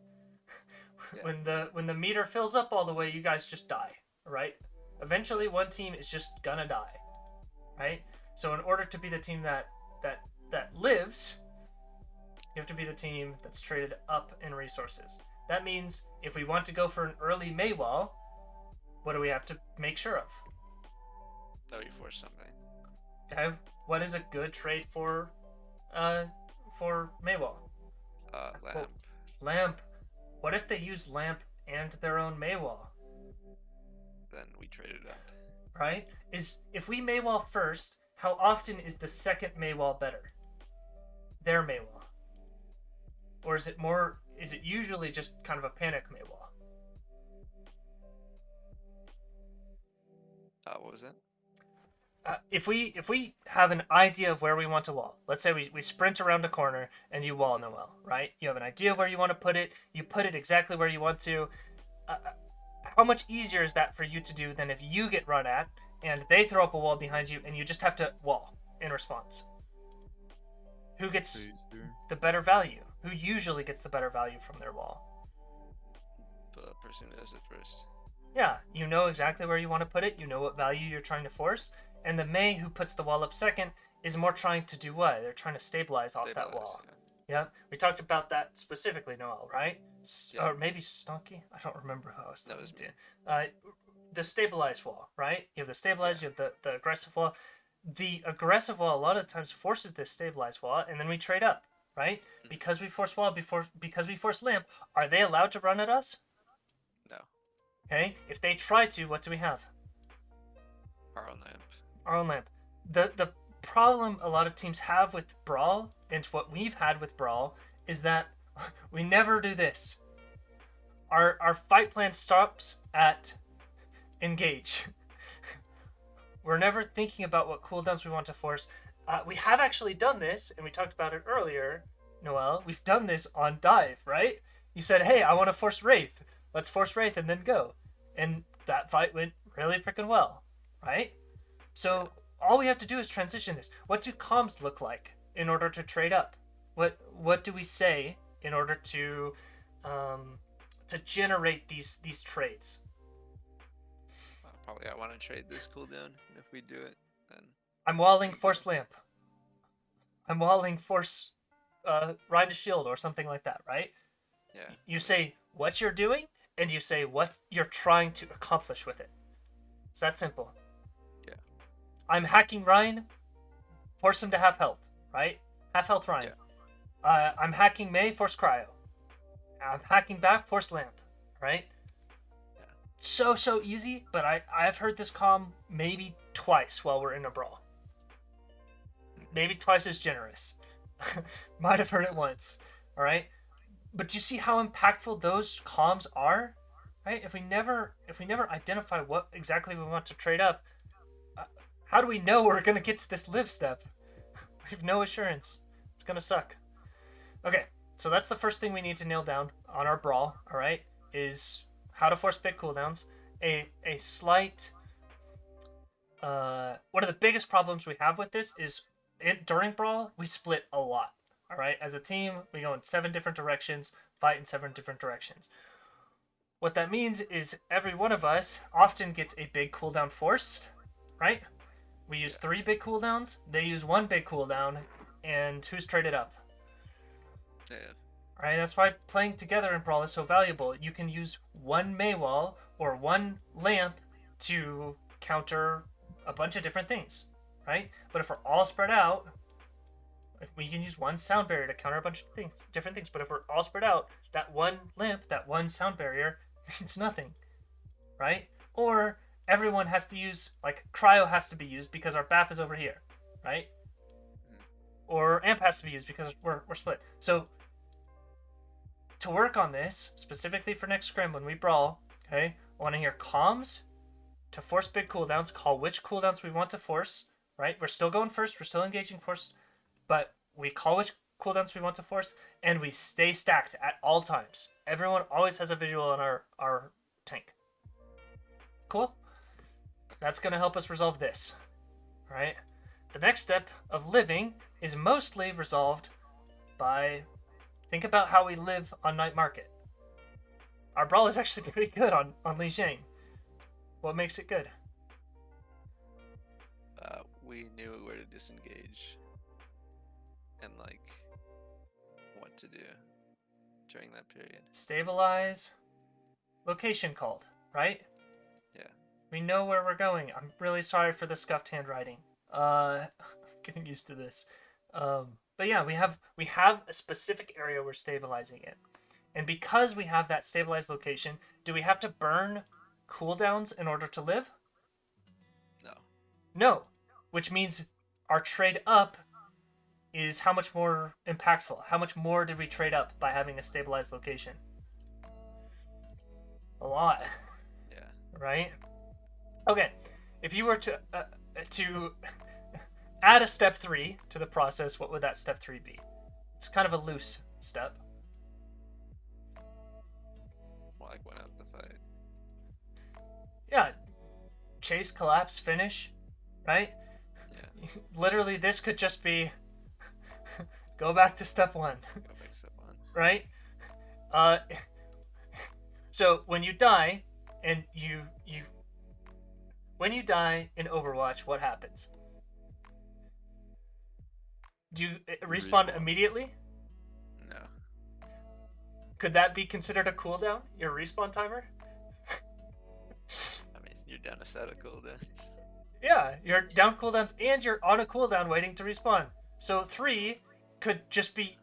[SPEAKER 2] Yeah.
[SPEAKER 1] When the meter fills up all the way, you guys just die, right? Eventually, one team is just gonna die, right? So in order to be the team that lives, you have to be the team that's traded up in resources. That means if we want to go for an early Mei wall, what do we have to make sure of?
[SPEAKER 2] That we force something.
[SPEAKER 1] Okay, what is a good trade for Mei wall?
[SPEAKER 2] Lamp.
[SPEAKER 1] Lamp. What if they use lamp and their own Mei wall?
[SPEAKER 2] Then we trade it up.
[SPEAKER 1] Right? If we Mei wall first, how often is the second Mei wall better? Their Mei wall. Or is it usually just kind of a panic Mei wall?
[SPEAKER 2] What was that?
[SPEAKER 1] If we have an idea of where we want to wall, let's say we sprint around a corner and you wall Noel, right? You have an idea of where you want to put it. You put it exactly where you want to. How much easier is that for you to do than if you get run at and they throw up a wall behind you and you just have to wall in response? Who gets the better value? Who usually gets the better value from their wall?
[SPEAKER 2] The person who does it first.
[SPEAKER 1] Yeah, you know exactly where you want to put it. You know what value you're trying to force. And the Mei who puts the wall up second is more trying to do what? They're trying to stabilize off that wall. Yeah, we talked about that specifically, Noel, right?
[SPEAKER 2] Yeah.
[SPEAKER 1] Or maybe Stonky? I don't remember who I was
[SPEAKER 2] That was me.
[SPEAKER 1] The stabilized wall, right? You have the stabilized, you have the aggressive wall. The aggressive wall a lot of times forces this stabilized wall, and then we trade up, right?
[SPEAKER 2] Mm-hmm.
[SPEAKER 1] Because we force wall, because we force lamp, are they allowed to run at us?
[SPEAKER 2] No.
[SPEAKER 1] Okay, if they try to, what do we have?
[SPEAKER 2] Our own lamp.
[SPEAKER 1] Our own lamp. The problem a lot of teams have with Brawl, and what we've had with Brawl, is that we never do this. Our fight plan stops at engage. We're never thinking about what cooldowns we want to force. We have actually done this, and we talked about it earlier, Noel. We've done this on dive, right? You said, hey, I want to force Wraith. Let's force Wraith and then go. And that fight went really freaking well, right? So all we have to do is transition this. What do comms look like in order to trade up? What do we say in order to generate these trades?
[SPEAKER 2] Probably I want to trade this cooldown. And if we do it, then
[SPEAKER 1] I'm walling force lamp. I'm walling force ride a shield or something like that, right?
[SPEAKER 2] yeah.
[SPEAKER 1] You say what you're doing, and you say what you're trying to accomplish with it. It's that simple.
[SPEAKER 2] Yeah.
[SPEAKER 1] I'm hacking Ryan, force him to half health, right? Half health Ryan.
[SPEAKER 2] Yeah.
[SPEAKER 1] I'm hacking Mei, force cryo. I'm hacking back, force lamp, right?
[SPEAKER 2] Yeah.
[SPEAKER 1] So easy, but I've heard this comm maybe twice while we're in a brawl. Maybe twice as generous. Might have heard it once, all right? But do you see how impactful those comms are, right? If we never identify what exactly we want to trade up, how do we know we're gonna get to this live step? We have no assurance. It's gonna suck. Okay, so that's the first thing we need to nail down on our brawl. All right, is how to force big cooldowns, a slight one of the biggest problems we have with this is during Brawl, we split a lot. All right, as a team, we go in 7 different directions, fight in 7 different directions. What that means is every one of us often gets a big cooldown forced, right? We use 3 big cooldowns, they use 1 big cooldown, and who's traded up?
[SPEAKER 2] Yeah.
[SPEAKER 1] Right, that's why playing together in Brawl is so valuable. You can use 1 Maywall or 1 lamp to counter a bunch of different things, right? But if we're all spread out, if we can use 1 sound barrier to counter a bunch of things, different things. But if we're all spread out, that 1 lamp, that 1 sound barrier means nothing, right? Or everyone has to use, like, cryo has to be used because our BAP is over here, right? Or amp has to be used because we're split. So to work on this, specifically for next scrim when we brawl, okay, I want to hear comms to force big cooldowns, call which cooldowns we want to force, right? We're still going first, we're still engaging first, but we call which cooldowns we want to force, and we stay stacked at all times. Everyone always has a visual on our tank. Cool? That's going to help us resolve this, right? The next step of living is mostly resolved by, think about how we live on Night Market. Our Brawl is actually pretty good on Li Jing. What makes it good?
[SPEAKER 2] We knew where to disengage and like what to do during that period.
[SPEAKER 1] Stabilize, location called, right?
[SPEAKER 2] Yeah.
[SPEAKER 1] We know where we're going. I'm really sorry for the scuffed handwriting. Getting used to this. But yeah, we have a specific area we're stabilizing in. And because we have that stabilized location, do we have to burn cooldowns in order to live?
[SPEAKER 2] No.
[SPEAKER 1] No. Which means our trade up is how much more impactful. How much more did we trade up by having a stabilized location? A lot.
[SPEAKER 2] Yeah.
[SPEAKER 1] Right? Okay. If you were to add a step 3 to the process, what would that step 3 be? It's kind of a loose step.
[SPEAKER 2] Well, like went out the fight.
[SPEAKER 1] Yeah. Chase, collapse, finish, right?
[SPEAKER 2] Yeah.
[SPEAKER 1] Literally, this could just be go back to step 1,
[SPEAKER 2] Go back to step 1.
[SPEAKER 1] right? So when you die, and when you die in Overwatch, what happens? Do you respawn immediately?
[SPEAKER 2] No.
[SPEAKER 1] Could that be considered a cooldown? Your respawn timer?
[SPEAKER 2] I mean, you're down a set of cooldowns.
[SPEAKER 1] Yeah, you're down cooldowns and you're on a cooldown waiting to respawn. So 3 could just be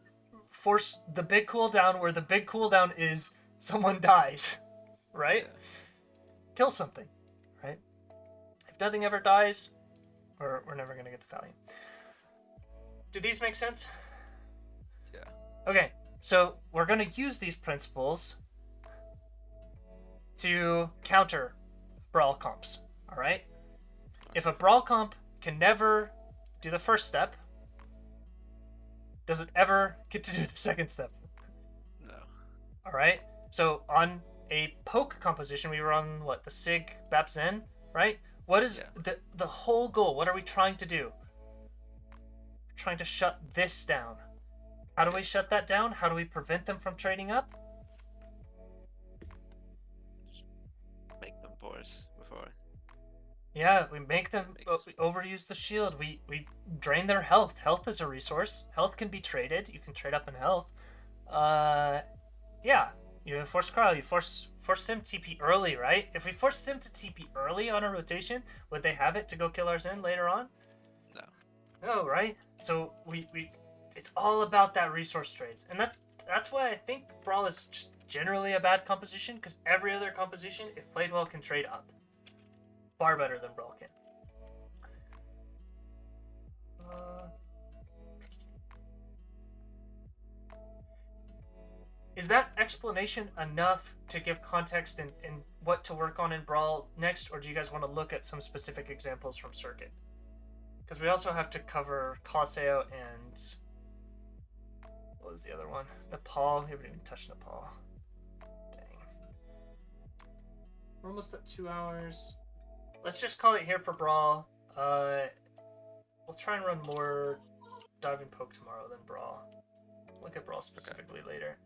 [SPEAKER 1] force the big cooldown where the big cooldown is someone dies, right?
[SPEAKER 2] Yeah.
[SPEAKER 1] Kill something, right? If nothing ever dies, we're never going to get the value. Do these make sense?
[SPEAKER 2] Yeah.
[SPEAKER 1] Okay, so we're going to use these principles to counter Brawl comps, all right? If a Brawl comp can never do the first step, does it ever get to do the second step?
[SPEAKER 2] No.
[SPEAKER 1] All right? So on a poke composition, we were on, what, the Sig Bap Zen, right? What is the whole goal? What are we trying to do? We're trying to shut this down. How do we shut that down? How do we prevent them from trading up?
[SPEAKER 2] Make them force before.
[SPEAKER 1] Yeah, we make them we overuse the shield. We drain their health. Health is a resource. Health can be traded. You can trade up in health. Yeah. You force cryo. You force Sim TP early, right? If we force Sim to TP early on a rotation, would they have it to go kill our Zen later on?
[SPEAKER 2] No.
[SPEAKER 1] No, right? So we it's all about that resource trades, and that's why I think Brawl is just generally a bad composition, because every other composition, if played well, can trade up. Far better than Brawl can. Is that explanation enough to give context and what to work on in Brawl next, or do you guys want to look at some specific examples from Circuit? Because we also have to cover Colosseo and... what was the other one? Nepal. We haven't even touched Nepal. Dang. We're almost at 2 hours. Let's just call it here for Brawl. We'll try and run more Dive and Poke tomorrow than Brawl. Look at Brawl specifically later.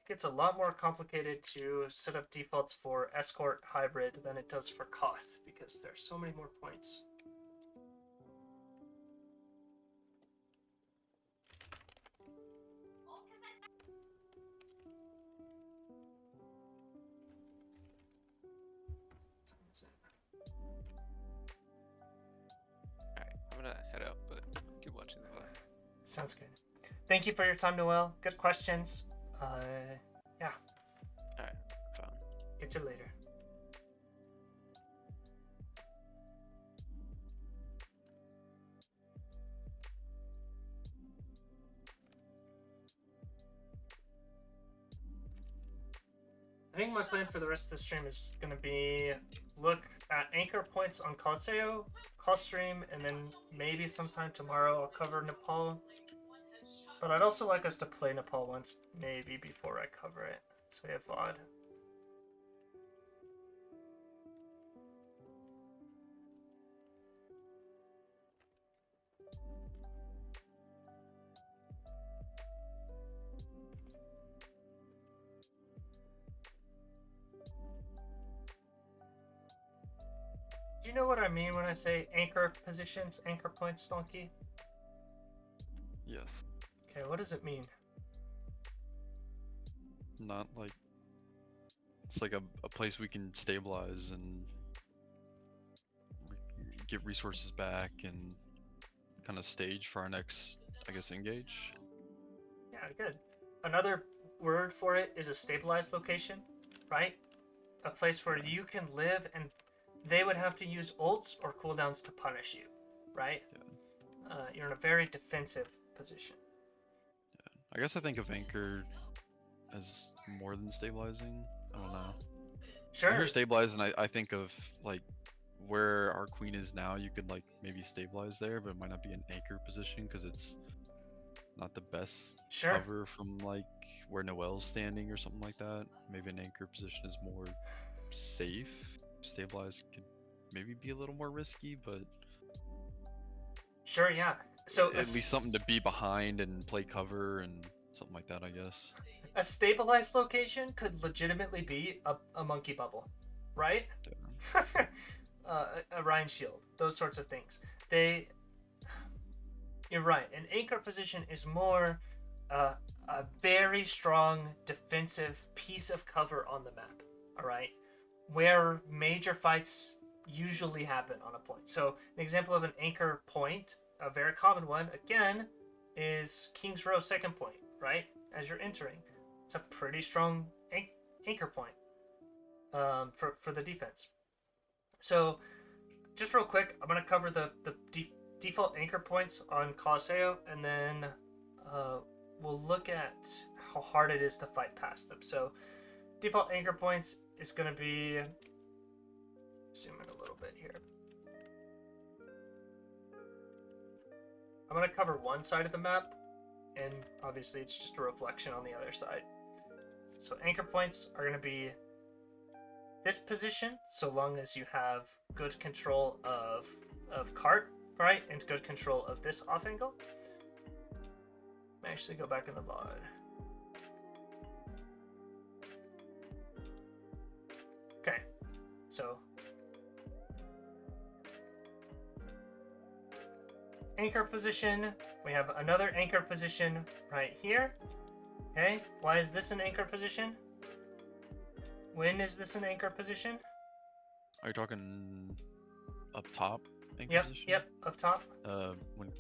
[SPEAKER 1] It gets a lot more complicated to set up defaults for Escort Hybrid than it does for Koth, because there's so many more points.
[SPEAKER 2] Alright, I'm gonna head out, but keep watching the VOD.
[SPEAKER 1] Sounds good. Thank you for your time, Noel. Good questions. Yeah.
[SPEAKER 2] Alright, fine.
[SPEAKER 1] Get you later. I think my plan for the rest of the stream is going to be look at anchor points on Colosseo, call stream, and then maybe sometime tomorrow I'll cover Nepal. But I'd also like us to play Nepal once, maybe, before I cover it. So we have VOD. Do you know what I mean when I say anchor positions, anchor points, Donkey?
[SPEAKER 3] Yes.
[SPEAKER 1] Okay, what does it mean?
[SPEAKER 3] Not like it's like a place we can stabilize and get resources back and kind of stage for our next, I guess, engage.
[SPEAKER 1] Yeah, good. Another word for it is a stabilized location, right? A place where you can live and they would have to use ults or cooldowns to punish you, right?
[SPEAKER 3] Yeah.
[SPEAKER 1] You're in a very defensive position.
[SPEAKER 3] Yeah. I guess I think of anchor as more than stabilizing. I don't know.
[SPEAKER 1] Sure.
[SPEAKER 3] I hear stabilize and I think of like where our queen is now. You could like maybe stabilize there, but it might not be an anchor position because it's not the best
[SPEAKER 1] Sure.
[SPEAKER 3] cover from like where Noel's standing or something like that. Maybe an anchor position is more safe. Stabilize could maybe be a little more risky, but
[SPEAKER 1] Sure, yeah. So
[SPEAKER 3] at least something to be behind and play cover and something like that, I guess.
[SPEAKER 1] a stabilized location could legitimately be a monkey bubble, right?
[SPEAKER 3] Yeah.
[SPEAKER 1] A Ryan shield, those sorts of things. You're right. An anchor position is more a very strong defensive piece of cover on the map. All right, where major fights usually happen on a point. So an example of an anchor point, a very common one, again, is King's Row second point, right? As you're entering, it's a pretty strong anchor point for the defense. So just real quick, I'm gonna cover the default anchor points on Colosseo, and then we'll look at how hard it is to fight past them. So default anchor points is going to be, zoom in a little bit here. I'm going to cover one side of the map, and obviously it's just a reflection on the other side. So anchor points are going to be this position, so long as you have good control of cart, right, and good control of this off angle. Let me actually go back in the VOD. Okay, so anchor position, we have another anchor position right here. Okay, why is this an anchor position? When is this an anchor position?
[SPEAKER 3] Are you talking up top? Position?
[SPEAKER 1] Yep, up top.
[SPEAKER 3] When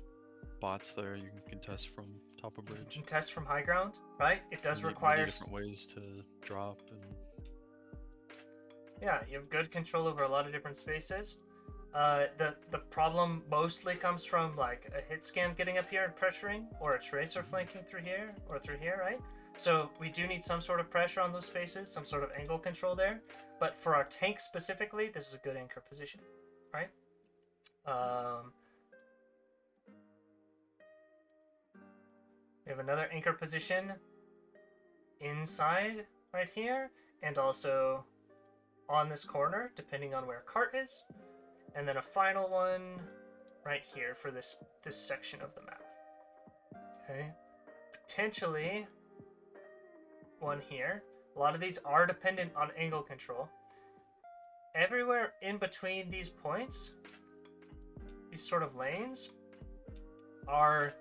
[SPEAKER 3] bots there, you can contest from top of bridge.
[SPEAKER 1] Contest from high ground, right? It does
[SPEAKER 3] Many
[SPEAKER 1] require
[SPEAKER 3] different ways to drop and.
[SPEAKER 1] Yeah, you have good control over a lot of different spaces. The problem mostly comes from like a hit scan getting up here and pressuring, or a tracer flanking through here or through here, right? So we do need some sort of pressure on those spaces, some sort of angle control there. But for our tank specifically, this is a good anchor position, right? We have another anchor position inside right here, and also on this corner, depending on where cart is. And then a final one right here for this section of the map. Okay. Potentially one here. A lot of these are dependent on angle control. Everywhere in between these points, these sort of lanes, are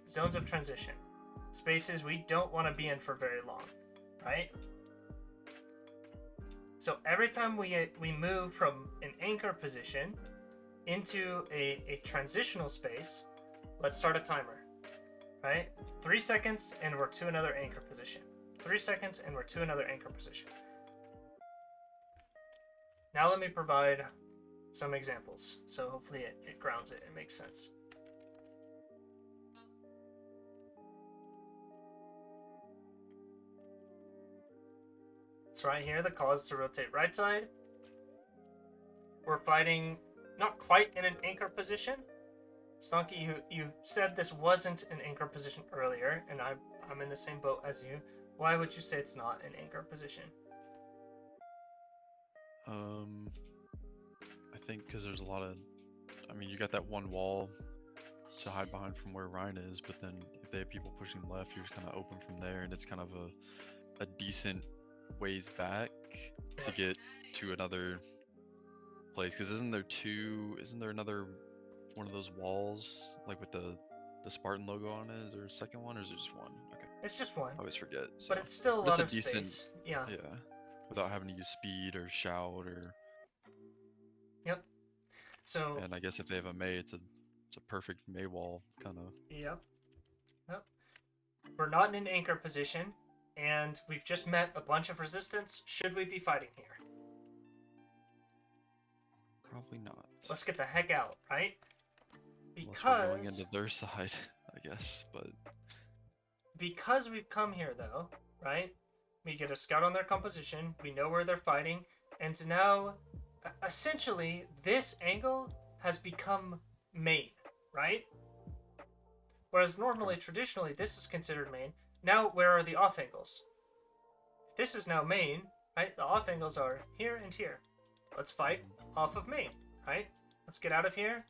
[SPEAKER 1] zones of transition. Spaces we don't want to be in for very long, right? So every time we move from an anchor position into a transitional space, let's start a timer, right? 3 seconds and we're to another anchor position. 3 seconds and we're to another anchor position. Now let me provide some examples. So hopefully it grounds it, it makes sense. So right here, the call is to rotate right side. We're fighting not quite in an anchor position. Stonky, you said this wasn't an anchor position earlier, and I'm in the same boat as you. Why would you say it's not an anchor position?
[SPEAKER 3] I think because there's a lot of, I mean, you got that one wall to hide behind from where Ryan is, but then if they have people pushing left, you're just kind of open from there, and it's kind of a decent ways back to get to another place. Because isn't there another one of those walls like with the Spartan logo on it? Is there a second one or is there just one? Okay.
[SPEAKER 1] It's just one.
[SPEAKER 3] I always forget. So.
[SPEAKER 1] But it's still a lot of space. Yeah.
[SPEAKER 3] Yeah. Without having to use speed or shout or.
[SPEAKER 1] Yep. So.
[SPEAKER 3] And I guess if they have a Mei, it's a perfect Mei wall kind of.
[SPEAKER 1] Yep. Yep. We're not in an anchor position, and we've just met a bunch of resistance. Should we be fighting here?
[SPEAKER 3] Probably not.
[SPEAKER 1] Let's get the heck out, right?
[SPEAKER 3] Unless we're going into their side, I guess, but...
[SPEAKER 1] Because we've come here, though, right? We get a scout on their composition, we know where they're fighting, and now, essentially, this angle has become main, right? Whereas normally, traditionally, this is considered main. Now, where are the off angles? If this is now main, right? The off angles are here and here. Let's fight off of main, right? Let's get out of here.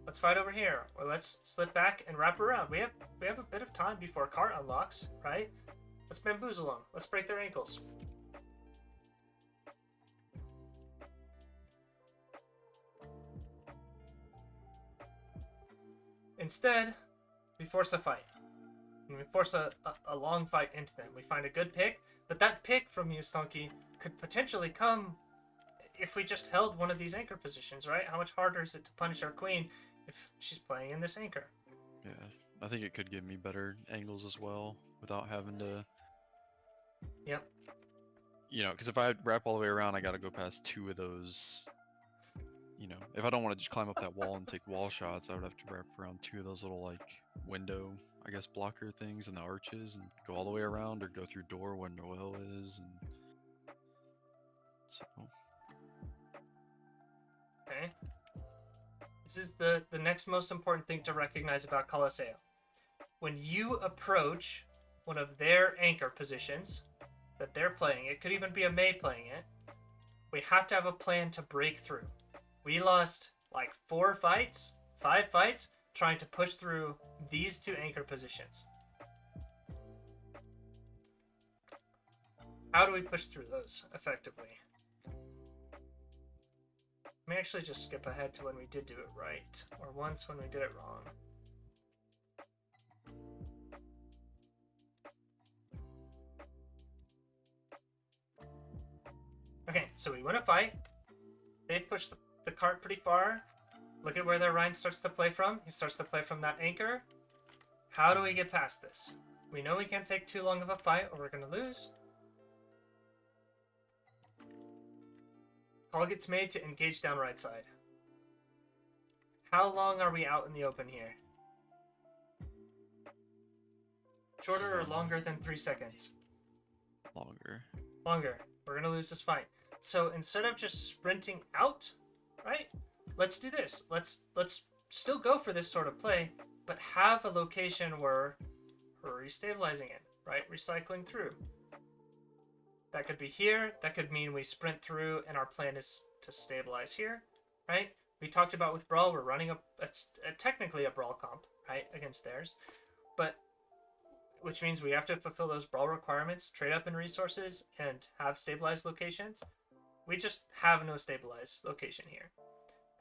[SPEAKER 1] Let's fight over here, or let's slip back and wrap around. We have a bit of time before cart unlocks, right? Let's bamboozle them. Let's break their ankles. Instead, we force a fight. And we force a long fight into them. We find a good pick, but that pick from you, Stonky, could potentially come if we just held one of these anchor positions, right? How much harder is it to punish our queen if she's playing in this anchor?
[SPEAKER 3] Yeah, I think it could give me better angles as well without having to...
[SPEAKER 1] Yep.
[SPEAKER 3] You know, because if I wrap all the way around, I got to go past 2 of those... You know, if I don't want to just climb up that wall and take wall shots, I would have to wrap around 2 of those little, like, window, I guess, blocker things and the arches and go all the way around or go through door where Noel is and... So...
[SPEAKER 1] Okay. This is the next most important thing to recognize about Colosseo. When you approach one of their anchor positions that they're playing, it could even be a Mei playing it, we have to have a plan to break through. We lost like 5 fights, trying to push through these 2 anchor positions. How do we push through those effectively? Let me actually just skip ahead to when we did do it right, or once when we did it wrong. Okay, so we win a fight. They've pushed the cart pretty far. Look at where their Ryan starts to play from. He starts to play from that anchor. How do we get past this? We know we can't take too long of a fight or we're going to lose. Call gets made to engage down right side. How long are we out in the open here? Shorter or longer than 3 seconds?
[SPEAKER 3] Longer.
[SPEAKER 1] Longer. We're going to lose this fight. So instead of just sprinting out, right? Let's do this. Let's still go for this sort of play, but have a location where we're restabilizing in, right? Recycling through. That could be here. That could mean we sprint through and our plan is to stabilize here, right? We talked about with Brawl, we're running technically a Brawl comp, right, against theirs, but which means we have to fulfill those Brawl requirements, trade up in resources, and have stabilized locations. We just have no stabilized location here.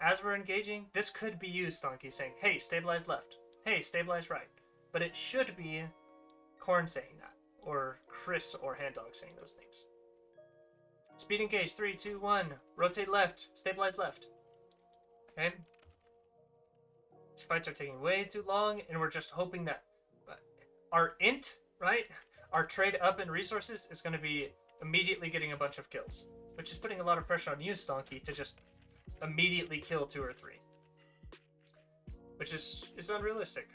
[SPEAKER 1] As we're engaging, this could be you, Stonky, saying, hey, stabilize left. Hey, stabilize right. But it should be Korn saying that, or Chris or Handdog saying those things. Speed engage, 3, 2, 1. Rotate left, stabilize left. Okay? These fights are taking way too long, and we're just hoping that our int, right? Our trade up in resources is going to be immediately getting a bunch of kills, which is putting a lot of pressure on you, Stonky, to just immediately kill 2 or 3, which is unrealistic.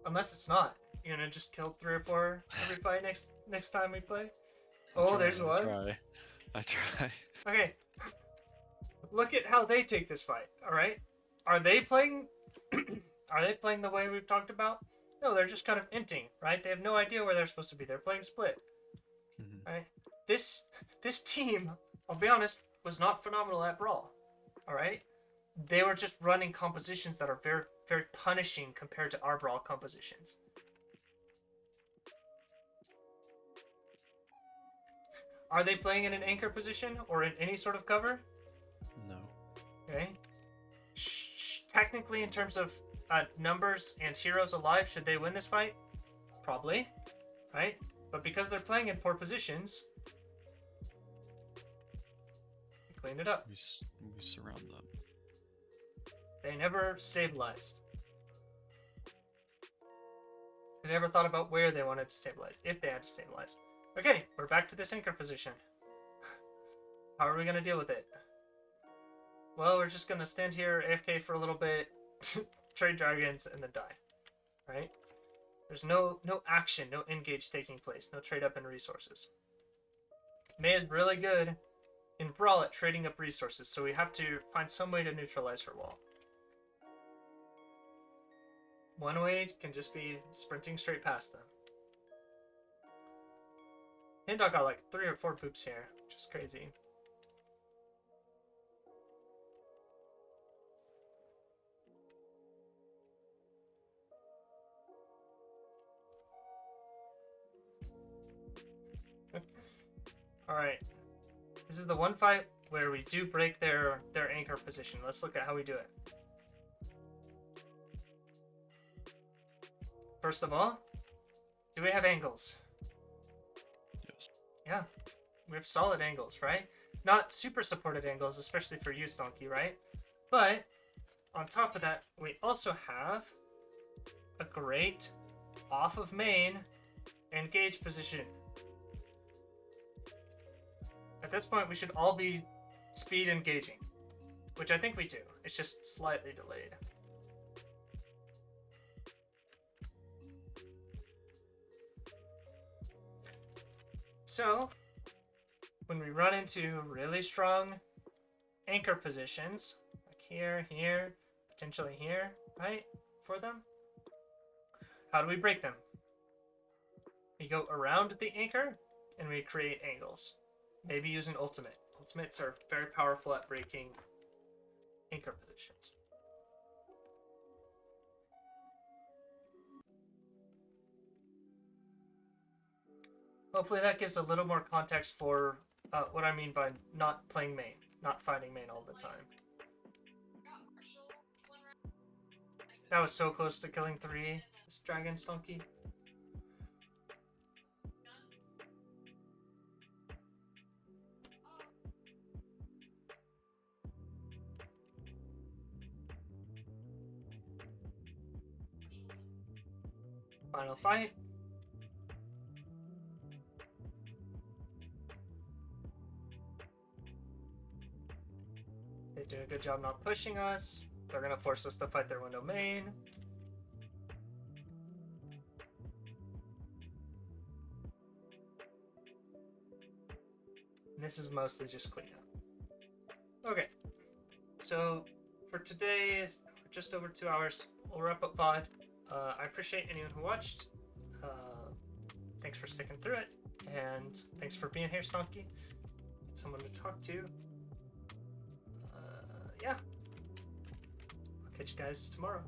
[SPEAKER 1] Unless it's not. You're gonna just kill 3 or 4 every fight next time we play. Oh, there's one.
[SPEAKER 3] I try.
[SPEAKER 1] Okay. Look at how they take this fight. All right. Are they playing? Are they playing the way we've talked about? No, they're just kind of inting, right? They have no idea where they're supposed to be. They're playing split. Right? This team, I'll be honest, was not phenomenal at Brawl. All right. They were just running compositions that are very, very punishing compared to our Brawl compositions. Are they playing in an anchor position or in any sort of cover?
[SPEAKER 3] No.
[SPEAKER 1] Okay. Technically, in terms of numbers and heroes alive, should they win this fight? Probably. Right? But because they're playing in poor positions, we cleaned it up.
[SPEAKER 3] We surround them.
[SPEAKER 1] They never stabilized. They never thought about where they wanted to stabilize, if they had to stabilize. Okay, we're back to this anchor position. How are we going to deal with it? Well, we're just going to stand here, AFK for a little bit, trade dragons, and then die. Right? There's no action, no engage taking place, no trade up in resources. Mei is really good in Brawl at trading up resources, so we have to find some way to neutralize her wall. One way can just be sprinting straight past them. Handdog got like 3 or 4 poops here, which is crazy. Alright. This is the one fight where we do break their anchor position. Let's look at how we do it. First of all, do we have angles?
[SPEAKER 3] Yes.
[SPEAKER 1] Yeah, we have solid angles, right? Not super supported angles, especially for you, Stonky, right? But on top of that, we also have a great off of main engage position. At this point, we should all be speed engaging, which I think we do. It's just slightly delayed. So, when we run into really strong anchor positions, like here, here, potentially here, right, for them, how do we break them? We go around the anchor, and we create angles. Maybe use an ultimate. Ultimates are very powerful at breaking anchor positions. Hopefully that gives a little more context for what I mean by not playing main, not fighting main all the time. That was so close to killing 3, this dragon Stonky. Final fight. They do a good job not pushing us. They're going to force us to fight their window main. And this is mostly just cleanup. Okay. So for today, we're just over 2 hours. We'll wrap up VOD. I appreciate anyone who watched. Thanks for sticking through it, and thanks for being here, Stonky. Get someone to talk to. Yeah. I'll catch you guys tomorrow.